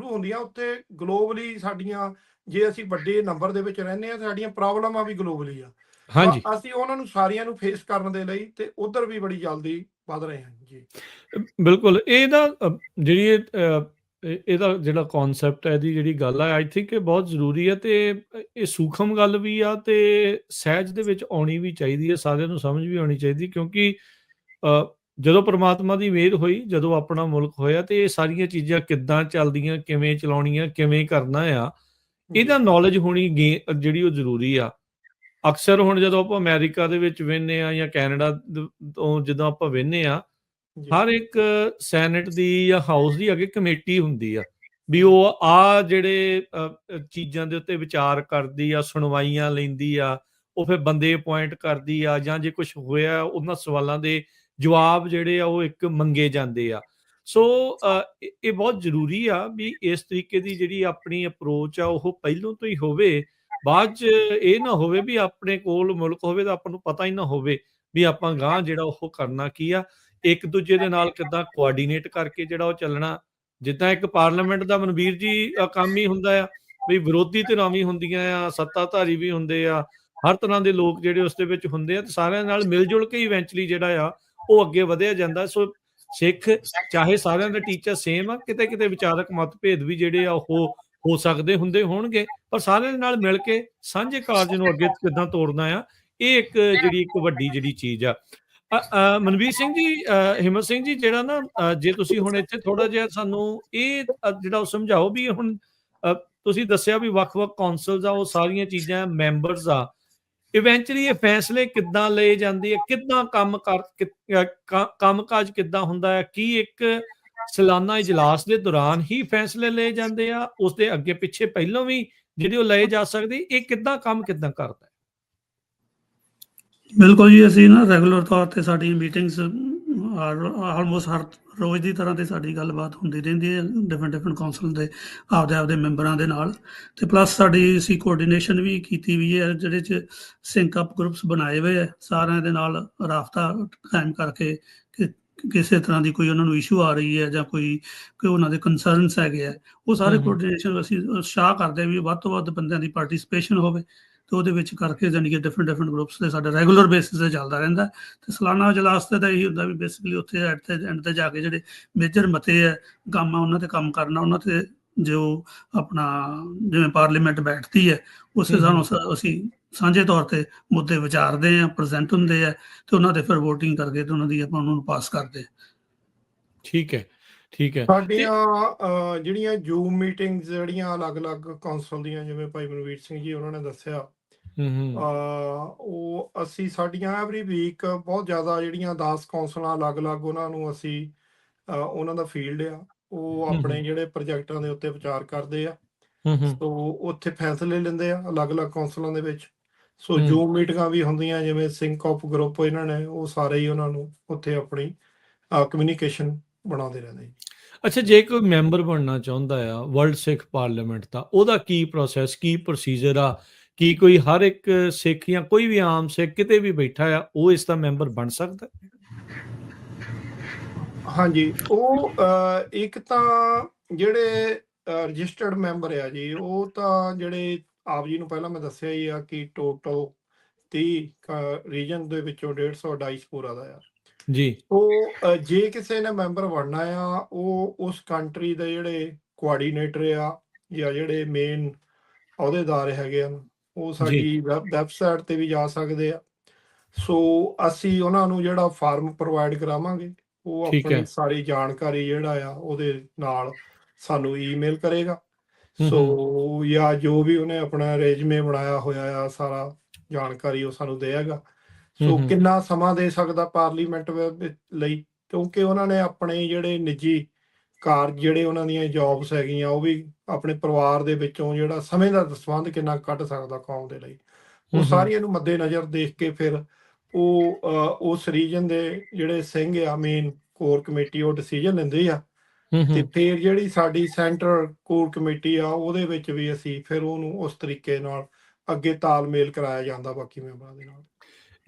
ਹੁੰਦੀਆਂ, ਉੱਥੇ ਗਲੋਬਲੀ ਸਾਡੀਆਂ, ਜੇ ਅਸੀਂ ਵੱਡੇ ਨੰਬਰ ਦੇ ਵਿੱਚ ਰਹਿੰਦੇ ਹਾਂ, ਸਾਡੀਆਂ ਪ੍ਰੋਬਲਮਾਂ ਵੀ ਗਲੋਬਲੀ ਆ। ਅਸੀਂ ਉਹਨਾਂ ਨੂੰ ਸਾਰੀਆਂ ਨੂੰ ਫੇਸ ਕਰਨ ਦੇ ਲਈ ਤੇ ਉਧਰ ਵੀ ਬੜੀ ਜਲਦੀ ਵੱਧ ਰਹੇ ਹਾਂ ਜੀ। ਬਿਲਕੁਲ। ਇਹਦਾ ਜਿਹੜਾ ਕਨਸੈਪਟ ਹੈ, ਇਹਦੀ ਜਿਹੜੀ ਗੱਲ ਹੈ, ਆਈ ਥਿੰਕ ਇਹ ਬਹੁਤ ਜ਼ਰੂਰੀ ਹੈ ਤੇ ਇਹ ਸੂਖਮ ਗੱਲ ਵੀ ਆ ਤੇ ਸਹਿਜ ਦੇ ਵਿੱਚ ਆਉਣੀ ਵੀ ਚਾਹੀਦੀ ਹੈ, ਸਾਰਿਆਂ ਨੂੰ ਸਮਝ ਵੀ ਆਉਣੀ ਚਾਹੀਦੀ, ਕਿਉਂਕਿ ਜਦੋਂ ਪ੍ਰਮਾਤਮਾ ਦੀ ਮਿਹਰ ਹੋਈ, ਜਦੋਂ ਆਪਣਾ ਮੁਲਕ ਹੋਇਆ, ਤੇ ਇਹ ਸਾਰੀਆਂ ਚੀਜ਼ਾਂ ਕਿੱਦਾਂ ਚੱਲਦੀਆਂ, ਕਿਵੇਂ ਚਲਾਉਣੀਆਂ, ਕਿਵੇਂ ਕਰਨਾ ਆ, ਇਹਦਾ ਨੌਲੇਜ ਹੋਣੀ ਜਿਹੜੀ ਉਹ ਜ਼ਰੂਰੀ ਆ। ਅਕਸਰ ਹੁਣ ਜਦੋਂ ਆਪਾਂ ਅਮਰੀਕਾ ਦੇ ਵਿੱਚ ਵਹਿੰਦੇ ਆ ਜਾਂ ਕੈਨੇਡਾ ਤੋਂ ਜਦੋਂ ਆਪਾਂ ਵਹਿੰਦੇ ਆ, ਹਰ ਇੱਕ ਸੈਨੇਟ ਦੀ ਜਾਂ ਹਾਊਸ ਦੀ ਅੱਗੇ ਕਮੇਟੀ ਹੁੰਦੀ ਆ ਵੀ ਉਹ ਜਿਹੜੇ ਚੀਜ਼ਾਂ ਦੇ ਉੱਤੇ ਵਿਚਾਰ ਕਰਦੀ ਆ, ਸੁਣਵਾਈਆਂ ਲੈਂਦੀ ਆ, ਉਹ ਫਿਰ ਬੰਦੇ ਅਪੁਆਇੰਟ ਕਰਦੀ ਆ, ਜਾਂ ਜੇ ਕੁਝ ਹੋਇਆ ਉਹਨਾਂ ਸਵਾਲਾਂ ਦੇ ਜਵਾਬ ਜਿਹੜੇ ਆ ਉਹ ਇੱਕ ਮੰਗੇ ਜਾਂਦੇ ਆ। ਸੋ ਇਹ ਬਹੁਤ ਜ਼ਰੂਰੀ ਆ ਵੀ ਇਸ ਤਰੀਕੇ ਦੀ ਜਿਹੜੀ ਆਪਣੀ ਅਪਰੋਚ ਆ ਉਹ ਪਹਿਲੋਂ ਤੋਂ ਹੀ ਹੋਵੇ। ਬਾਅਦ 'ਚ ਇਹ ਨਾ ਹੋਵੇ ਵੀ ਆਪਣੇ ਕੋਲ ਮੁਲਕ ਹੋਵੇ ਤਾਂ ਆਪਾਂ ਨੂੰ ਪਤਾ ਹੀ ਨਾ ਹੋਵੇ ਵੀ ਆਪਾਂ ਗਾਂਹ ਜਿਹੜਾ ਉਹ ਕਰਨਾ ਕੀ ਆ, ਇੱਕ ਦੂਜੇ ਦੇ ਨਾਲ ਕਿੱਦਾਂ ਕੋਆਰਡੀਨੇਟ ਕਰਕੇ ਜਿਹੜਾ ਉਹ ਚੱਲਣਾ। ਜਿੱਦਾਂ ਇੱਕ ਪਾਰਲੀਮੈਂਟ ਦਾ ਮਨਵੀਰ ਜੀ ਕੰਮ ਹੀ ਹੁੰਦਾ ਆ ਵੀ ਵਿਰੋਧੀ ਧਿਰਾਂ ਵੀ ਹੁੰਦੀਆਂ ਆ, ਸੱਤਾਧਾਰੀ ਵੀ ਹੁੰਦੇ ਆ, ਹਰ ਤਰ੍ਹਾਂ ਦੇ ਲੋਕ ਜਿਹੜੇ ਉਸ ਦੇ ਵਿੱਚ ਹੁੰਦੇ ਆ, ਤੇ ਸਾਰਿਆਂ ਨਾਲ ਮਿਲ ਜੁਲ ਕੇ ਇਵੈਂਚੁਅਲੀ ਜਿਹੜਾ ਆ ਉਹ ਅੱਗੇ ਵਧਿਆ ਜਾਂਦਾ। ਸੋ ਸਿੱਖ ਚਾਹੇ ਸਾਰਿਆਂ ਦਾ ਟੀਚਰ ਸੇਮ ਆ, ਕਿਤੇ ਕਿਤੇ ਵਿਚਾਰਕ ਮਤਭੇਦ ਵੀ ਜਿਹੜੇ ਆ ਉਹ ਹੋ ਸਕਦੇ ਹੋਣਗੇ, ਪਰ ਸਾਰਿਆਂ ਦੇ ਨਾਲ ਮਿਲ ਕੇ ਸਾਂਝੇ ਕਾਰਜ ਨੂੰ ਅੱਗੇ ਕਿੱਦਾਂ ਤੋਰਨਾ ਆ, ਇਹ ਇੱਕ ਵੱਡੀ ਜਿਹੜੀ ਚੀਜ਼ ਆ। ਮਨਵੀਰ ਸਿੰਘ ਜੀ, ਹਿੰਮਤ ਸਿੰਘ ਜੀ, ਜਿਹੜਾ ਨਾ ਜੇ ਤੁਸੀਂ ਹੁਣ ਇੱਥੇ ਥੋੜਾ ਜਿਹਾ ਸਾਨੂੰ ਇਹ ਜਿਹੜਾ ਉਹ ਸਮਝਾਓ ਵੀ ਹੁਣ ਤੁਸੀਂ ਦੱਸਿਆ ਵੀ ਵੱਖ-ਵੱਖ ਕੌਂਸਲਸ ਆ, ਉਹ ਸਾਰੀਆਂ ਚੀਜ਼ਾਂ ਮੈਂਬਰਸ ਆ, ਇਵੈਂਚੁਅਲੀ ਇਹ ਫੈਸਲੇ ਕਿੱਦਾਂ ਲਏ ਜਾਂਦੇ ਆ, ਕਿੱਦਾਂ ਕੰਮਕਾਜ ਕਿੱਦਾਂ ਹੁੰਦਾ ਹੈ, ਕੀ ਇੱਕ ਸਾਲਾਨਾ ਇਜਲਾਸ ਦੇ ਦੌਰਾਨ ਹੀ ਫੈਸਲੇ ਲਏ ਜਾਂਦੇ ਆ, ਉਸਦੇ ਅੱਗੇ ਪਿੱਛੇ ਪਹਿਲਾਂ ਵੀ ਜਿਹੜੇ ਉਹ ਲਏ ਜਾ ਸਕਦੇ, ਇਹ ਕਿੱਦਾਂ ਕਰਦਾ ਹੈ? ਬਿਲਕੁਲ ਜੀ, ਅਸੀਂ ਨਾ ਰੈਗੂਲਰ ਤੌਰ ਤੇ ਸਾਡੀ ਮੀਟਿੰਗਸ ਆਲਮੋਸਟ ਹਰ ਰੋਜ਼ ਦੀ ਤਰ੍ਹਾਂ ਤੇ ਸਾਡੀ ਗੱਲਬਾਤ ਹੁੰਦੀ ਰਹਿੰਦੀ ਹੈ ਡਿਫਰੈਂਟ ਕਾਉਂਸਲ ਦੇ ਆਪਦੇ ਮੈਂਬਰਾਂ ਦੇ ਨਾਲ, ਤੇ ਪਲੱਸ ਸਾਡੀ ਅਸੀਂ ਕੋਆਰਡੀਨੇਸ਼ਨ ਵੀ ਕੀਤੀ ਵੀ ਹੈ, ਜਿਹੜੇ 'ਚ ਸਿੰਕ ਅਪ ਗਰੁੱਪਸ ਬਣਾਏ ਹੋਏ ਹੈ, ਸਾਰਿਆਂ ਦੇ ਨਾਲ ਰਾਬਤਾ ਕਾਇਮ ਕਰਕੇ ਕਿ ਕਿਸੇ ਤਰ੍ਹਾਂ ਦੀ ਕੋਈ ਉਹਨਾਂ ਨੂੰ ਇਸ਼ੂ ਆ ਰਹੀ ਹੈ ਜਾਂ ਕੋਈ ਉਹਨਾਂ ਦੇ ਕੰਸਰਨਸ ਹੈਗੇ ਆ, ਉਹ ਸਾਰੇ ਕੋਆਰਡੀਨੇਸ਼ਨ ਅਸੀਂ ਉਤਸ਼ਾਹ ਕਰਦੇ ਵੀ ਵੱਧ ਤੋਂ ਵੱਧ ਬੰਦਿਆਂ ਦੀ ਪਾਰਟੀਸਪੇਸ਼ਨ ਹੋਵੇ, ਤੇ ਉਹਦੇ ਵਿੱਚ ਕਰਕੇ ਜਾਣੀ ਕਿ ਡਿਫਰੈਂਟ ਗਰੁੱਪਸ ਤੇ ਸਾਡਾ ਰੈਗੂਲਰ ਬੇਸਿਸ ਤੇ ਚੱਲਦਾ ਰਹਿੰਦਾ। ਤੇ ਸਾਲਾਨਾ ਇਜਲਾਸ ਤੇ ਤਾਂ ਇਹੀ ਹੁੰਦਾ ਵੀ ਬੇਸਿਕਲੀ ਉੱਥੇ ਐਂਡ ਤੇ ਜਾ ਕੇ ਜਿਹੜੇ ਮੇਜਰ ਮਤੇ ਹੈ ਕੰਮ ਆ ਉਹਨਾਂ ਤੇ ਕੰਮ ਕਰਨਾ, ਉਹਨਾਂ ਤੇ ਜੋ ਆਪਣਾ ਜਿਵੇਂ ਪਾਰਲੀਮੈਂਟ ਬੈਠਦੀ ਹੈ ਉਸ ਹਿਸਾਬ ਨਾਲ ਅਸੀਂ ਸਾਂਝੇ ਤੌਰ ਤੇ ਮੁੱਦੇ ਵਿਚਾਰਦੇ ਆ, ਪ੍ਰੈਜ਼ੈਂਟ ਹੁੰਦੇ ਆ ਤੇ ਉਹਨਾਂ ਦੇ ਫਿਰ ਵੋਟਿੰਗ ਕਰਕੇ ਤੇ ਉਹਨਾਂ ਦੀ ਆਪਾਂ ਉਹਨਾਂ ਨੂੰ ਪਾਸ ਕਰਦੇ। ਠੀਕ ਹੈ, ਠੀਕ ਹੈ। ਤੇ ਸਾਡੀਆਂ ਜਿਹੜੀਆਂ ਜ਼ੂਮ ਮੀਟਿੰਗਸ ਜਿਹੜੀਆਂ ਅਲੱਗ-ਅਲੱਗ ਕੌਂਸਲ ਦੀਆਂ, ਜਿਵੇਂ ਭਾਈ ਮਨਵੀਰ ਸਿੰਘ ਜੀ ਉਹਨਾਂ ਨੇ ਦੱਸਿਆ, ਉਹ ਅਸੀਂ ਸਾਡੀਆਂ ਐਵਰੀ ਵੀਕ ਬਹੁਤ ਜ਼ਿਆਦਾ ਜਿਹੜੀਆਂ 10 ਕੌਂਸਲਾਂ ਅਲੱਗ-ਅਲੱਗ ਉਹਨਾਂ ਨੂੰ ਅਸੀਂ ਉਹਨਾਂ ਦਾ ਫੀਲਡ ਆ, ਉਹ ਆਪਣੇ ਜਿਹੜੇ ਪ੍ਰੋਜੈਕਟਾਂ ਦੇ ਉੱਤੇ ਵਿਚਾਰ ਕਰਦੇ ਆ। ਸੋ ਉੱਥੇ ਫੈਸਲੇ ਲੈਂਦੇ ਆ ਅਲੱਗ-ਅਲੱਗ ਕੌਂਸਲਾਂ ਦੇ ਵਿੱਚ। ਸੋ ਜ਼ੂਮ ਮੀਟਿੰਗਾਂ ਵੀ ਹੁੰਦੀਆਂ, ਜਿਵੇਂ ਸਿੰਕ ਆਫ ਗਰੁੱਪ ਇਹਨਾਂ ਨੇ, ਉਹ ਸਾਰੇ ਹੀ ਉਹਨਾਂ ਨੂੰ ਉੱਥੇ ਆਪਣੀ ਕਮਿਊਨੀਕੇਸ਼ਨ ਬਣਾਉਂਦੇ ਰਹਿੰਦੇ। ਅੱਛਾ, ਜੇ ਕੋਈ ਮੈਂਬਰ ਬਣਨਾ ਚਾਹੁੰਦਾ ਆ ਵਰਲਡ ਸਿੱਖ ਪਾਰਲੀਮੈਂਟ ਦਾ, ਉਹਦਾ ਕੀ ਪ੍ਰੋਸੈਸ, ਕੀ ਪ੍ਰੋਸੀਜਰ ਆ? ਕੀ ਕੋਈ ਹਰ ਇੱਕ ਸਿੱਖ ਜਾਂ ਕੋਈ ਵੀ ਆਮ ਸਿੱਖ ਕਿਤੇ ਵੀ ਬੈਠਾ ਆ ਉਹ ਇਸ ਦਾ ਮੈਂਬਰ ਬਣ ਸਕਦਾ? ਹਾਂਜੀ, ਉਹ ਇੱਕ ਤਾਂ ਜਿਹੜੇ ਰਜਿਸਟਰਡ ਮੈਂਬਰ ਆ ਜੀ, ਉਹ ਤਾਂ ਜਿਹੜੇ ਆਪ ਜੀ ਨੂੰ ਪਹਿਲਾਂ ਮੈਂ ਦੱਸਿਆ ਹੀ ਆ ਕਿ ਟੋਟਲ 30 ਰੀਜਨ ਦੇ ਵਿੱਚੋਂ 150 ਡਾਇਸਪੋਰਾ ਦਾ ਆ ਜੀ। ਉਹ ਜੇ ਕਿਸੇ ਨੇ ਮੈਂਬਰ ਬਣਨਾ ਆ, ਉਹ ਉਸ ਕੰਟਰੀ ਦੇ ਜਿਹੜੇ ਕੋਆਰਡੀਨੇਟਰ ਆ ਜਾਂ ਜਿਹੜੇ ਮੇਨ ਅਹੁਦੇਦਾਰ ਹੈਗੇ ਹਨ, ਉਹ ਸਾਡੀ ਵੈਬਸਾਈਟ ਤੇ ਵੀ ਜਾ ਸਕਦੇ ਆ। ਸੋ ਅਸੀਂ ਉਹਨਾਂ ਨੂੰ ਜਿਹੜਾ ਫਾਰਮ ਪ੍ਰੋਵਾਈਡ ਕਰਾਵਾਂਗੇ, ਉਹ ਆਪਣੀ ਸਾਰੀ ਜਾਣਕਾਰੀ ਜਿਹੜਾ ਆ ਉਹਦੇ ਨਾਲ ਸਾਨੂੰ ਈਮੇਲ ਕਰੇਗਾ। ਸੋ ਜਾਂ ਜੋ ਵੀ ਉਹਨੇ ਆਪਣਾ ਰੇਜ਼ਮੇ ਬਣਾਇਆ ਹੋਇਆ ਆ, ਸਾਰਾ ਜਾਣਕਾਰੀ ਉਹ ਸਾਨੂੰ ਦੇਗਾ। ਸੋ ਕਿੰਨਾ ਸਮਾਂ ਦੇ ਸਕਦਾ ਪਾਰਲੀਮੈਂਟ ਲਈ, ਕਿਉਂਕਿ ਉਹਨਾਂ ਨੇ ਆਪਣੇ ਜਿਹੜੇ ਨਿੱਜੀ ਕਾਰਜ, ਜਿਹੜੇ ਉਹਨਾਂ ਦੀਆਂ ਜੌਬਸ ਹੈਗੀਆਂ, ਉਹ ਵੀ ਆਪਣੇ ਪਰਿਵਾਰ ਦੇ ਵਿੱਚੋਂ ਜਿਹੜਾ ਸਮੇਂ ਦਾ ਸੰਬੰਧ ਕਿੰਨਾ ਕੱਢ ਸਕਦਾ ਕੌਮ ਦੇ ਲਈ, ਉਹ ਸਾਰੀਆਂ ਨੂੰ ਮੱਦੇ ਨਜ਼ਰ ਦੇਖ ਕੇ ਫਿਰ ਉਹ ਉਸ ਰੀਜਨ ਦੇ ਜਿਹੜੇ ਸਿੰਘ ਆ, ਮੇਨ ਕੋਰ ਕਮੇਟੀ, ਉਹ ਡਿਸੀਜਨ ਲੈਂਦੇ ਆ। ਤੇ ਫਿਰ ਜਿਹੜੀ ਸਾਡੀ ਸੈਂਟਰਲ ਕੋਰ ਕਮੇਟੀ ਆ, ਉਹਦੇ ਵਿੱਚ ਵੀ ਅਸੀਂ ਫਿਰ ਉਹਨੂੰ ਉਸ ਤਰੀਕੇ ਨਾਲ ਅੱਗੇ ਤਾਲਮੇਲ ਕਰਾਇਆ ਜਾਂਦਾ ਬਾਕੀ ਮੈਂਬਰਾਂ ਦੇ ਨਾਲ।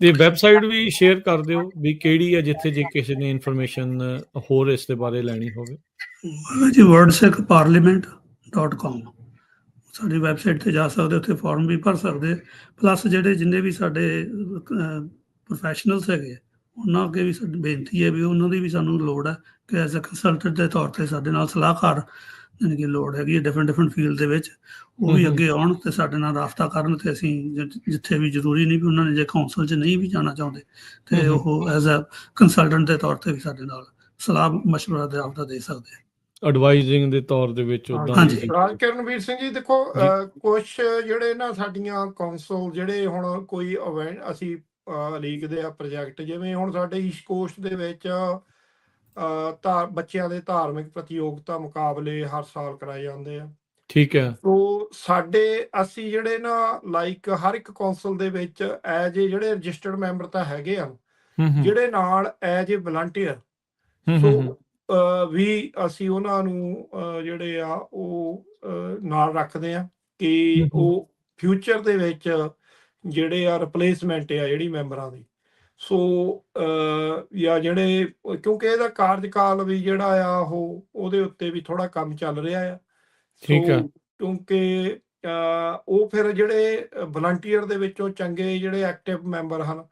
ਤੇ ਵੈਬਸਾਈਟ ਵੀ ਸ਼ੇਅਰ ਕਰ ਦਿਓ ਵੀ ਕਿਹੜੀ ਹੈ, ਜਿੱਥੇ ਜੇ ਕਿਸੇ ਨੇ ਇਨਫੋਰਮੇਸ਼ਨ ਹੋਰ ਇਸ ਦੇ ਬਾਰੇ ਲੈਣੀ ਹੋਵੇ। ਜੀ wordsikhparliament.com ਸਾਡੀ ਵੈਬਸਾਈਟ ਤੇ ਜਾ ਸਕਦੇ, ਉੱਥੇ ਫਾਰਮ ਵੀ ਭਰ ਸਕਦੇ। ਪਲੱਸ ਜਿਹੜੇ ਜਿੰਨੇ ਵੀ ਸਾਡੇ ਪ੍ਰੋਫੈਸ਼ਨਲਸ ਹੈਗੇ, ਉਹਨਾਂ ਅੱਗੇ ਵੀ ਸਾਡੀ ਬੇਨਤੀ ਹੈ ਵੀ ਉਹਨਾਂ ਦੀ ਵੀ ਸਾਨੂੰ ਲੋੜ ਹੈ ਕਿ ਐਜ਼ ਅ ਕੰਸਲਟੈਂਟ ਦੇ ਤੌਰ ਤੇ ਸਾਡੇ ਨਾਲ ਸਲਾਹਕਾਰ, ਯਾਨੀ ਕਿ ਲੋੜ ਹੈਗੀ ਹੈ ਡਿਫਰੈਂਟ ਫੀਲਡ ਦੇ ਵਿੱਚ, ਉਹ ਵੀ ਅੱਗੇ ਆਉਣ ਤੇ ਸਾਡੇ ਨਾਲ ਰਾਬਤਾ ਕਰਨ। ਤੇ ਅਸੀਂ ਜਿੱਥੇ ਵੀ ਜ਼ਰੂਰੀ ਨਹੀਂ ਵੀ ਉਹਨਾਂ ਨੇ ਜੇ ਕੌਂਸਲ 'ਚ ਨਹੀਂ ਵੀ ਜਾਣਾ ਚਾਹੁੰਦੇ, ਤੇ ਉਹ ਐਜ਼ ਅ ਕੰਸਲਟੈਂਟ ਦੇ ਤੌਰ ਤੇ ਵੀ ਸਾਡੇ ਨਾਲ ਸਲਾਹ ਮਸ਼ਵਰਾ ਦੇ ਆਪਦਾ ਦੇ ਸਕਦੇ ਆ, ਐਡਵਾਈਜ਼ਿੰਗ ਦੇ ਤੌਰ ਦੇ ਵਿੱਚ। ਕਰਨਵੀਰ ਸਿੰਘ ਜੀ, ਦੇਖੋ ਕੁਛ ਜਿਹੜੇ ਨਾ ਸਾਡੀਆਂ ਕੌਂਸਲ ਜਿਹੜੇ ਹੁਣ ਕੋਈ ਇਵੈਂਟ ਅਸੀਂ ਲੀਗਦੇ ਆ ਪ੍ਰੋਜੈਕਟ, ਜਿਵੇਂ ਹੁਣ ਸਾਡੇ ਈਸਟ ਕੋਸਟ ਦੇ ਵਿੱਚ ਬੱਚਿਆਂ ਦੇ ਧਾਰਮਿਕ ਪ੍ਰਤੀਯੋਗਤਾ ਮੁਕਾਬਲੇ ਹਰ ਸਾਲ ਕਰਾਏ ਜਾਂਦੇ ਆ। ਠੀਕ ਹੈ। ਸੋ ਅਸੀਂ ਜਿਹੜੇ ਨਾ ਲਾਈਕ ਹਰ ਇੱਕ ਕੌਂਸਲ ਦੇ ਵਿੱਚ ਐਜ ਏ ਜਿਹੜੇ ਰਜਿਸਟਰਡ ਮੈਂਬਰ ਤਾਂ ਹੈਗੇ ਆ, ਜਿਹੜੇ ਨਾਲ ਐਜ ਏ ਵਲੰਟੀਅਰ, ਸੋ ਵੀ ਅਸੀਂ ਉਹਨਾਂ ਨੂੰ ਜਿਹੜੇ ਆ ਉਹ ਨਾਲ ਰੱਖਦੇ ਆ ਕਿ ਉਹ ਫਿਊਚਰ ਦੇ ਵਿੱਚ ਜਿਹੜੇ ਆ ਰਿਪਲੇਸਮੈਂਟ ਆ ਜਿਹੜੀ ਮੈਂਬਰਾਂ ਦੀ। ਸੋ ਜਾਂ ਜਿਹੜੇ, ਕਿਉਂਕਿ ਇਹਦਾ ਕਾਰਜਕਾਲ ਵੀ ਜਿਹੜਾ ਆ ਉਹਦੇ ਉੱਤੇ ਵੀ ਥੋੜਾ ਕੰਮ ਚੱਲ ਰਿਹਾ ਆ। ਸੋ ਕਿਉਂਕਿ ਉਹ ਫਿਰ ਜਿਹੜੇ ਵਲੰਟੀਅਰ ਦੇ ਵਿੱਚੋਂ ਚੰਗੇ ਜਿਹੜੇ ਐਕਟਿਵ ਮੈਂਬਰ ਹਨ,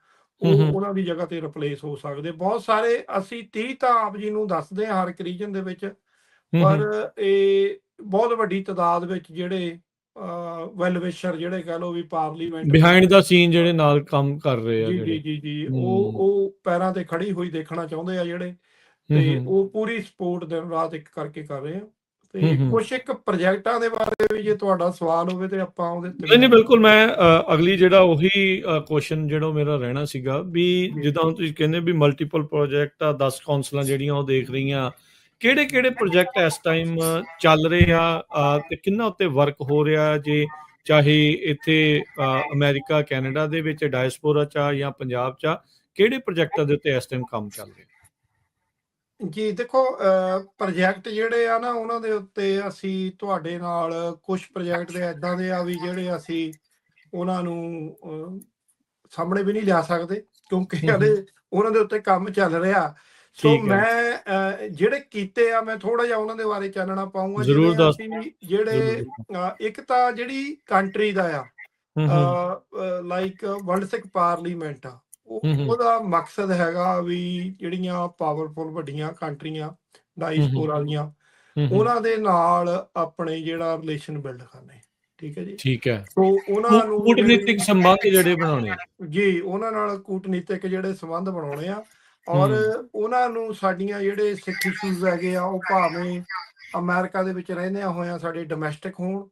ਉਹ ਉਹਨਾਂ ਦੀ ਜਗ੍ਹਾ ਤੇ ਰਿਪਲੇਸ ਹੋ ਸਕਦੇ ਬਹੁਤ ਸਾਰੇ। ਅਸੀਂ 30 ਤਾਂ ਆਪ ਜੀ ਨੂੰ ਦੱਸਦੇ ਹਾਂ ਹਰ ਇੱਕ ਰੀਜਨ ਦੇ ਵਿੱਚ, ਪਰ ਇਹ ਬਹੁਤ ਵੱਡੀ ਤਾਦਾਦ ਵਿੱਚ ਜਿਹੜੇ ਵੈਲਵਿਸ਼ਰ, ਜਿਹੜੇ ਕਹਿ ਲਓ ਵੀ ਪਾਰਲੀਮੈਂਟ ਬਿਹਾਈਂਡ ਦਾ ਸੀਨ ਜਿਹੜੇ ਨਾਲ ਕੰਮ ਕਰ ਰਹੇ ਆ, ਜੀ ਉਹ ਪੈਰਾਂ ਤੇ ਖੜੀ ਹੋਈ ਦੇਖਣਾ ਚਾਹੁੰਦੇ ਆ ਜਿਹੜੇ, ਤੇ ਉਹ ਪੂਰੀ ਸਪੋਰਟ ਦਿਨ ਰਾਤ ਇੱਕ ਕਰਕੇ ਕਰ ਰਹੇ ਆ। ਤੇ ਕੁਛ ਇੱਕ ਪ੍ਰੋਜੈਕਟਾਂ ਦੇ ਬਾਰੇ ਵੀ ਜੇ ਤੁਹਾਡਾ ਸਵਾਲ ਹੋਵੇ ਤੇ ਆਪਾਂ ਉਹਦੇ ਤੇ। ਨਹੀਂ, ਬਿਲਕੁਲ। ਮੈਂ ਅਗਲੀ ਜਿਹੜਾ ਉਹੀ ਕੁਐਸਚਨ ਜਿਹੜਾ ਮੇਰਾ ਰਹਿਣਾ ਸੀਗਾ ਵੀ ਜਿੱਦਾਂ ਹੁਣ ਤੁਸੀਂ ਕਹਿੰਦੇ ਵੀ ਮਲਟੀਪਲ ਪ੍ਰੋਜੈਕਟ ਆ, 10 ਕੌਂਸਲਾਂ ਜਿਹੜੀਆਂ ਉਹ ਦੇਖ ਰਹੀਆਂ, ਕਿਹੜੇ ਪ੍ਰੋਜੈਕਟ ਇਸ ਟਾਈਮ ਚੱਲ ਰਹੇ ਆ ਤੇ ਕਿੰਨਾ ਉੱਤੇ ਵਰਕ ਹੋ ਰਿਹਾ, ਜੇ ਚਾਹੇ ਇੱਥੇ ਅਮਰੀਕਾ, ਕੈਨੇਡਾ ਦੇ ਵਿੱਚ ਡਾਇਸਪੋਰਾ 'ਚ ਆ ਜਾਂ ਪੰਜਾਬ 'ਚ ਆ, ਕਿਹੜੇ ਪ੍ਰੋਜੈਕਟਾਂ ਦੇ ਉੱਤੇ ਇਸ ਟਾਈਮ ਕੰਮ ਚੱਲ ਰਿਹਾ? ਜੀ ਦੇਖੋ, ਪ੍ਰੋਜੈਕਟ ਜਿਹੜੇ ਆ ਨਾ, ਉਹਨਾਂ ਦੇ ਉੱਤੇ ਅਸੀਂ ਤੁਹਾਡੇ ਨਾਲ ਕੁਝ ਪ੍ਰੋਜੈਕਟ ਦੇ ਇੱਦਾਂ ਦੇ ਆ ਵੀ ਜਿਹੜੇ ਅਸੀਂ ਉਹਨਾਂ ਨੂੰ ਸਾਹਮਣੇ ਵੀ ਨਹੀਂ ਲਿਆ ਸਕਦੇ, ਕਿਉਂਕਿ ਉਹਨਾਂ ਦੇ ਉੱਤੇ ਕੰਮ ਚੱਲ ਰਿਹਾ। ਸੋ ਮੈਂ ਜਿਹੜੇ ਕੀਤੇ ਆ, ਮੈਂ ਥੋੜਾ ਜਿਹਾ ਉਹਨਾਂ ਦੇ ਬਾਰੇ ਚਾਨਣਾ ਪਾਊਂਗਾ। ਜਿਵੇਂ ਅਸੀਂ ਜਿਹੜੇ ਇੱਕ ਤਾਂ ਜਿਹੜੀ ਕੰਟਰੀ ਦਾ ਆ, ਲਾਈਕ ਵਰਲਡ ਸਿੱਖ ਪਾਰਲੀਮੈਂਟ ਆ, ਉਹਦਾ ਮਕਸਦ ਹੈਗਾ ਵੀ ਜਿਹੜੀਆਂ ਪਾਵਰਫੁਲ ਵੱਡੀਆਂ ਕੰਟਰੀਆਂ ਡਾਇਸਪੋਰਾ ਦੀਆਂ, ਉਹਨਾਂ ਦੇ ਨਾਲ ਆਪਣੇ ਜਿਹੜਾ ਰਿਲੇਸ਼ਨ ਬਿਲਡ ਕਰਨੇ। ਠੀਕ ਹੈ ਜੀ। ਠੀਕ ਹੈ। ਸੋ ਉਹਨਾਂ ਨੂੰ ਕੂਟਨੀਤਿਕ ਸੰਬੰਧ ਜਿਹੜੇ ਬਣਾਉਣੇ ਆ। ਜੀ, ਉਹਨਾਂ ਨਾਲ ਕੂਟਨੀਤਿਕ ਜਿਹੜੇ ਸੰਬੰਧ ਬਣਾਉਣੇ ਆ, ਔਰ ਹੂੰ ਉਹਨਾਂ ਨੂੰ ਸਾਡੀਆਂ ਜਿਹੜੇ ਸਿੱਖ ਇਸ਼ੂਜ਼ ਹੈਗੇ ਆ, ਉਹ ਭਾਵੇਂ ਅਮਰੀਕਾ ਦੇ ਵਿੱਚ ਰਹਿੰਦਿਆਂ ਹੋਇਆਂ ਸਾਡੇ ਡੋਮੈਸਟਿਕ ਹੋਣ,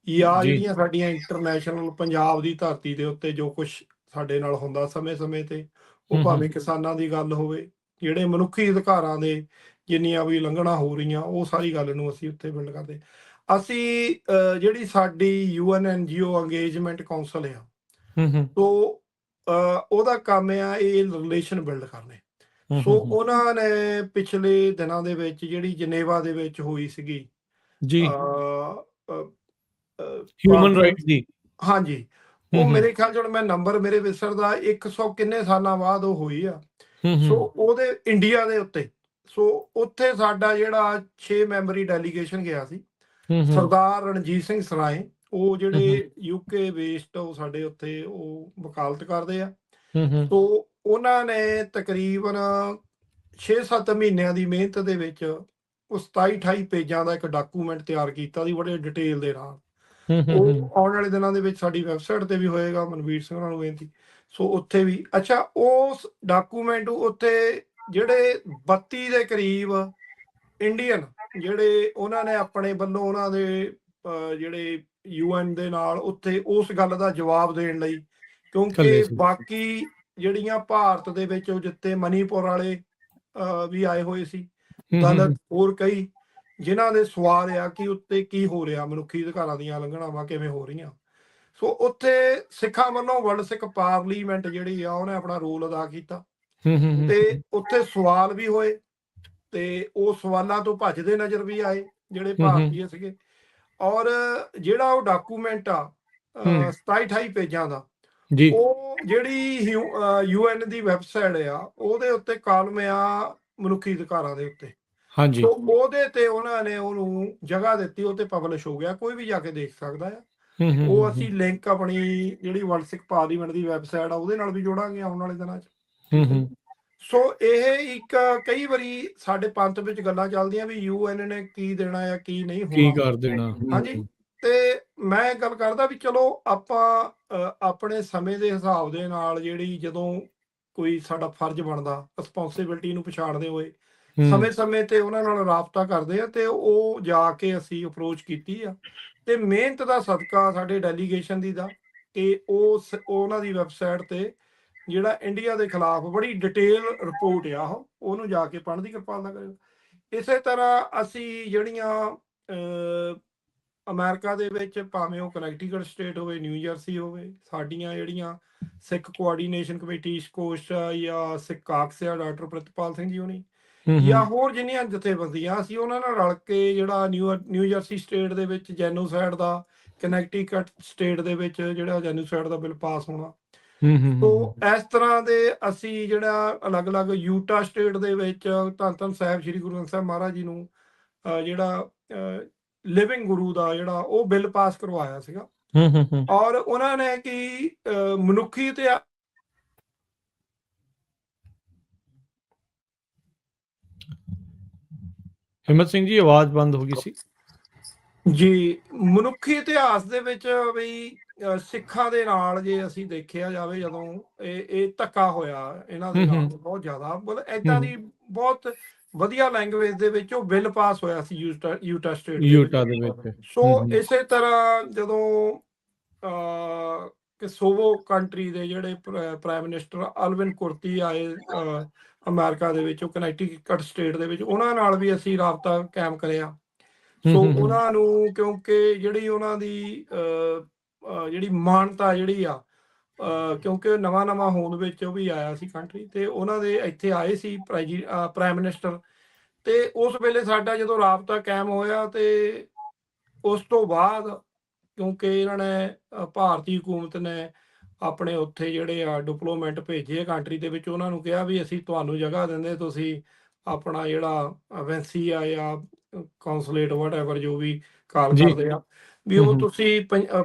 ਜਾਂ ਜੀ ਜਿਹੜੀਆਂ ਸਾਡੀਆਂ ਇੰਟਰਨੈਸ਼ਨਲ ਪੰਜਾਬ ਦੀ ਧਰਤੀ ਦੇ ਉੱਤੇ ਜੋ ਕੁਝ ਸਾਡੇ ਨਾਲ ਹੁੰਦਾ ਸਮੇਂ-ਸਮੇਂ ਤੇ, ਉਹ ਭਾਵੇਂ ਕਿਸਾਨਾਂ ਦੀ ਗੱਲ ਹੋਵੇ, ਜਿਹੜੇ ਮਨੁੱਖੀ ਅਧਿਕਾਰਾਂ ਦੇ ਜਿੰਨੀਆਂ ਵੀ ਉਲੰਘਣਾ ਹੋ ਰਹੀਆਂ, ਉਹ ਸਾਰੀ ਗੱਲ ਨੂੰ ਅਸੀਂ ਉੱਥੇ ਬਿਲਡ ਕਰਦੇ। ਅਸੀਂ ਜਿਹੜੀ ਸਾਡੀ UN NGO ਅੰਗੇਜਮੈਂਟ ਕਾਉਂਸਲ ਆ, ਤੋ ਉਹਦਾ ਕੰਮ ਆ ਇਹ ਰਿਲੇਸ਼ਨ ਬਿਲਡ ਕਰਨੇ। ਸੋ ਉਹਨਾਂ ਨੇ ਪਿਛਲੇ ਦਿਨਾਂ ਦੇ ਵਿੱਚ ਜਿਹੜੀ ਜਨੇਵਾ ਦੇ ਵਿੱਚ ਹੋਈ ਸੀਗੀ ਜੀ ਹਿਊਮਨ ਰਾਈਟਸ ਦੀ, ਹਾਂਜੀ, ਉਹ ਮੇਰੇ ਖਿਆਲ 'ਚ, ਹੁਣ ਮੈਂ ਨੰਬਰ ਮੇਰੇ ਵਿਸਰਦਾ, 100 ਕਿੰਨੇ ਸਾਲਾਂ ਬਾਅਦ ਉਹ ਹੋਈ ਆ। ਸੋ ਉਹਦੇ ਇੰਡੀਆ ਦੇ ਉੱਤੇ, ਸੋ ਉੱਥੇ ਸਾਡਾ ਜਿਹੜਾ 6 ਮੈਂਬਰੀ ਡੈਲੀਗੇਸ਼ਨ ਗਿਆ ਸੀ, ਸਰਦਾਰ ਰਣਜੀਤ ਸਿੰਘ ਸਰਾਏ, ਉਹ ਜਿਹੜੇ UK ਬੇਸਡ, ਉਹ ਸਾਡੇ ਉੱਥੇ ਉਹ ਵਕਾਲਤ ਕਰਦੇ ਆ। ਸੋ ਉਹਨਾਂ ਨੇ ਤਕਰੀਬਨ 6-7 ਮਹੀਨਿਆਂ ਦੀ ਮਿਹਨਤ ਦੇ ਵਿੱਚ ਉਹ 27-28 ਪੇਜਾਂ ਦਾ ਇੱਕ ਡਾਕੂਮੈਂਟ ਤਿਆਰ ਕੀਤਾ ਸੀ, ਬੜੇ ਡਿਟੇਲ ਦੇ ਨਾਲ। ਉਹ ਆਉਣ ਵਾਲੇ ਦਿਨਾਂ ਦੇ ਵਿੱਚ ਸਾਡੀ ਵੈਬਸਾਈਟ ਤੇ ਵੀ ਹੋਏਗਾ, ਮਨਵੀਰ ਸਿੰਘ ਹੋਰਾਂ ਨੂੰ ਬੇਨਤੀ। ਸੋ ਉੱਥੇ ਵੀ, ਅੱਛਾ, ਉਸ ਡਾਕੂਮੈਂਟ ਉੱਥੇ ਜਿਹੜੇ 32 ਦੇ ਕਰੀਬ ਇੰਡੀਅਨ, ਜਿਹੜੇ ਉਹਨਾਂ ਨੇ ਆਪਣੇ ਵੱਲੋਂ ਉਹਨਾਂ ਦੇ ਜਿਹੜੇ UN ਦੇ ਨਾਲ ਉੱਥੇ ਉਸ ਗੱਲ ਦਾ ਜਵਾਬ ਦੇਣ ਲਈ, ਕਿਉਂਕਿ ਬਾਕੀ ਜਿਹੜੀਆਂ ਭਾਰਤ ਦੇ ਵਿੱਚ ਉਹ ਜਿੱਤੇ ਮਨੀਪੁਰ ਵਾਲੇ ਵੀ ਆਏ ਹੋਏ ਸੀ, ਦਲਿਤ, ਹੋਰ ਕਈ, ਜਿਨ੍ਹਾਂ ਦੇ ਸਵਾਲ ਆ ਕਿ ਉੱਤੇ ਕੀ ਹੋ ਰਿਹਾ, ਮਨੁੱਖੀ ਅਧਿਕਾਰਾਂ ਦੀਆਂ ਉਲੰਘਣਾਵਾਂ ਕਿਵੇਂ ਹੋ ਰਹੀਆਂ। ਸੋ ਉੱਥੇ ਸਿੱਖਾਂ ਵੱਲੋਂ ਵਰਲਡ ਸਿੱਖ ਪਾਰਲੀਮੈਂਟ ਜਿਹੜੀ ਆ, ਉਹਨੇ ਆਪਣਾ ਰੋਲ ਅਦਾ ਕੀਤਾ, ਤੇ ਉੱਥੇ ਸਵਾਲ ਵੀ ਹੋਏ, ਤੇ ਉਹ ਸਵਾਲਾਂ ਤੋਂ ਭੱਜਦੇ ਨਜ਼ਰ ਵੀ ਆਏ ਜਿਹੜੇ ਭਾਰਤੀ ਸੀਗੇ। ਔਰ ਜਿਹੜਾ ਉਹ ਡਾਕੂਮੈਂਟ ਆ 27-28 ਪੇਜਾਂ ਦਾ, ਉਹ ਜਿਹੜੀ UN ਦੀ ਵੈਬਸਾਈਟ ਆ, ਉਹਦੇ ਉੱਤੇ ਕਾਲਮ ਆ ਮਨੁੱਖੀ ਅਧਿਕਾਰਾਂ ਦੇ ਉੱਤੇ। ਸੋ ਉਹਦੇ ਤੇ ਉਹਨਾਂ ਨੇ ਉਹਨੂੰ ਜਗ੍ਹਾ ਦਿੱਤੀ, ਉਹ ਤੇ ਪਬਲਿਸ਼ ਹੋ ਗਿਆ, ਕੋਈ ਵੀ ਜਾ ਕੇ ਦੇਖ ਸਕਦਾ ਆ। ਉਹ ਅਸੀਂ ਲਿੰਕ ਆਪਣੀ ਜਿਹੜੀ ਵਰਲਡ ਸਿੱਖ ਪਾਰਲੀਮੈਂਟ ਦੀ ਵੈਬਸਾਈਟ ਆ, ਉਹਦੇ ਨਾਲ ਵੀ ਜੋੜਾਂਗੇ ਆਉਣ ਵਾਲੇ ਦਿਨਾਂ 'ਚ। ਸੋ ਇਹ ਇੱਕ, ਕਈ ਵਾਰੀ ਸਾਡੇ ਪੰਥ ਵਿੱਚ ਗੱਲਾਂ ਚੱਲਦੀਆਂ ਵੀ UN ਨੇ ਕੀ ਦੇਣਾ ਆ, ਕੀ ਨਹੀਂ ਹੋਣਾ, ਕੀ ਕਰ ਦੇਣਾ। ਹਾਂਜੀ, ਤੇ ਮੈਂ ਗੱਲ ਕਰਦਾ ਵੀ ਚਲੋ ਆਪਾਂ ਆਪਣੇ ਸਮੇਂ ਦੇ ਹਿਸਾਬ ਦੇ ਨਾਲ, ਜਿਹੜੀ ਜਦੋਂ ਕੋਈ ਸਾਡਾ ਫਰਜ਼ ਬਣਦਾ, ਰਿਸਪੌਂਸਿਬਿਲਟੀ ਨੂੰ ਪਛਾਣਦੇ ਹੋਏ ਸਮੇਂ-ਸਮੇਂ ਤੇ ਉਹਨਾਂ ਨਾਲ ਰਾਬਤਾ ਕਰਦੇ ਆ, ਤੇ ਉਹ ਜਾ ਕੇ ਅਸੀਂ ਅਪਰੋਚ ਕੀਤੀ ਆ, ਤੇ ਮਿਹਨਤ ਦਾ ਸਦਕਾ ਸਾਡੇ ਡੈਲੀਗੇਸ਼ਨ ਦੀ ਦਾ, ਕਿ ਉਹਨਾਂ ਦੀ ਵੈਬਸਾਈਟ ਤੇ ਜਿਹੜਾ ਇੰਡੀਆ ਦੇ ਖਿਲਾਫ ਬੜੀ ਡਿਟੇਲ ਰਿਪੋਰਟ ਆ, ਉਹਨੂੰ ਜਾ ਕੇ ਪੜ੍ਹਨ ਦੀ ਕਿਰਪਾਲਤਾ ਕਰਿਓ। ਇਸੇ ਤਰ੍ਹਾਂ ਅਸੀਂ ਜਿਹੜੀਆਂ ਅਮਰੀਕਾ ਦੇ ਵਿੱਚ, ਭਾਵੇਂ ਉਹ ਕਨੈਕਟੀਕਟ ਸਟੇਟ ਹੋਵੇ, ਨਿਊ ਜਰਸੀ ਹੋਵੇ, ਸਾਡੀਆਂ ਜਿਹੜੀਆਂ ਸਿੱਖ ਕੋਆਰਡੀਨੇਸ਼ਨ ਕਮੇਟੀ ਕੋਸਟ ਜਾਂ ਸਿੱਖ ਕਾਕਸ ਆ, ਡਾਕਟਰ ਪ੍ਰਿਤਪਾਲ ਸਿੰਘ ਜੀ ਹੋਣੀ, ਜਾਂ ਹੋਰ ਜਿੰਨੀਆਂ ਜਥੇਬੰਦੀਆਂ, ਅਸੀਂ ਉਹਨਾਂ ਨਾਲ ਰਲ ਕੇ ਜਿਹੜਾ ਨਿਊ ਜਰਸੀ ਸਟੇਟ ਦੇ ਵਿੱਚ ਜੈਨੋਸਾਈਡ ਦਾ, ਕਨੈਕਟੀਕਟ ਸਟੇਟ ਦੇ ਵਿੱਚ ਜਿਹੜਾ ਜੈਨੋਸਾਈਡ ਦਾ ਬਿੱਲ ਪਾਸ ਹੋਣਾ, ਸੋ ਇਸ ਤਰ੍ਹਾਂ ਦੇ ਅਸੀਂ ਜਿਹੜਾ ਅਲੱਗ-ਅਲੱਗ ਯੂਟਾ ਸਟੇਟ ਦੇ ਵਿੱਚ ਧੰਨ ਸਾਹਿਬ ਸ੍ਰੀ ਗੁਰੂ ਗ੍ਰੰਥ ਸਾਹਿਬ ਮਹਾਰਾਜ ਜੀ ਨੂੰ ਜਿਹੜਾ ਲਿਵਿੰਗ ਗੁਰੂ ਦਾ ਜਿਹੜਾ ਉਹ ਬਿੱਲ ਪਾਸ ਕਰਵਾਇਆ ਸੀਗਾ। ਔਰ ਉਹਨਾਂ ਨੇ ਕਿ ਮਨੁੱਖੀ ਤੇ ਹਿੰਮਤ ਸਿੰਘ ਜੀ, ਆਵਾਜ਼ ਬੰਦ ਹੋ ਗਈ ਸੀ ਜੀ। ਮਨੁੱਖੀ ਇਤਿਹਾਸ ਦੇ ਵਿੱਚ ਵੀ ਸਿੱਖਾਂ ਦੇ ਨਾਲ ਜੇ ਅਸੀਂ ਦੇਖਿਆ ਜਾਵੇ, ਜਦੋਂ ਇਹ ਧੱਕਾ ਹੋਇਆ ਇਹਨਾਂ ਦੇ ਨਾਲ ਬਹੁਤ ਜ਼ਿਆਦਾ, ਮਤਲਬ ਏਦਾਂ ਦੀ ਬਹੁਤ ਵਧੀਆ ਲੈਂਗੁਏਜ ਦੇ ਵਿੱਚ ਉਹ ਬਿੱਲ ਪਾਸ ਹੋਇਆ ਸੀ ਯੂਟਾ ਸਟੇਟ ਦੇ ਵਿੱਚ। ਸੋ ਇਸੇ ਤਰ੍ਹਾਂ ਜਦੋਂ ਕੋਸੋਵੋ ਕੰਟਰੀ ਦੇ ਜਿਹੜੇ ਪ੍ਰਾਈਮ ਮਿਨਿਸਟਰ ਅਲਵਿਨ ਕੁਰਤੀ ਆਏ ਅਮਰੀਕਾ ਦੇ ਵਿੱਚ, ਉਹ ਕਨੈਕਟੀਕਟ ਸਟੇਟ ਦੇ ਵਿੱਚ, ਉਹਨਾਂ ਨਾਲ ਵੀ ਅਸੀਂ ਰਾਬਤਾ ਕਾਇਮ ਕਰਿਆ। ਸੋ ਉਹਨਾਂ ਨੂੰ, ਕਿਉਂਕਿ ਜਿਹੜੀ ਉਹਨਾਂ ਦੀ ਜਿਹੜੀ ਮਾਨਤਾ ਜਿਹੜੀ ਆ, ਕਿਉਂਕਿ ਨਵਾਂ ਹੋਂਦ ਵਿੱਚ ਉਹ ਵੀ ਆਇਆ ਸੀ ਕੰਟਰੀ, ਤੇ ਉਹਨਾਂ ਦੇ ਇੱਥੇ ਆਏ ਸੀ ਪ੍ਰਾਈਮ ਮਿਨਿਸਟਰ, ਤੇ ਉਸ ਵੇਲੇ ਸਾਡਾ ਜਦੋਂ ਰਾਬਤਾ ਕਾਇਮ ਹੋਇਆ, ਤੇ ਉਸ ਤੋਂ ਬਾਅਦ ਕਿਉਂਕਿ ਇਹਨਾਂ ਨੇ ਭਾਰਤੀ ਹਕੂਮਤ ਨੇ ਆਪਣੇ ਉੱਥੇ ਜਿਹੜੇ ਆ ਡਿਪਲੋਮੈਟ ਭੇਜੇ ਕੰਟਰੀ ਦੇ ਵਿੱਚ, ਉਹਨਾਂ ਨੂੰ ਕਿਹਾ ਵੀ ਅਸੀਂ ਤੁਹਾਨੂੰ ਜਗ੍ਹਾ ਦਿੰਦੇ, ਤੁਸੀਂ ਆਪਣਾ ਜਿਹੜਾ ਐਮਬੈਸੀ ਆ ਜਾਂ ਕੌਂਸੂਲੇਟ ਵਾਟਐਵਰ ਜੋ ਵੀ ਕਾਲ ਕਰਦੇ ਆ, ਵੀ ਉਹ ਤੁਸੀਂ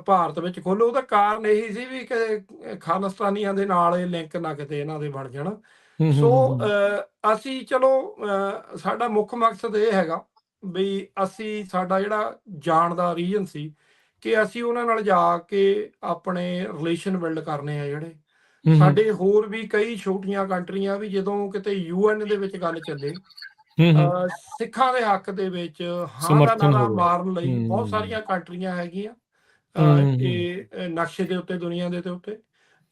ਭਾਰਤ ਵਿੱਚ ਖੋਲੋ। ਉਹਦਾ ਕਾਰਨ ਇਹੀ ਸੀ ਵੀ ਕਿ ਖਾਲਿਸਤਾਨੀਆਂ ਦੇ ਨਾਲ ਇਹ ਲਿੰਕ ਨਾ ਕਿਤੇ ਇਹਨਾਂ ਦੇ ਬਣ ਜਾਣ। ਸੋ ਅਸੀਂ ਚਲੋ ਸਾਡਾ ਮੁੱਖ ਮਕਸਦ ਇਹ ਹੈਗਾ ਵੀ ਅਸੀਂ, ਸਾਡਾ ਜਿਹੜਾ ਜਾਣ ਦਾ ਰੀਜਨ ਸੀ ਕਿ ਅਸੀਂ ਉਹਨਾਂ ਨਾਲ ਜਾ ਕੇ ਆਪਣੇ ਰਿਲੇਸ਼ਨ ਬਿਲਡ ਕਰਨੇ ਆ ਜਿਹੜੇ ਹੂੰ ਹੂੰ ਸਾਡੇ ਹੋਰ ਵੀ ਕਈ ਛੋਟੀਆਂ ਕੰਟਰੀਆਂ ਵੀ ਜਦੋਂ ਕਿਤੇ UN ਦੇ ਵਿੱਚ ਗੱਲ ਚੱਲੇ ਹੂੰ ਹੂੰ ਸਿੱਖਾਂ ਦੇ ਹੱਕ ਦੇ ਵਿੱਚ ਹਾਂ ਦਾ ਸਮਰਥਨ ਨਾਰਾ ਹੋਵੇ। ਮਾਰਨ ਲਈ ਬਹੁਤ ਹੂੰ ਸਾਰੀਆਂ ਕੰਟਰੀਆਂ ਹੈਗੀਆਂ ਹੂੰ ਇਹ ਨਕਸ਼ੇ ਦੇ ਉੱਤੇ ਦੁਨੀਆ ਦੇ ਉੱਤੇ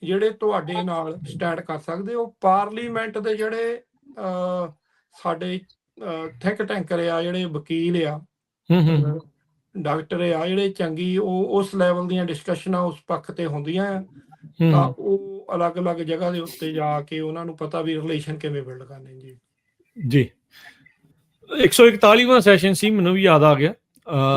ਜਿਹੜੇ ਤੁਹਾਡੇ ਨਾਲ ਸਟੈਂਡ ਕਰ ਸਕਦੇ ਉਹ ਪਾਰਲੀਮੈਂਟ ਦੇ ਜਿਹੜੇ ਸਾਡੇ ਥਿੰਕ ਟੈਂਕਰ ਆ ਜਿਹੜੇ ਵਕੀਲ ਆ ਹੂੰ ਹੂੰ ਡਾਕਟਰ ਆ ਜਿਹੜੇ ਚੰਗੀ ਉਹ ਉਸ ਲੈਵਲ ਦੀਆਂ ਡਿਸਕਸ਼ਨਾਂ ਉਸ ਪੱਖ ਤੇ ਹੁੰਦੀਆਂ ਆ ਤਾਂ ਹੂੰ ਉਹ ਅਲੱਗ-ਅਲੱਗ ਜਗ੍ਹਾ ਦੇ ਉੱਤੇ ਜਾ ਕੇ ਉਹਨਾਂ ਨੂੰ ਪਤਾ ਵੀ ਰਿਲੇਸ਼ਨ ਕਿਵੇਂ ਬਿਲਡ ਕਰਨੇ ਜੀ। ਜੀ 141ਵਾਂ ਸੈਸ਼ਨ ਸੀ, ਮੈਨੂੰ ਵੀ ਯਾਦ ਆ ਗਿਆ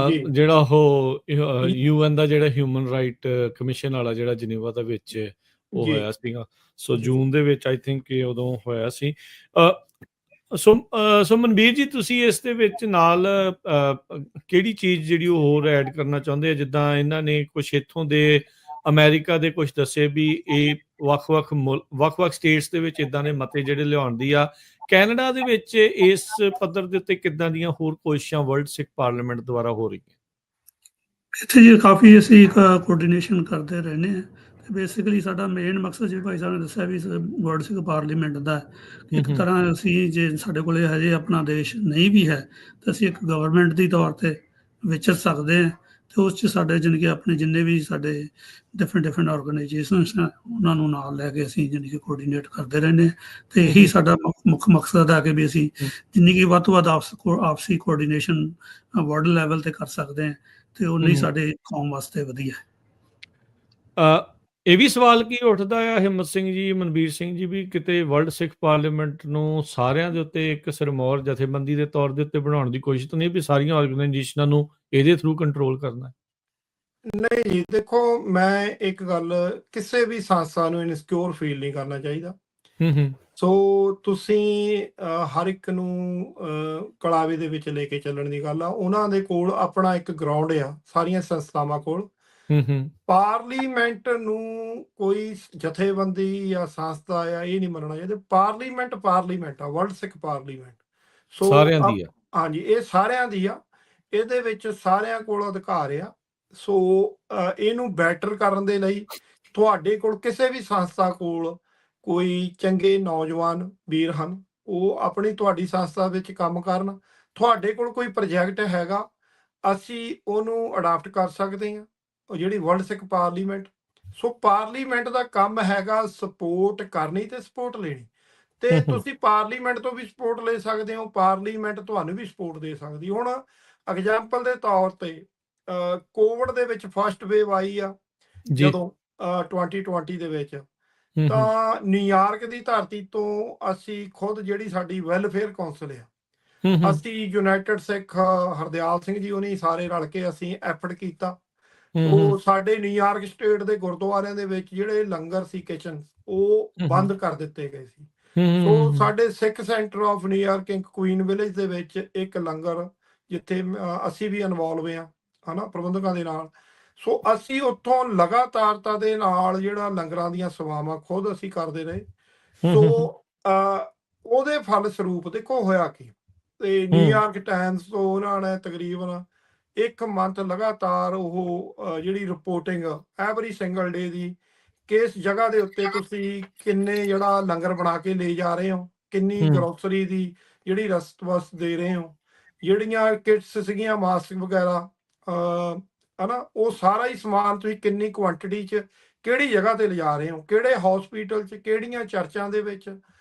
ਜੀ ਜਿਹੜਾ ਉਹ UN ਦਾ ਜਿਹੜਾ ਹਿਊਮਨ ਰਾਈਟ ਕਮਿਸ਼ਨ ਵਾਲਾ ਜਿਹੜਾ ਜਨੇਵਾ ਦੇ ਵਿੱਚ ਉਹ ਜੀ ਹੋਇਆ ਸੀਗਾ। ਸੋ ਜੀ ਜੂਨ ਦੇ ਵਿੱਚ ਆਈ ਥਿੰਕ ਇਹ ਉਦੋਂ ਹੋਇਆ ਸੀ। ਸੋ ਮਨਵੀਰ ਜੀ, ਤੁਸੀਂ ਇਸ ਦੇ ਵਿੱਚ ਨਾਲ ਕਿਹੜੀ ਚੀਜ਼ ਜਿਹੜੀ ਉਹ ਹੋਰ ਐਡ ਕਰਨਾ ਚਾਹੁੰਦੇ ਆ? ਜਿੱਦਾਂ ਇਹਨਾਂ ਨੇ ਕੁਝ ਇੱਥੋਂ ਦੇ ਅਮਰੀਕਾ ਦੇ ਕੁਝ ਦੱਸੇ ਵੀ ਇਹ ਵੱਖ-ਵੱਖ ਸਟੇਟਸ ਦੇ ਵਿੱਚ ਇਦਾਂ ਦੇ ਮਤੇ ਜਿਹੜੇ ਲਿਆਉਣ ਦੀ ਆ। ਕੈਨੇਡਾ ਦੇ ਵਿੱਚ ਇਸ ਪੱਧਰ ਦੇ ਉੱਤੇ ਕਿੱਦਾਂ ਦੀਆਂ ਹੋਰ ਕੋਸ਼ਿਸ਼ਾਂ ਵਰਲਡ ਸਿੱਖ ਪਾਰਲੀਮੈਂਟ ਦੁਆਰਾ ਹੋ ਰਹੀਆਂ? ਇੱਥੇ ਜੀ ਕਾਫੀ ਅਸੀਂ ਕੋਆਰਡੀਨੇਸ਼ਨ ਕਰਦੇ ਰਹਿੰਦੇ ਹਾਂ ਤੇ ਬੇਸਿਕਲੀ ਸਾਡਾ ਮੇਨ ਮਕਸਦ ਜਿਵੇਂ ਭਾਈ ਸਾਹਿਬ ਨੇ ਦੱਸਿਆ ਵੀ ਵਰਲਡ ਸਿੱਖ ਪਾਰਲੀਮੈਂਟ ਦਾ ਹੈ। ਇੱਕ ਤਰ੍ਹਾਂ ਅਸੀਂ ਜੇ ਸਾਡੇ ਕੋਲੇ ਹਜੇ ਆਪਣਾ ਦੇਸ਼ ਨਹੀਂ ਵੀ ਹੈ ਤਾਂ ਅਸੀਂ ਇੱਕ ਗਵਰਨਮੈਂਟ ਦੀ ਤੌਰ ਤੇ ਵਿਚਰ ਸਕਦੇ ਹਾਂ ਤੇ ਉਸ 'ਚ ਸਾਡੇ ਜਾਣੀ ਕਿ ਆਪਣੇ ਜਿੰਨੇ ਵੀ ਸਾਡੇ ਡਿਫਰੈਂਟ ਆਰਗੇਨਾਈਜੇਸ਼ਨਸ ਆ ਉਹਨਾਂ ਨੂੰ ਨਾਲ ਲੈ ਕੇ ਅਸੀਂ ਜਾਣੀ ਕਿ ਕੋਆਰਡੀਨੇਟ ਕਰਦੇ ਰਹਿੰਦੇ ਹਾਂ ਤੇ ਇਹੀ ਸਾਡਾ ਮੁੱਖ ਮਕਸਦ ਹੈ ਕਿ ਵੀ ਅਸੀਂ ਜਿੰਨੀ ਕਿ ਵੱਧ ਤੋਂ ਵੱਧ ਆਪਸੀ ਕੋਆਰਡੀਨੇਸ਼ਨ ਵਰਲਡ ਲੈਵਲ ਤੇ ਕਰ ਸਕਦੇ ਹਾਂ ਤੇ ਉਹ ਨਹੀਂ ਸਾਡੇ ਕੌਮ ਵਾਸਤੇ ਵਧੀਆ ਹੈ। ਇਹ ਵੀ ਸਵਾਲ ਕੀ ਉੱਠਦਾ ਆ ਹਿੰਮਤ ਸਿੰਘ ਜੀ, ਮਨਬੀਰ ਸਿੰਘ ਜੀ, ਵੀ ਕਿਤੇ ਵਰਲਡ ਸਿੱਖ ਪਾਰਲੀਮੈਂਟ ਨੂੰ ਸਾਰਿਆਂ ਦੇ ਉੱਤੇ ਇੱਕ ਸਿਰਮੌਰ ਜਥੇਬੰਦੀ ਦੇ ਤੌਰ ਦੇ ਉੱਤੇ ਬਣਾਉਣ ਦੀ ਕੋਸ਼ਿਸ਼ ਤਾਂ ਨਹੀਂ ਵੀ ਸਾਰੀਆਂ ਆਰਗੇਨਾਈਜੇਸ਼ਨਾਂ ਨੂੰ ਇਹਦੇ ਥਰੂ ਕੰਟਰੋਲ ਕਰਨਾ? ਨਹੀਂ ਜੀ, ਦੇਖੋ ਮੈਂ ਇੱਕ ਗੱਲ, ਕਿਸੇ ਵੀ ਸੰਸਥਾ ਨੂੰ ਇਨਸਿਕਿਉਰ ਫੀਲ ਨਹੀਂ ਕਰਨਾ ਚਾਹੀਦਾ। ਸੋ ਤੁਸੀਂ ਹਰ ਇੱਕ ਨੂੰ ਕਲਾਵੇ ਦੇ ਵਿੱਚ ਲੈ ਕੇ ਚੱਲਣ ਦੀ ਗੱਲ ਆ। ਉਹਨਾਂ ਦੇ ਕੋਲ ਆਪਣਾ ਇੱਕ ਗਰਾਊਂਡ ਆ ਸਾਰੀਆਂ ਸੰਸਥਾਵਾਂ ਕੋਲ। ਪਾਰਲੀਮੈਂਟ ਨੂੰ ਕੋਈ ਜਥੇਬੰਦੀ ਜਾਂ ਸੰਸਥਾ ਆ ਇਹ ਨਹੀਂ ਮੰਨਣਾ ਚਾਹੀਦਾ। ਪਾਰਲੀਮੈਂਟ ਆ, ਵਰਲਡ ਸਿੱਖ ਪਾਰਲੀਮੈਂਟ। ਸੋ ਸਾਰਿਆਂ ਦੀ ਆ। ਹਾਂਜੀ, ਇਹ ਸਾਰਿਆਂ ਦੀ ਆ। ਇਹਦੇ ਵਿੱਚ ਸਾਰਿਆਂ ਕੋਲ ਅਧਿਕਾਰ ਆ। ਸੋ ਇਹਨੂੰ ਬੈਟਰ ਕਰਨ ਦੇ ਲਈ ਤੁਹਾਡੇ ਕੋਲ ਕਿਸੇ ਵੀ ਸੰਸਥਾ ਕੋਲ ਕੋਈ ਚੰਗੇ ਨੌਜਵਾਨ ਵੀਰ ਹਨ, ਉਹ ਆਪਣੀ ਤੁਹਾਡੀ ਸੰਸਥਾ ਵਿੱਚ ਕੰਮ ਕਰਨ। ਤੁਹਾਡੇ ਕੋਲ ਕੋਈ ਪ੍ਰੋਜੈਕਟ ਹੈਗਾ, ਅਸੀਂ ਉਹਨੂੰ ਅਡਾਪਟ ਕਰ ਸਕਦੇ ਹਾਂ, ਉਹ ਜਿਹੜੀ ਵਰਲਡ ਸਿੱਖ ਪਾਰਲੀਮੈਂਟ। ਸੋ ਪਾਰਲੀਮੈਂਟ ਦਾ ਕੰਮ ਹੈਗਾ ਸਪੋਰਟ ਕਰਨੀ ਤੇ ਸਪੋਰਟ ਲੈਣੀ। ਤੇ ਤੁਸੀਂ ਪਾਰਲੀਮੈਂਟ ਤੋਂ ਵੀ ਸਪੋਰਟ ਲੈ ਸਕਦੇ ਹੋ, ਪਾਰਲੀਮੈਂਟ ਤੁਹਾਨੂੰ ਵੀ ਸਪੋਰਟ ਦੇ ਸਕਦੀ। ਹੁਣ ਐਗਜ਼ਾਮਪਲ ਦੇ ਤੌਰ ਤੇ ਕੋਵਿਡ ਦੇ ਵਿੱਚ ਫਸਟ ਵੇਵ ਆਈ ਆ ਜਦੋਂ 2020 ਦੇ ਵਿੱਚ, ਤਾਂ ਨਿਊਯਾਰਕ ਦੀ ਧਰਤੀ ਤੋਂ ਅਸੀਂ ਖੁਦ ਜਿਹੜੀ ਸਾਡੀ ਵੈਲਫੇਅਰ ਕੌਂਸਲ ਆ, ਅਸੀਂ ਯੂਨਾਈਟਿਡ ਸਿੱਖ ਹਰਦਿਆਲ ਸਿੰਘ ਜੀ ਉਹਨੇ ਸਾਰੇ ਰਲ ਕੇ ਅਸੀਂ ਐਫਰਟ ਕੀਤਾ। ਉਹ ਸਾਡੇ ਨਿਊਯਾਰਕ ਸਟੇਟ ਦੇ ਗੁਰਦੁਆਰਿਆਂ ਦੇ ਵਿੱਚ ਜਿਹੜੇ ਲੰਗਰ ਸੀ, ਕਿਚਨ, ਉਹ ਬੰਦ ਕਰ ਦਿੱਤੇ ਗਏ ਸੀ। ਸੋ ਸਾਡੇ Sikh Center of New York Inc Queens Village ਦੇ ਵਿੱਚ ਇੱਕ ਲੰਗਰ, ਜਿੱਥੇ ਅਸੀਂ ਵੀ ਇਨਵੋਲਵ ਆ ਹਨਾ ਪ੍ਰਬੰਧਕਾਂ ਦੇ ਨਾਲ। ਸੋ ਅਸੀਂ ਉੱਥੋਂ ਲਗਾਤਾਰਤਾ ਦੇ ਨਾਲ ਜਿਹੜਾ ਲੰਗਰਾਂ ਦੀਆਂ ਸੇਵਾਵਾਂ ਖੁਦ ਅਸੀਂ ਕਰਦੇ ਰਹੇ। ਸੋ ਉਹਦੇ ਫਲ ਸਰੂਪ ਦੇਖੋ ਹੋਇਆ ਕੀ, ਤੇ ਨਿਊਯਾਰਕ ਟਾਈਮਸ ਤੋਂ ਉਹਨਾਂ ਨੇ ਤਕਰੀਬਨ 1 ਮੰਥ ਲਗਾਤਾਰ ਉਹ ਜਿਹੜੀ ਰਿਪੋਰਟਿੰਗ ਐਵਰੀ ਸਿੰਗਲ ਡੇ ਦੀ, ਕਿਸ ਜਗ੍ਹਾ ਦੇ ਉੱਤੇ ਤੁਸੀਂ ਕਿੰਨੇ ਜਿਹੜਾ ਲੰਗਰ ਬਣਾ ਕੇ ਲੈ ਜਾ ਰਹੇ ਹੋ, ਕਿੰਨੀ ਗਰੋਸਰੀ ਦੀ ਜਿਹੜੀ ਰਸਤ ਦੇ ਰਹੇ ਹੋ, ਜਿਹੜੀਆਂ ਕਿਟਸ ਸੀਗੀਆਂ ਮਾਸਕ ਵਗੈਰਾ ਹਨਾ, ਉਹ ਸਾਰਾ ਹੀ ਸਮਾਨ ਤੁਸੀਂ ਕਿੰਨੀ ਕੁਆਂਟੀਟੀ 'ਚ ਕਿਹੜੀ ਜਗ੍ਹਾ ਤੇ ਲਿਜਾ ਰਹੇ ਹੋ, ਕਿਹੜੇ ਹਸਪੀਟਲ 'ਚ, ਕਿਹੜੀਆਂ ਚਰਚਾਂ ਦੇ ਵਿੱਚ।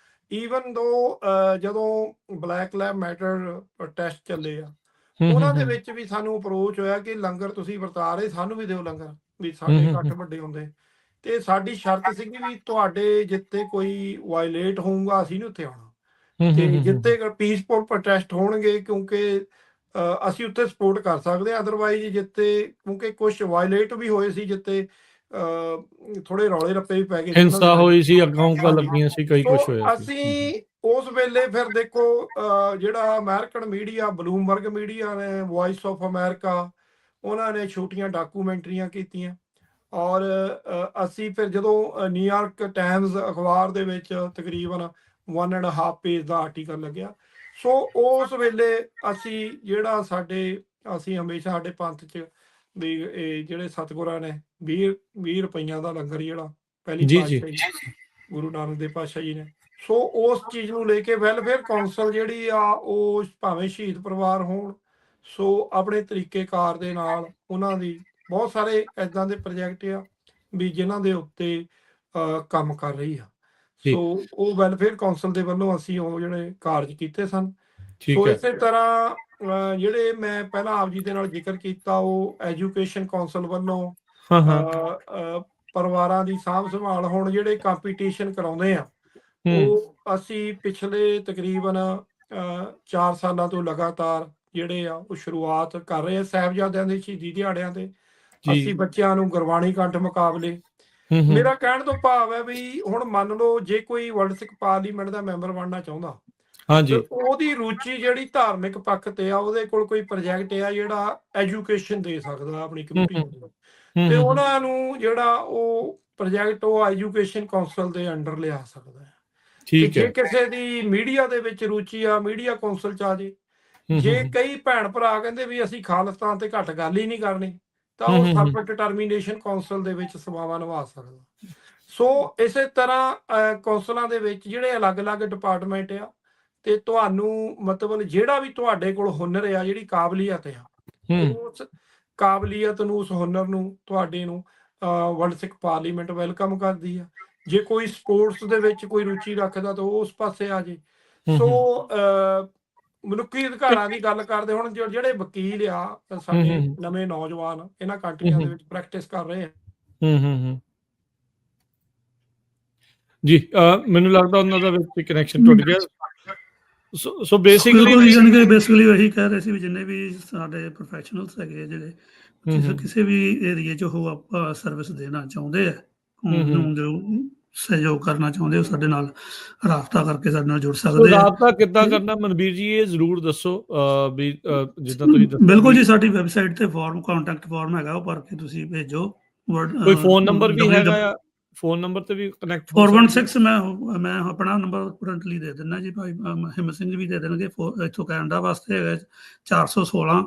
ਈਵਨ ਦੋ ਜਦੋਂ ਬਲੈਕ ਲਾਈਵ ਮੈਟਰ ਪ੍ਰੋਟੈਸਟ ਚੱਲੇ ਆ, ਉਹਨਾਂ ਦੇ ਵਿੱਚ ਵੀ ਸਾਨੂੰ ਅਪਰੋਚ ਹੋਇਆ ਕਿ ਲੰਗਰ ਤੁਸੀਂ ਵਰਤਾ ਰਹੇ, ਸਾਨੂੰ ਵੀ ਦਿਓ ਲੰਗਰ, ਵੀ ਸਾਡੇ ਇਕੱਠ ਵੱਡੇ ਹੁੰਦੇ। ਤੇ ਸਾਡੀ ਸ਼ਰਤ ਸੀਗੀ ਵੀ ਤੁਹਾਡੇ ਜਿੱਤੇ ਕੋਈ ਵਾਇਲੇਟ ਹੋਊਗਾ ਅਸੀਂ ਨਹੀਂ ਉੱਥੇ ਆਉਣਾ, ਤੇ ਜਿੱਤੇ ਪੀਸਫੁਲ ਪ੍ਰੋਟੈਸਟ ਹੋਣਗੇ ਕਿਉਂਕਿ ਅਸੀਂ ਉੱਥੇ ਸਪੋਰਟ ਕਰ ਸਕਦੇ ਹਾਂ। ਅਦਰਵਾਈਜ਼ ਜਿੱਤੇ, ਕਿਉਂਕਿ ਕੁਝ ਵਾਇਲੇਟ ਵੀ ਹੋਏ ਸੀ, ਜਿੱਤੇ ਥੋੜੇ ਰੌਲੇ ਰੱਪੇ ਵੀ ਪੈ ਗਏ, ਹਿੰਸਾ ਹੋਈ ਸੀ, ਅੱਗਾਂ ਲੱਗੀਆਂ ਸੀ, ਕਈ ਕੁਝ ਹੋਇਆ ਸੀ। ਅਸੀਂ ਉਸ ਵੇਲੇ ਫਿਰ ਦੇਖੋ ਜਿਹੜਾ ਅਮਰੀਕਨ ਮੀਡੀਆ, ਬਲੂਮਬਰਗ ਮੀਡੀਆ ਨੇ, ਵੌਇਸ ਆਫ ਅਮਰੀਕਾ, ਉਹਨਾਂ ਨੇ ਛੋਟੀਆਂ ਡਾਕੂਮੈਂਟਰੀਆਂ ਕੀਤੀਆਂ। ਔਰ ਅਸੀਂ ਫਿਰ ਜਦੋਂ ਨਿਊਯਾਰਕ ਟਾਈਮਸ ਅਖਬਾਰ ਦੇ ਵਿੱਚ ਤਕਰੀਬਨ 1.5 ਪੇਜ ਦਾ ਆਰਟੀਕਲ ਲੱਗਿਆ। ਸੋ ਉਸ ਵੇਲੇ ਅਸੀਂ ਜਿਹੜਾ ਅਸੀਂ ਹਮੇਸ਼ਾ ਸਾਡੇ ਪੰਥ 'ਚ ਵੀ ਇਹ ਜਿਹੜੇ ਸਤਿਗੁਰਾਂ ਨੇ 20 ਰੁਪਈਆਂ ਦਾ ਲੰਗਰ ਜਿਹੜਾ ਪਹਿਲੀ ਜੀ ਜੀ ਪਾਤਸ਼ਾਹੀ ਗੁਰੂ ਨਾਨਕ ਦੇਵ ਪਾਤਸ਼ਾਹ ਜੀ ਨੇ, ਸੋ ਉਸ ਚੀਜ਼ ਨੂੰ ਲੈ ਕੇ ਵੈਲਫੇਅਰ ਕੌਂਸਲ ਜਿਹੜੀ ਆ ਉਹ ਭਾਵੇਂ ਸ਼ਹੀਦ ਪਰਿਵਾਰ ਹੋਣ, ਸੋ ਆਪਣੇ ਤਰੀਕੇਕਾਰ ਦੇ ਨਾਲ ਉਹਨਾਂ ਦੀ ਬਹੁਤ ਸਾਰੇ ਇੱਦਾਂ ਦੇ ਪ੍ਰੋਜੈਕਟ ਆ ਵੀ ਜਿਨ੍ਹਾਂ ਦੇ ਉੱਤੇ ਕੰਮ ਕਰ ਰਹੀ ਆ। ਜੀ ਸੋ ਉਹ ਵੈਲਫੇਅਰ ਕੌਂਸਲ ਦੇ ਵੱਲੋਂ ਅਸੀਂ ਉਹ ਜਿਹੜੇ ਕਾਰਜ ਕੀਤੇ ਸਨ। ਠੀਕ ਸੋ ਹੈ ਇਸੇ ਤਰ੍ਹਾਂ ਜਿਹੜੇ ਮੈਂ ਪਹਿਲਾਂ ਆਪ ਜੀ ਦੇ ਨਾਲ ਜ਼ਿਕਰ ਕੀਤਾ, ਉਹ ਐਜੂਕੇਸ਼ਨ ਕੌਂਸਲ ਵੱਲੋਂ ਹਾਂ ਹਾਂ ਪਰਿਵਾਰਾਂ ਦੀ ਸਾਂਭ ਸੰਭਾਲ ਹੁਣ ਜਿਹੜੇ ਕੰਪੀਟੀਸ਼ਨ ਕਰਾਉਂਦੇ ਆ, ਉਹ ਅਸੀਂ ਪਿਛਲੇ ਤਕਰੀਬਨ 4 ਸਾਲਾਂ ਤੋਂ ਲਗਾਤਾਰ ਜਿਹੜੇ ਆ ਉਹ ਸ਼ੁਰੂਆਤ ਕਰ ਰਹੇ ਆ। ਸਾਹਿਬਜ਼ਾਦਿਆਂ ਦੇ ਸ਼ਹੀਦੀ ਦਿਹਾੜਿਆਂ ਤੇ ਜੀ ਅਸੀਂ ਬੱਚਿਆਂ ਨੂੰ ਗੁਰਬਾਣੀ ਕੰਠ ਮੁਕਾਬਲੇ, ਹੂੰ ਮੇਰਾ ਕਹਿਣ ਤੋਂ ਭਾਵ ਹੈ ਵੀ ਹੁਣ ਮੰਨ ਲਓ ਜੇ ਕੋਈ ਵਰਲਡ ਸਿੱਖ ਪਾਰਲੀਮੈਂਟ ਦਾ ਮੈਂਬਰ ਬਣਨਾ ਚਾਹੁੰਦਾ, ਹਾਂਜੀ ਤੇ ਉਹਦੀ ਰੁਚੀ ਜਿਹੜੀ ਧਾਰਮਿਕ ਪੱਖ ਤੇ ਆ, ਉਹਦੇ ਕੋਲ ਕੋਈ ਪ੍ਰੋਜੈਕਟ ਆ ਜਿਹੜਾ ਐਜੂਕੇਸ਼ਨ ਦੇ ਸਕਦਾ ਆਪਣੀ ਕਮਿਊਨਿਟੀ ਨੂੰ, ਤੇ ਉਹਨਾਂ ਨੂੰ ਜਿਹੜਾ ਉਹ ਪ੍ਰੋਜੈਕਟ ਉਹ ਐਜੂਕੇਸ਼ਨ ਕੌਂਸਲ ਦੇ ਅੰਡਰ ਲਿਆ ਸਕਦਾ ਹੈ। ਤੇ ਠੀਕ ਜੇ ਹੈ ਕਿਸੇ ਦੀ ਮੀਡੀਆ ਦੇ ਵਿੱਚ ਰੁਚੀ ਆ, ਮੀਡੀਆ ਕੌਂਸਲ ਚ ਆ ਜੇ। ਜੇ ਕਈ ਭੈਣ ਭਰਾ ਕਹਿੰਦੇ ਵੀ ਅਸੀਂ ਖਾਲਿਸਤਾਨ ਤੇ ਘੱਟ ਗੱਲ ਹੀ ਨਹੀਂ ਕਰਨੀ, ਤਾਂ ਉਹ ਸੈਲਫ ਡਿਟਰਮੀਨੇਸ਼ਨ ਕੌਂਸਲ ਦੇ ਵਿੱਚ ਸੇਵਾਵਾਂ ਨਿਭਾ ਸਕਦਾ। ਸੋ ਇਸੇ ਤਰ੍ਹਾਂ ਕੌਂਸਲਾਂ ਦੇ ਵਿੱਚ ਜਿਹੜੇ ਅਲੱਗ-ਅਲੱਗ ਡਿਪਾਰਟਮੈਂਟ ਆ, ਤੇ ਤੁਹਾਨੂੰ ਮਤਲਬ ਜਿਹੜਾ ਵੀ ਤੁਹਾਡੇ ਕੋਲ ਹੁਨਰ ਆ, ਜਿਹੜੀ ਕਾਬਲੀਅਤ ਆ, ਉਸ ਕਾਬਲੀਅਤ ਨੂੰ, ਉਸ ਹੁਨਰ ਨੂੰ ਤੁਹਾਡੇ ਨੂੰ ਵਰਲਡ ਸਿੱਖ ਪਾਰਲੀਮੈਂਟ ਵੈਲਕਮ ਕਰਦੀ ਆ। ਜੇ ਕੋਈ ਸਪੋਰਟਸ ਦੇ ਵਿੱਚ ਕੋਈ ਰੁਚੀ ਰੱਖਦਾ ਤਾਂ ਉਹ ਉਸ ਪਾਸੇ ਆ ਜੇ। ਸੋ ਮਨੁੱਖੀ ਅਧਿਕਾਰਾਂ ਦੀ ਗੱਲ ਕਰਦੇ, ਹੁਣ ਜਿਹੜੇ ਵਕੀਲ ਆ ਸਾਡੇ ਨਵੇਂ ਨੌਜਵਾਨ ਇਹਨਾਂ ਕੰਟਰੀਆਂ ਦੇ ਵਿੱਚ ਪ੍ਰੈਕਟਿਸ ਕਰ ਰਹੇ ਆ। ਜੀ ਮੈਨੂੰ ਲੱਗਦਾ ਉਹਨਾਂ ਦਾ ਵਿੱਚ ਕਨੈਕਸ਼ਨ ਟੁੱਟ ਗਿਆ। ਸੋ ਬੇਸਿਕਲੀ ਇਹੀ ਕਹਿ ਰਹੇ ਸੀ ਵੀ ਜਿੰਨੇ ਵੀ ਸਾਡੇ ਪ੍ਰੋਫੈਸ਼ਨਲਸ ਹੈਗੇ ਜਿਹੜੇ ਕਿਸੇ ਵੀ ਏਰੀਏ 'ਚ ਉਹ ਸਰਵਿਸ ਦੇਣਾ ਚਾਹੁੰਦੇ ਆ, ਜੋ ਸਹਿਯੋਗ ਕਰਨਾ ਚਾਹੁੰਦੇ ਹੋ, ਸਾਡੇ ਨਾਲ ਰਾਬਤਾ ਕਰਕੇ ਸਾਡੇ ਨਾਲ ਜੁੜ ਸਕਦੇ ਆ। ਰਾਬਤਾ ਕਿੱਦਾਂ ਕਰਨਾ ਮਨਬੀਰ ਜੀ, ਇਹ ਜ਼ਰੂਰ ਦੱਸੋ ਵੀ ਜਿੱਦਾਂ ਤੁਸੀਂ ਦੱਸਿਆ। ਬਿਲਕੁਲ ਜੀ, ਸਾਡੀ ਵੈਬਸਾਈਟ ਤੇ ਕੰਟੈਕਟ ਫਾਰਮ ਹੈਗਾ, ਉਹ ਭਰ ਕੇ ਤੁਸੀਂ ਭੇਜੋ। ਕੋਈ ਫੋਨ ਨੰਬਰ ਵੀ ਹੈਗਾ ਆ? ਫੋਨ ਨੰਬਰ ਤੇ ਵੀ ਕਨੈਕਟ 416 ਮੈਂ ਆਪਣਾ ਨੰਬਰ ਕਰੰਟਲੀ ਦੇ ਦਿੰਦਾ ਜੀ, ਭਾਈ ਹਿੰਮਤ ਸਿੰਘ ਵੀ ਦੇ ਦੇਣਗੇ। ਇੱਥੋਂ ਕੈਨੇਡਾ ਵਾਸਤੇ ਹੈਗਾ 416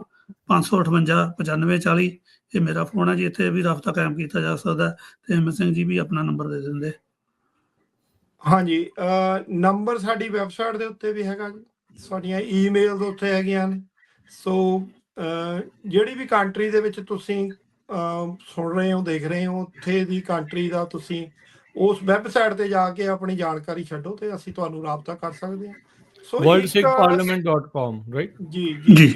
558 9540, ਇਹ ਮੇਰਾ ਫੋਨ ਹੈ ਜੀ। ਇੱਥੇ ਵੀ ਰਾਬਤਾ ਕਾਇਮ ਕੀਤਾ ਜਾ ਸਕਦਾ, ਤੇ ਹਿੰਮਤ ਸਿੰਘ ਜੀ ਵੀ ਆਪਣਾ ਨੰਬਰ ਦੇ ਦਿੰਦੇ। ਹਾਂਜੀ, ਨੰਬਰ ਸਾਡੀ ਵੈਬਸਾਈਟ ਦੇ ਉੱਤੇ ਵੀ ਹੈਗਾ ਜੀ, ਸਾਡੀਆਂ ਈਮੇਲ ਦੇ ਉੱਤੇ ਹੈਗੀਆਂ ਨੇ। ਸੋ ਜਿਹੜੀ ਵੀ ਕੰਟਰੀ ਦੇ ਵਿੱਚ ਤੁਸੀਂ ਸੁਣ ਰਹੇ ਹੋ, ਦੇਖ ਰਹੇ ਹੋ, ਉੱਥੇ ਦੀ ਕੰਟਰੀ ਦਾ ਤੁਸੀਂ ਉਸ ਵੈਬਸਾਈਟ ਤੇ ਜਾ ਕੇ ਆਪਣੀ ਜਾਣਕਾਰੀ ਛੱਡੋ ਤੇ ਅਸੀਂ ਤੁਹਾਨੂੰ ਰਾਬਤਾ ਕਰ ਸਕਦੇ ਹਾਂ। ਸੋ worldsikhparliament.com, ਰਾਈਟ? ਜੀ ਜੀ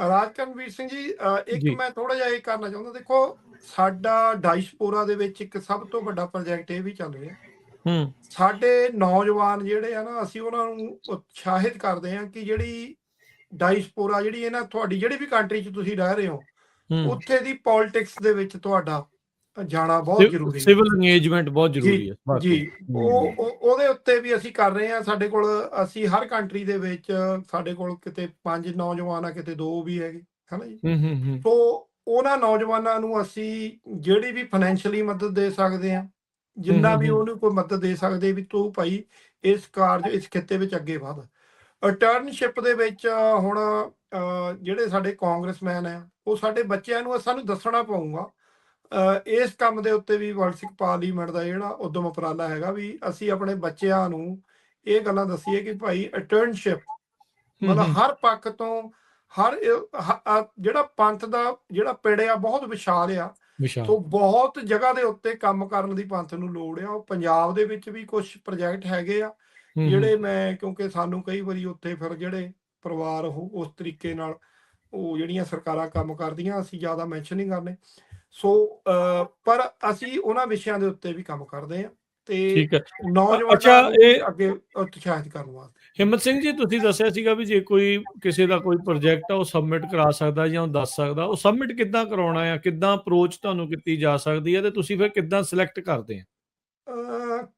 ਰਾਜਕਰਨਵੀਰ ਸਿੰਘ ਜੀ, ਇੱਕ ਮੈਂ ਥੋੜਾ ਜਿਹਾ ਇਹ ਕਰਨਾ ਚਾਹੁੰਦਾ। ਦੇਖੋ, ਸਾਡਾ ਡਾਇਸਪੋਰਾ ਦੇ ਵਿੱਚ ਇੱਕ ਸਭ ਤੋਂ ਵੱਡਾ ਪ੍ਰੋਜੈਕਟ ਇਹ ਵੀ ਚੱਲ ਰਿਹਾ। ਸਾਡੇ ਨੌਜਵਾਨ ਜਿਹੜੇ ਆ ਨਾ, ਅਸੀਂ ਉਹਨਾਂ ਨੂੰ ਉਤਸ਼ਾਹਿਤ ਕਰਦੇ ਹਾਂ ਕਿ ਜਿਹੜੀ ਡਾਇਸਪੋਰਾ ਜਿਹੜੀ ਹੈ ਨਾ, ਤੁਹਾਡੀ ਜਿਹੜੀ ਵੀ ਕੰਟਰੀ 'ਚ ਤੁਸੀਂ ਰਹਿ ਰਹੇ ਹੋ, ਉੱਥੇ ਦੀ ਪੋਲਿਟਿਕਸ ਦੇ ਵਿੱਚ ਤੁਹਾਡਾ ਜਾਣਾ ਬਹੁਤ ਜ਼ਰੂਰੀ ਹੈ। ਸਿਵਲ ਇੰਗੇਜਮੈਂਟ ਬਹੁਤ ਜ਼ਰੂਰੀ ਹੈ ਜੀ। ਉਹਦੇ ਉੱਤੇ ਵੀ ਅਸੀਂ ਕਰ ਰਹੇ ਹਾਂ। ਸਾਡੇ ਕੋਲ ਅਸੀਂ ਹਰ ਕੰਟਰੀ ਦੇ ਵਿੱਚ ਸਾਡੇ ਕੋਲ ਕਿਤੇ 5 ਨੌਜਵਾਨ ਆ, ਕਿਤੇ 2 ਵੀ ਹੈਗੇ, ਹਨਾ ਜੀ। ਸੋ ਉਹਨਾਂ ਨੌਜਵਾਨਾਂ ਨੂੰ ਅਸੀਂ ਜਿਹੜੀ ਵੀ ਫਾਈਨੈਂਸ਼ੀਅਲੀ ਮਦਦ ਦੇ ਸਕਦੇ ਹਾਂ, ਜਿੰਨਾ ਵੀ ਉਹਨੂੰ ਕੋਈ ਮਦਦ ਦੇ ਸਕਦੇ ਵੀ ਤੂੰ ਭਾਈ ਇਸ ਕਾਰਜ, ਇਸ ਖਿੱਤੇ ਵਿੱਚ ਅੱਗੇ ਵਧ। ਇੰਟਰਨਸ਼ਿਪ ਦੇ ਵਿੱਚ ਹੁਣ ਜਿਹੜੇ ਸਾਡੇ ਕਾਂਗਰਸਮੈਨ ਆ, ਉਹ ਸਾਡੇ ਬੱਚਿਆਂ ਨੂੰ ਸਾਨੂੰ ਦੱਸਣਾ ਪਊਗਾ। ਇਸ ਕੰਮ ਦੇ ਉੱਤੇ ਵੀ ਵਰਲਡ ਸਿੱਖ ਪਾਰਲੀਮੈਂਟ ਦਾ ਜਿਹੜਾ ਉਦਮ ਉਪਰਾਲਾ ਹੈਗਾ ਵੀ ਅਸੀਂ ਆਪਣੇ ਬੱਚਿਆਂ ਨੂੰ ਇਹ ਗੱਲਾਂ ਦੱਸੀਏ ਕਿ ਭਾਈ ਇੰਟਰਨਸ਼ਿਪ ਮਤਲਬ ਹਰ ਪੱਖ ਤੋਂ, ਹਰ ਜਿਹੜਾ ਪੰਥ ਦਾ ਜਿਹੜਾ ਪਿੜ ਆ ਬਹੁਤ ਵਿਸ਼ਾਲ ਆ। ਸੋ ਬਹੁਤ ਜਗ੍ਹਾ ਦੇ ਉੱਤੇ ਕੰਮ ਕਰਨ ਦੀ ਪੰਥ ਨੂੰ ਲੋੜ ਆ। ਉਹ ਪੰਜਾਬ ਦੇ ਵਿੱਚ ਵੀ ਕੁਝ ਪ੍ਰੋਜੈਕਟ ਹੈਗੇ ਆ ਜਿਹੜੇ ਮੈਂ, ਕਿਉਂਕਿ ਸਾਨੂੰ ਕਈ ਵਾਰੀ ਉੱਥੇ ਫਿਰ ਜਿਹੜੇ ਪਰਿਵਾਰ ਉਹ ਉਸ ਤਰੀਕੇ ਨਾਲ ਉਹ ਜਿਹੜੀਆਂ ਸਰਕਾਰਾਂ ਕੰਮ ਕਰਦੀਆਂ, ਅਸੀਂ ਜ਼ਿਆਦਾ ਮੈਂਸ਼ਨ ਨਹੀਂ ਕਰਨੇ। ਸੋ ਪਰ ਅਸੀਂ ਉਹਨਾਂ ਵਿਸ਼ਿਆਂ ਦੇ ਉੱਤੇ ਵੀ ਕੰਮ ਕਰਦੇ ਹਾਂ ਤੇ ਨੌਜਵਾਨਾਂ ਨੂੰ ਅੱਗੇ ਉਤਸ਼ਾਹਿਤ ਕਰਨ ਵਾਸਤੇ। ਹਿੰਮਤ ਸਿੰਘ ਜੀ, ਤੁਸੀਂ ਦੱਸਿਆ ਸੀਗਾ ਵੀ ਜੇ ਕੋਈ ਕਿਸੇ ਦਾ ਕੋਈ ਪ੍ਰੋਜੈਕਟ ਆ ਉਹ ਸਬਮਿਟ ਕਰਾ ਸਕਦਾ ਜਾਂ ਉਹ ਦੱਸ ਸਕਦਾ, ਉਹ ਸਬਮਿਟ ਕਿੱਦਾਂ ਕਰਾਉਣਾ ਆ, ਕਿੱਦਾਂ ਅਪਰੋਚ ਤੁਹਾਨੂੰ ਕੀਤੀ ਜਾ ਸਕਦੀ ਹੈ, ਤੇ ਤੁਸੀਂ ਫਿਰ ਕਿੱਦਾਂ ਸਿਲੈਕਟ ਕਰਦੇ ਆ?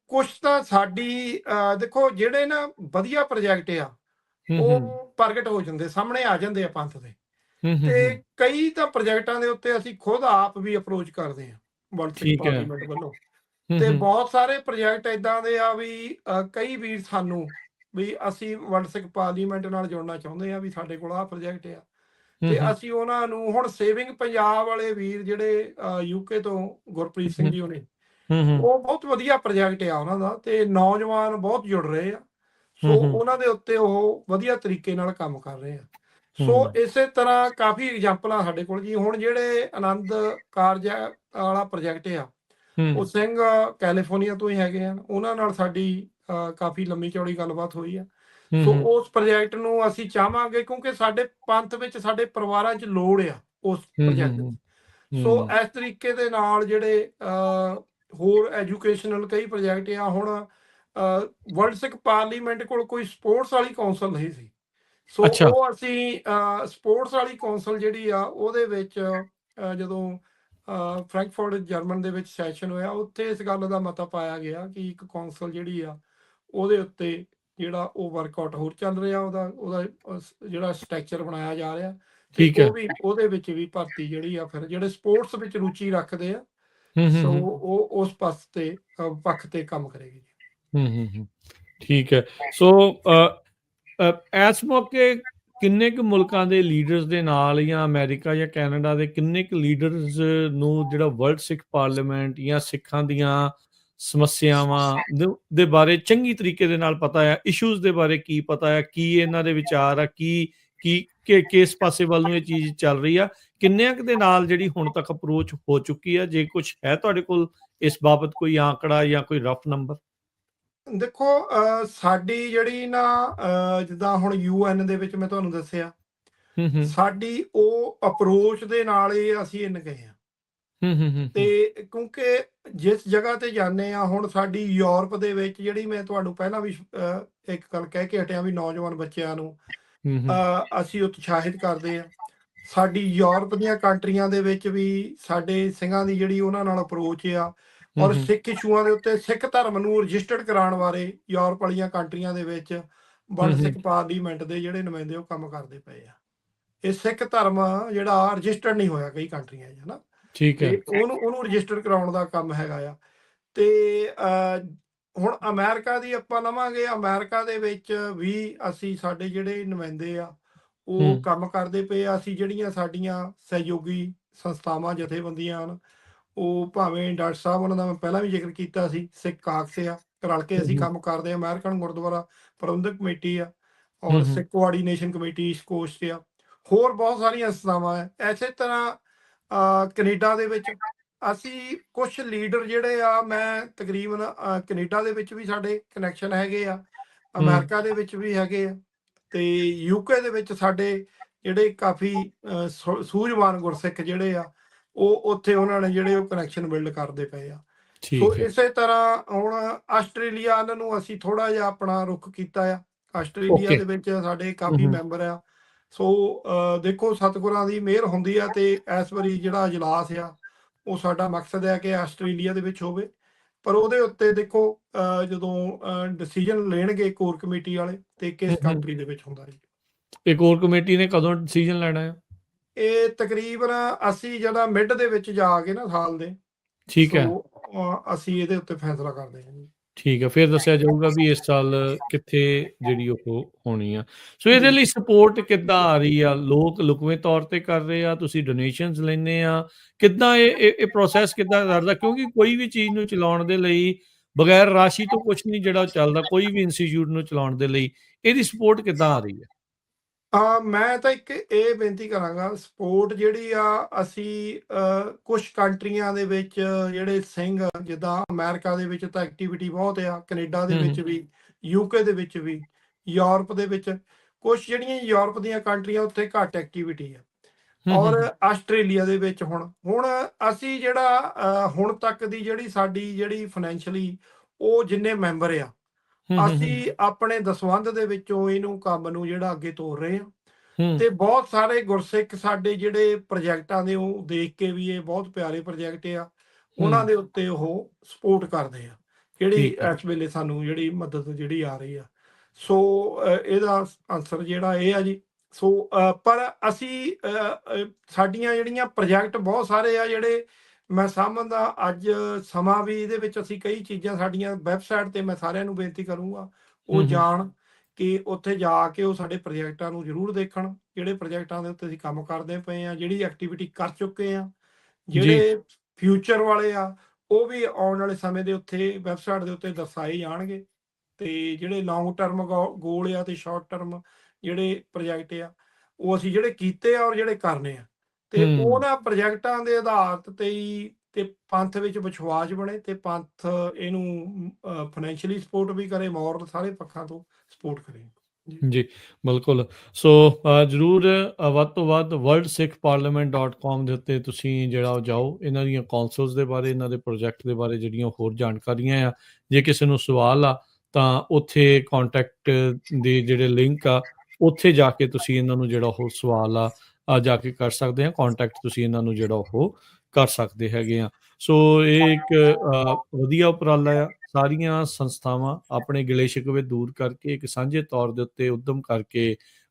ਕੁਛ ਤਾਂ ਸਾਡੀ ਦੇਖੋ, ਜਿਹੜੇ ਨਾ ਵਧੀਆ ਪ੍ਰੋਜੈਕਟ ਆ ਉਹ ਪ੍ਰਗਟ ਹੋ ਜਾਂਦੇ, ਸਾਹਮਣੇ ਆ ਜਾਂਦੇ ਆ ਪੰਥ ਦੇ, ਤੇ ਕਈ ਤਾਂ ਪ੍ਰੋਜੈਕਟਾਂ ਦੇ ਉੱਤੇ ਅਸੀਂ ਖੁਦ ਆਪ ਵੀ ਅਪਰੋਚ ਕਰਦੇ ਹਾਂ ਵਰਲਡ ਸਿੱਖ ਪਾਰਲੀਮੈਂਟ ਵੱਲੋਂ। ਤੇ ਬਹੁਤ ਸਾਰੇ ਪ੍ਰੋਜੈਕਟ ਇਦਾਂ ਦੇ ਆ ਵੀ ਕਈ ਵੀਰ ਸਾਨੂੰ ਵੀ ਅਸੀਂ ਵਰਲਡ ਸਿੱਖ ਪਾਰਲੀਮੈਂਟ ਨਾਲ ਜੁੜਨਾ ਚਾਹੁੰਦੇ ਆ, ਵੀ ਸਾਡੇ ਕੋਲ ਆਹ ਪ੍ਰੋਜੈਕਟ ਆ, ਤੇ ਅਸੀਂ ਉਹਨਾਂ ਨੂੰ ਹੁਣ ਸੇਵਿੰਗ ਪੰਜਾਬ ਵਾਲੇ ਵੀਰ ਜਿਹੜੇ ਯੂਕੇ ਤੋਂ ਗੁਰਪ੍ਰੀਤ ਸਿੰਘ ਜੀ ਹੋਣੇ, ਉਹ ਬਹੁਤ ਵਧੀਆ ਪ੍ਰੋਜੈਕਟ ਆ ਉਹਨਾਂ ਦਾ, ਤੇ ਨੌਜਵਾਨ ਬਹੁਤ ਜੁੜ ਰਹੇ ਆ। ਸੋ ਉਹਨਾਂ ਦੇ ਉੱਤੇ ਉਹ ਵਧੀਆ ਤਰੀਕੇ ਨਾਲ ਕੰਮ ਕਰ ਰਹੇ ਆ। ਸੋ ਇਸੇ ਤਰ੍ਹਾਂ ਕਾਫੀ ਐਗਜ਼ਾਮਪਲਾਂ ਸਾਡੇ ਕੋਲ ਜੀ। ਹੁਣ ਜਿਹੜੇ ਆਨੰਦ ਕਾਰਜ ਵਾਲਾ ਪ੍ਰੋਜੈਕਟ ਆ, ਉਹ ਸਿੰਘ ਕੈਲੀਫੋਰਨੀਆ ਤੋਂ ਹੀ ਹੈਗੇ ਆ, ਉਹਨਾਂ ਨਾਲ ਸਾਡੀ ਕਾਫੀ ਲੰਮੀ ਚੌੜੀ ਗੱਲਬਾਤ ਹੋਈ ਆ। ਸੋ ਉਸ ਪ੍ਰੋਜੈਕਟ ਨੂੰ ਅਸੀਂ ਚਾਹਾਂਗੇ, ਕਿਉਂਕਿ ਸਾਡੇ ਪੰਥ ਵਿੱਚ, ਸਾਡੇ ਪਰਿਵਾਰਾਂ 'ਚ ਲੋੜ ਆ ਉਸ ਪ੍ਰੋਜੈਕਟ ਦੀ। ਸੋ ਇਸ ਤਰੀਕੇ ਦੇ ਨਾਲ ਜਿਹੜੇ ਹੋਰ ਐਜੂਕੇਸ਼ਨਲ ਕਈ ਪ੍ਰੋਜੈਕਟ ਆ। ਹੁਣ ਵਰਲਡ ਸਿੱਖ ਪਾਰਲੀਮੈਂਟ ਕੋਲ ਕੋਈ ਸਪੋਰਟਸ ਵਾਲੀ ਕੌਂਸਲ ਨਹੀਂ ਸੀ, ਸੋ ਉਹ ਅਸੀਂ ਸਪੋਰਟਸ ਵਾਲੀ ਕੌਂਸਲ ਜਿਹੜੀ ਆ ਉਹਦੇ ਵਿੱਚ ਜਦੋਂ ਫਰੈਂਕਫਰਟ ਜਰਮਨ ਦੇ ਵਿੱਚ ਸੈਸ਼ਨ ਹੋਇਆ, ਉੱਥੇ ਇਸ ਗੱਲ ਦਾ ਮਤਾ ਪਾਇਆ ਗਿਆ ਕਿ ਇੱਕ ਕੌਂਸਲ ਜਿਹੜੀ ਆ ਉਹਦੇ ਉੱਤੇ ਜਿਹੜਾ ਉਹ ਵਰਕਆਊਟ ਹੋਰ ਚੱਲ ਰਿਹਾ, ਉਹਦਾ ਜਿਹੜਾ ਸਟਰਕਚਰ ਬਣਾਇਆ ਜਾ ਰਿਹਾ, ਠੀਕ ਹੈ। ਉਹ ਵੀ ਉਹਦੇ ਵਿੱਚ ਵੀ ਭਰਤੀ ਜਿਹੜੀ ਆ, ਫਿਰ ਜਿਹੜੇ ਸਪੋਰਟਸ ਵਿੱਚ ਰੁਚੀ ਰੱਖਦੇ ਆ, ਸੋ ਉਹ ਉਸ ਪਾਸੇ ਪੱਖ ਤੇ ਕੰਮ ਕਰੇਗੀ। ਠੀਕ ਹੈ। ਸੋ ਇਸ ਮੌਕੇ ਕਿੰਨੇ ਕੁ ਮੁਲਕਾਂ ਦੇ ਲੀਡਰਸ ਦੇ ਨਾਲ, ਜਾਂ ਅਮਰੀਕਾ ਜਾਂ ਕੈਨੇਡਾ ਦੇ ਕਿੰਨੇ ਕੁ ਲੀਡਰਸ ਨੂੰ ਜਿਹੜਾ ਵਰਲਡ ਸਿੱਖ ਪਾਰਲੀਮੈਂਟ ਜਾਂ ਸਿੱਖਾਂ ਦੀਆਂ ਸਮੱਸਿਆਵਾਂ ਦੇ ਬਾਰੇ ਚੰਗੀ ਤਰੀਕੇ ਦੇ ਨਾਲ ਪਤਾ ਹੈ, ਇਸ਼ੂਜ਼ ਦੇ ਬਾਰੇ ਕੀ ਪਤਾ ਹੈ, ਕੀ ਇਹਨਾਂ ਦੇ ਵਿਚਾਰ ਆ, ਕੀ ਕਿਸ ਪਾਸੇ ਵੱਲ ਨੂੰ ਇਹ ਚੀਜ਼ ਚੱਲ ਰਹੀ ਆ, ਕਿੰਨਿਆਂ ਕੁ ਦੇ ਨਾਲ ਜਿਹੜੀ ਹੁਣ ਤੱਕ ਅਪਰੋਚ ਹੋ ਚੁੱਕੀ ਆ? ਜੇ ਕੁਝ ਹੈ ਤੁਹਾਡੇ ਕੋਲ ਇਸ ਬਾਬਤ ਕੋਈ ਆંકੜਾ ਜਾਂ ਕੋਈ ਰਫ ਨੰਬਰ? ਦੇਖੋ, ਸਾਡੀ ਜਿਹੜੀ ਨਾ ਜਿੱਦਾਂ ਹੁਣ UN ਦੇ ਵਿੱਚ ਮੈਂ ਤੁਹਾਨੂੰ ਦੱਸਿਆ, ਸਾਡੀ ਉਹ ਅਪਰੋਚ ਦੇ ਨਾਲ ਹੀ ਅਸੀਂ ਇੰਨ ਗਏ ਆ। ਤੇ ਕਿਉਂਕਿ ਜਿਸ ਜਗ੍ਹਾ ਤੇ ਜਾਂਦੇ ਆ, ਹੁਣ ਸਾਡੀ ਯੂਰਪ ਦੇ ਵਿੱਚ ਜਿਹੜੀ, ਮੈਂ ਤੁਹਾਨੂੰ ਪਹਿਲਾਂ ਵੀ ਇੱਕ ਗੱਲ ਕਹਿ ਕੇ ਹਟਿਆ ਵੀ ਨੌਜਵਾਨ ਬੱਚਿਆਂ ਨੂੰ ਅਸੀਂ ਉਤਸ਼ਾਹਿਤ ਕਰਦੇ ਆ। ਸਾਡੀ ਯੂਰਪ ਦੀਆਂ ਕੰਟਰੀਆਂ ਦੇ ਵਿੱਚ ਵੀ ਸਾਡੇ ਸਿੰਘਾਂ ਦੀ ਜਿਹੜੀ ਉਹਨਾਂ ਨਾਲ ਅਪਰੋਚ ਆ, ਔਰ ਸਿੱਖ ਇਸ਼ੂਆਂ ਦੇ ਉੱਤੇ, ਸਿੱਖ ਧਰਮ ਨੂੰ ਰਜਿਸਟਰਡ ਕਰਾਉਣ ਬਾਰੇ ਯੂਰਪ ਵਾਲੀਆਂ ਕੰਟਰੀਆਂ ਦੇ ਵਿੱਚ ਵਰਲਡ ਸਿੱਖ ਪਾਰਲੀਮੈਂਟ ਦੇ ਜਿਹੜੇ ਨੁਮਾਇੰਦੇ ਉਹ ਕੰਮ ਕਰਦੇ ਪਏ ਆ। ਇਹ ਸਿੱਖ ਧਰਮ ਜਿਹੜਾ ਰਜਿਸਟਰਡ ਨਹੀਂ ਹੋਇਆ ਕਈ ਕੰਟਰੀਆਂ 'ਚ, ਹਨਾ, ਠੀਕ ਹੈ, ਉਹਨੂੰ ਰਜਿਸਟਰ ਕਰਾਉਣ ਦਾ ਕੰਮ ਹੈਗਾ ਆ। ਤੇ ਹੁਣ ਅਮਰੀਕਾ ਦੀ ਆਪਾਂ ਲਵਾਂਗੇ, ਅਮਰੀਕਾ ਦੇ ਵਿੱਚ ਵੀ ਅਸੀਂ ਸਾਡੇ ਜਿਹੜੇ ਨੁਮਾਇੰਦੇ ਆ ਉਹ ਕੰਮ ਕਰਦੇ ਪਏ ਆ। ਅਸੀਂ ਜਿਹੜੀਆਂ ਸਾਡੀਆਂ ਸਹਿਯੋਗੀ ਸੰਸਥਾਵਾਂ, ਜਥੇਬੰਦੀਆਂ ਹਨ, ਉਹ ਭਾਵੇਂ ਡਾਕਟਰ ਸਾਹਿਬ ਉਹਨਾਂ ਦਾ ਮੈਂ ਪਹਿਲਾਂ ਵੀ ਜ਼ਿਕਰ ਕੀਤਾ ਸੀ, ਸਿੱਖ ਕਾਕਸ ਆ, ਰਲ ਕੇ ਅਸੀਂ ਕੰਮ ਕਰਦੇ ਆ। ਅਮਰੀਕਨ ਗੁਰਦੁਆਰਾ ਪ੍ਰਬੰਧਕ ਕਮੇਟੀ ਆ, ਔਰ ਸਿੱਖ ਕੋਆਰਡੀਨੇਸ਼ਨ ਕਮੇਟੀ ਈਸਟ ਕੋਸਟ ਆ, ਹੋਰ ਬਹੁਤ ਸਾਰੀਆਂ ਸੰਸਥਾਵਾਂ ਆ। ਇਸੇ ਤਰ੍ਹਾਂ ਕੈਨੇਡਾ ਦੇ ਵਿੱਚ ਅਸੀਂ ਕੁਛ ਲੀਡਰ ਜਿਹੜੇ ਆ, ਮੈਂ ਤਕਰੀਬਨ ਕੈਨੇਡਾ ਦੇ ਵਿੱਚ ਵੀ ਸਾਡੇ ਕਨੈਕਸ਼ਨ ਹੈਗੇ ਆ, ਅਮਰੀਕਾ ਦੇ ਵਿੱਚ ਵੀ ਹੈਗੇ ਆ, ਤੇ UK ਦੇ ਵਿੱਚ ਸਾਡੇ ਜਿਹੜੇ ਕਾਫੀ ਸੂਝਵਾਨ ਗੁਰਸਿੱਖ ਜਿਹੜੇ ਆ, ਉਹ ਉੱਥੇ ਉਹਨਾਂ ਨੇ ਜਿਹੜੇ ਉਹ ਕਨੈਕਸ਼ਨ ਬਿਲਡ ਕਰਦੇ ਪਏ ਆ। ਸੋ ਇਸੇ ਤਰ੍ਹਾਂ ਹੁਣ ਆਸਟ੍ਰੇਲੀਆ ਨੂੰ ਅਸੀਂ ਥੋੜਾ ਜਿਹਾ ਆਪਣਾ ਰੁਖ ਕੀਤਾ ਆ। ਆਸਟ੍ਰੇਲੀਆ ਦੇ ਵਿੱਚ ਸਾਡੇ ਕਾਫੀ ਮੈਂਬਰ ਆ। ਸੋ ਦੇਖੋ, ਸਤਿਗੁਰਾਂ ਦੀ ਮਿਹਰ ਹੁੰਦੀ ਆ, ਤੇ ਇਸ ਵਾਰੀ ਜਿਹੜਾ ਇਜਲਾਸ ਆ ਉਹ ਸਾਡਾ ਮਕਸਦ ਹੈ ਕਿ ਆਸਟ੍ਰੇਲੀਆ ਦੇ ਵਿੱਚ ਹੋਵੇ। ਪਰ ਉਹਦੇ ਉੱਤੇ ਦੇਖੋ ਜਦੋਂ ਡਿਸੀਜਨ ਲੈਣਗੇ ਕੋਰ ਕਮੇਟੀ ਵਾਲੇ, ਤੇ ਕਿਸ ਕੰਟਰੀ ਦੇ ਵਿੱਚ ਹੁੰਦਾ ਹੈ। ਇਹ ਕੋਰ ਕਮੇਟੀ ਨੇ ਕਦੋਂ ਡਿਸੀਜਨ ਲੈਣਾ ਹੈ? ਇਹ ਤਕਰੀਬਨ ਅਸੀਂ ਜਿਹੜਾ ਮਿਡ ਦੇ ਵਿੱਚ ਜਾ ਕੇ ਨਾ ਸਾਲ ਦੇ, ਠੀਕ ਹੈ, ਅਸੀਂ ਇਹਦੇ ਉੱਤੇ ਫੈਸਲਾ ਕਰਦੇ ਹਾਂ। ਠੀਕ ਹੈ, ਫਿਰ ਦੱਸਿਆ ਜਾਊਗਾ ਵੀ ਇਸ ਸਾਲ ਕਿੱਥੇ ਜਿਹੜੀ ਉਹ ਹੋਣੀ ਆ। ਸੋ ਇਹਦੇ ਲਈ ਸਪੋਰਟ ਕਿੱਦਾਂ ਆ ਰਹੀ ਆ? ਲੋਕ ਲੁਕਵੇਂ ਤੌਰ ਤੇ ਕਰ ਰਹੇ ਆ, ਤੁਸੀਂ ਡੋਨੇਸ਼ਨਸ ਲੈਂਦੇ ਆ, ਕਿੱਦਾਂ ਇਹ ਪ੍ਰੋਸੈਸ ਕਿੱਦਾਂ ਕਰਦਾ? ਕਿਉਂਕਿ ਕੋਈ ਵੀ ਚੀਜ਼ ਨੂੰ ਚਲਾਉਣ ਦੇ ਲਈ ਬਗੈਰ ਰਾਸ਼ੀ ਤੋਂ ਕੁਝ ਨਹੀਂ ਜਿਹੜਾ ਚੱਲਦਾ, ਕੋਈ ਵੀ ਇੰਸਟੀਚਿਊਟ ਨੂੰ ਚਲਾਉਣ ਦੇ ਲਈ ਇਹਦੀ ਸਪੋਰਟ ਕਿੱਦਾਂ ਆ ਰਹੀ ਹੈ? ਮੈਂ ਤਾਂ ਇੱਕ ਇਹ ਬੇਨਤੀ ਕਰਾਂਗਾ, ਸਪੋਰਟ ਜਿਹੜੀ ਆ ਅਸੀਂ ਕੁਝ ਕੰਟਰੀਆਂ ਦੇ ਵਿੱਚ ਜਿਹੜੇ ਸਿੰਘ, ਜਿੱਦਾਂ ਅਮਰੀਕਾ ਦੇ ਵਿੱਚ ਤਾਂ ਐਕਟੀਵਿਟੀ ਬਹੁਤ ਆ, ਕੈਨੇਡਾ ਦੇ ਵਿੱਚ ਵੀ, UK ਦੇ ਵਿੱਚ ਵੀ, ਯੂਰਪ ਦੇ ਵਿੱਚ ਕੁਝ ਜਿਹੜੀਆਂ ਯੂਰਪ ਦੀਆਂ ਕੰਟਰੀਆਂ ਉੱਥੇ ਘੱਟ ਐਕਟੀਵਿਟੀ ਆ, ਔਰ ਆਸਟ੍ਰੇਲੀਆ ਦੇ ਵਿੱਚ ਹੁਣ ਅਸੀਂ ਜਿਹੜਾ ਹੁਣ ਤੱਕ ਦੀ ਜਿਹੜੀ ਸਾਡੀ ਜਿਹੜੀ ਫਾਈਨੈਂਸ਼ੀਅਲੀ ਉਹ ਜਿੰਨੇ ਮੈਂਬਰ ਆ, ਅਸੀਂ ਆਪਣੇ ਦਸਵੰਧ ਦੇ ਵਿੱਚੋਂ ਇਹਨੂੰ ਕੰਮ ਨੂੰ ਜਿਹੜਾ ਅੱਗੇ ਤੋਰ ਰਹੇ ਹਾਂ। ਤੇ ਬਹੁਤ ਸਾਰੇ ਗੁਰਸਿੱਖ ਸਾਡੇ ਜਿਹੜੇ ਪ੍ਰੋਜੈਕਟਾਂ ਦੇ ਉਹ ਦੇਖ ਕੇ ਵੀ ਇਹ ਬਹੁਤ ਪਿਆਰੇ ਪ੍ਰੋਜੈਕਟ ਆ, ਉਹਨਾਂ ਦੇ ਉੱਤੇ ਉਹ ਸਪੋਰਟ ਕਰਦੇ ਆ, ਜਿਹੜੀ ਇਸ ਵੇਲੇ ਸਾਨੂੰ ਜਿਹੜੀ ਮਦਦ ਜਿਹੜੀ ਆ ਰਹੀ ਆ। ਸੋ ਇਹਦਾ ਆਨਸਰ ਜਿਹੜਾ ਇਹ ਆ ਜੀ। ਸੋ ਪਰ ਅਸੀਂ ਸਾਡੀਆਂ ਜਿਹੜੀਆਂ ਪ੍ਰੋਜੈਕਟ ਬਹੁਤ ਸਾਰੇ ਆ ਜਿਹੜੇ ਮੈਂ ਸਮਝਦਾ, ਅੱਜ ਸਮਾਂ ਵੀ ਇਹਦੇ ਵਿੱਚ ਅਸੀਂ ਕਈ ਚੀਜ਼ਾਂ ਸਾਡੀਆਂ ਵੈਬਸਾਈਟ ਤੇ ਮੈਂ ਸਾਰਿਆਂ ਨੂੰ ਬੇਨਤੀ ਕਰੂੰਗਾ ਉਹ ਜਾਣ ਕਿ ਉੱਥੇ ਜਾ ਕੇ ਉਹ ਸਾਡੇ ਪ੍ਰੋਜੈਕਟਾਂ ਨੂੰ ਜ਼ਰੂਰ ਦੇਖਣ, ਜਿਹੜੇ ਪ੍ਰੋਜੈਕਟਾਂ ਦੇ ਉੱਤੇ ਅਸੀਂ ਕੰਮ ਕਰਦੇ ਪਏ ਆ, ਜਿਹੜੀ ਐਕਟੀਵਿਟੀ ਕਰ ਚੁੱਕੇ ਆ, ਜੀ ਜਿਹੜੇ ਫਿਊਚਰ ਵਾਲੇ ਆ, ਉਹ ਵੀ ਆਉਣ ਵਾਲੇ ਸਮੇਂ ਦੇ ਉੱਤੇ ਵੈਬਸਾਈਟ ਦੇ ਉੱਤੇ ਦਰਸਾਏ ਜਾਣਗੇ। ਤੇ ਜਿਹੜੇ ਲੌਂਗ ਟਰਮ ਗੋਲ ਆ ਤੇ ਸ਼ਾਰਟ ਟਰਮ ਜਿਹੜੇ ਪ੍ਰੋਜੈਕਟ ਆ, ਉਹ ਅਸੀਂ ਜਿਹੜੇ ਕੀਤੇ ਆ ਔਰ ਜਿਹੜੇ ਕਰਨੇ ਆ, ਤੇ ਉਹਨਾਂ ਪ੍ਰੋਜੈਕਟਾਂ ਦੇ ਆਧਾਰ ਤੇ ਹੀ ਤੇ ਪੰਥ ਵਿੱਚ ਵਿਸ਼ਵਾਸ ਬਣੇ ਤੇ ਪੰਥ ਇਹਨੂੰ ਫਾਈਨੈਂਸ਼ੀਅਲੀ ਸਪੋਰਟ ਵੀ ਕਰੇ, ਮੋਰਲ ਸਾਰੇ ਪੱਖਾਂ ਤੋਂ ਸਪੋਰਟ ਕਰੇ। ਜੀ ਬਿਲਕੁਲ। ਸੋ ਜ਼ਰੂਰ ਵੱਧ ਤੋਂ ਵੱਧ worldsikhparliament.com ਦੇ ਉੱਤੇ ਤੁਸੀਂ ਜਿਹੜਾ ਉਹ ਜਾਓ, ਇਹਨਾਂ ਦੀਆਂ ਕੌਂਸਲਸ ਦੇ ਬਾਰੇ, ਇਹਨਾਂ ਦੇ ਪ੍ਰੋਜੈਕਟ ਦੇ ਬਾਰੇ ਜਿਹੜੀਆਂ ਹੋਰ ਜਾਣਕਾਰੀਆਂ ਆ, ਜੇ ਕਿਸੇ ਨੂੰ ਸਵਾਲ ਆ ਤਾਂ ਉੱਥੇ ਕੰਟੈਕਟ ਦੇ ਜਿਹੜੇ ਲਿੰਕ ਆ, ਉੱਥੇ ਜਾ ਕੇ ਤੁਸੀਂ ਇਹਨਾਂ ਨੂੰ ਜਿਹੜਾ ਉਹ ਸਵਾਲ ਆ ਜਾ ਕੇ ਕਰ ਸਕਦੇ ਆ, ਕੰਟੈਕਟ ਤੁਸੀਂ ਇਹਨਾਂ ਨੂੰ ਜਿਹੜਾ ਉਹ ਕਰ ਸਕਦੇ ਹੈਗੇ ਆ। ਸੋ ਇਹ ਇੱਕ ਵਧੀਆ ਉਪਰਾਲਾ ਆ। ਸਾਰੀਆਂ ਸੰਸਥਾਵਾਂ ਆਪਣੇ ਗਿਲੇ ਸ਼ਿਕਵੇ ਦੂਰ ਕਰਕੇ ਇੱਕ ਸਾਂਝੇ ਤੌਰ ਦੇ ਉੱਤੇ ਉੱਦਮ ਕਰਕੇ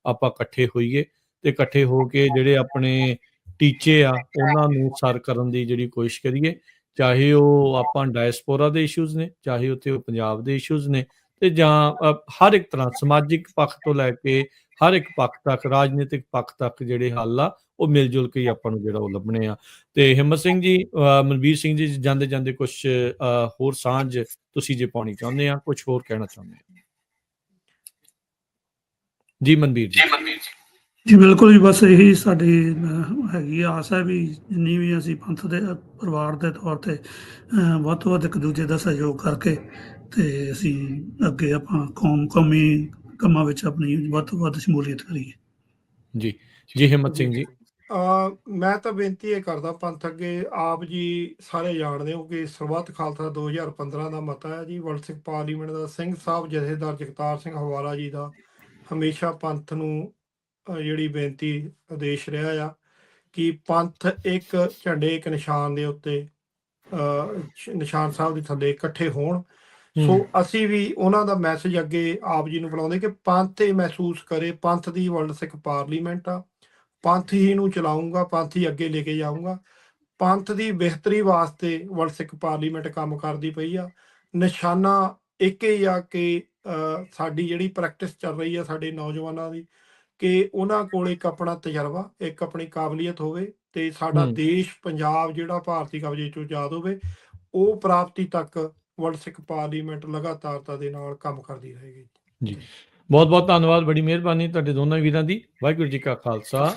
ਆਪਾਂ ਇਕੱਠੇ ਹੋਈਏ ਤੇ ਇਕੱਠੇ ਹੋ ਕੇ ਜਿਹੜੇ ਆਪਣੇ ਟੀਚੇ ਆ ਉਹਨਾਂ ਨੂੰ ਸਰ ਕਰਨ ਦੀ ਜਿਹੜੀ ਕੋਸ਼ਿਸ਼ ਕਰੀਏ, ਚਾਹੇ ਉਹ ਆਪਾਂ ਡਾਇਸਪੋਰਾ ਦੇ ਇਸ਼ੂਜ਼ ਨੇ, ਚਾਹੇ ਉੱਥੇ ਉਹ ਪੰਜਾਬ ਦੇ ਇਸ਼ੂਜ਼ ਨੇ, ਤੇ ਜਾਂ ਹਰ ਇੱਕ ਤਰ੍ਹਾਂ ਸਮਾਜਿਕ ਪੱਖ ਤੋਂ ਲੈ ਕੇ ਹਰ ਇੱਕ ਪੱਖ ਤੱਕ, ਰਾਜਨੀਤਿਕ ਪੱਖ ਤੱਕ ਜਿਹੜੇ ਹੱਲ ਆ ਉਹ ਮਿਲ ਜੁਲ ਕੇ ਹੀ ਆਪਾਂ ਨੂੰ ਜਿਹੜਾ ਉਹ ਲੱਭਣੇ ਆ। ਤੇ ਹਿੰਮਤ ਸਿੰਘ ਜੀ, ਮਨਵੀਰ ਸਿੰਘ ਜੀ, ਜਾਂਦੇ ਜਾਂਦੇ ਕੁਝ ਹੋਰ ਸਾਂਝ ਤੁਸੀਂ ਜੇ ਪਾਉਣੀ ਚਾਹੁੰਦੇ ਆ, ਕੁਝ ਹੋਰ ਕਹਿਣਾ ਚਾਹੁੰਦੇ ਆ? ਜੀ ਮਨਵੀਰ ਜੀ। ਜੀ ਬਿਲਕੁਲ ਜੀ, ਬਸ ਇਹੀ ਸਾਡੀ ਹੈਗੀ ਆਸ ਹੈ ਵੀ ਜਿੰਨੀ ਵੀ ਅਸੀਂ ਪੰਥ ਦੇ ਪਰਿਵਾਰ ਦੇ ਤੌਰ ਤੇ ਵੱਧ ਤੋਂ ਵੱਧ ਇੱਕ ਦੂਜੇ ਦਾ ਸਹਿਯੋਗ ਕਰਕੇ ਤੇ ਅਸੀਂ ਅੱਗੇ ਆਪਾਂ ਕੌਮੀ ਕੰਮਾਂ ਵਿੱਚ ਆਪਣੀ ਵੱਧ ਤੋਂ ਵੱਧ ਸ਼ਮੂਲੀਅਤ ਕਰੀਏ। ਜੀ ਜੀ ਹਿੰਮਤ ਸਿੰਘ ਜੀ। ਮੈਂ ਤਾਂ ਬੇਨਤੀ ਇਹ ਕਰਦਾ ਪੰਥ ਅੱਗੇ, ਆਪ ਜੀ ਸਾਰੇ ਜਾਣਦੇ ਹੋ ਕਿ ਸਰਬੱਤ ਖਾਲਸਾ 2015 ਦਾ ਮਤਾ ਹੈ ਜੀ, ਵਰਲਡ ਸਿੱਖ ਪਾਰਲੀਮੈਂਟ ਦਾ ਸਿੰਘ ਸਾਹਿਬ ਜਥੇਦਾਰ ਜਗਤਾਰ ਸਿੰਘ ਹਵਾਲਾ ਜੀ ਦਾ ਹਮੇਸ਼ਾ ਪੰਥ ਨੂੰ ਜਿਹੜੀ ਬੇਨਤੀ ਆਦੇਸ਼ ਰਿਹਾ ਆ ਕਿ ਪੰਥ ਇੱਕ ਝੰਡੇ, ਇੱਕ ਨਿਸ਼ਾਨ ਦੇ ਉੱਤੇ, ਨਿਸ਼ਾਨ ਸਾਹਿਬ ਦੇ ਥੱਲੇ ਇਕੱਠੇ ਹੋਣ। ਸੋ ਅਸੀਂ ਵੀ ਉਹਨਾਂ ਦਾ ਮੈਸੇਜ ਅੱਗੇ ਆਪ ਜੀ ਨੂੰ ਬੁਲਾਉਂਦੇ ਕਿ ਪੰਥ ਇਹ ਮਹਿਸੂਸ ਕਰੇ, ਪੰਥ ਦੀ ਵਰਲਡ ਸਿੱਖ ਪਾਰਲੀਮੈਂਟ ਆ, ਪੰਥ ਹੀ ਨੂੰ ਚਲਾਊਂਗਾ, ਪੰਥ ਹੀ ਅੱਗੇ ਲੈ ਕੇ ਜਾਊਂਗਾ। ਪੰਥ ਦੀ ਬਿਹਤਰੀ ਵਾਸਤੇ ਵਰਲਡ ਸਿੱਖ ਪਾਰਲੀਮੈਂਟ ਕੰਮ ਕਰਦੀ ਪਈ ਆ। ਨਿਸ਼ਾਨਾ ਇੱਕ ਹੀ ਆ ਕਿ ਸਾਡੀ ਜਿਹੜੀ ਪ੍ਰੈਕਟਿਸ ਚੱਲ ਰਹੀ ਆ ਸਾਡੇ ਨੌਜਵਾਨਾਂ ਦੀ, ਕਿ ਉਹਨਾਂ ਕੋਲ ਇੱਕ ਆਪਣਾ ਤਜਰਬਾ, ਇੱਕ ਆਪਣੀ ਕਾਬਲੀਅਤ ਹੋਵੇ ਤੇ ਸਾਡਾ ਦੇਸ਼ ਪੰਜਾਬ ਜਿਹੜਾ ਭਾਰਤੀ ਕਬਜ਼ੇ ਚੋਂ ਆਜ਼ਾਦ ਹੋਵੇ, ਉਹ ਪ੍ਰਾਪਤੀ ਤੱਕ ਵਰਲਡ ਸਿੱਖ ਪਾਰਲੀਮੈਂਟ ਲਗਾਤਾਰਤਾ ਦੇ ਨਾਲ ਕੰਮ ਕਰਦੀ ਰਹੇਗੀ। ਜੀ ਬਹੁਤ ਬਹੁਤ ਧੰਨਵਾਦ, ਬੜੀ ਮਿਹਰਬਾਨੀ ਤੁਹਾਡੇ ਦੋਨਾਂ ਵੀਰਾਂ ਦੀ। ਵਾਹਿਗੁਰੂ ਜੀ ਕਾ ਖਾਲਸਾ।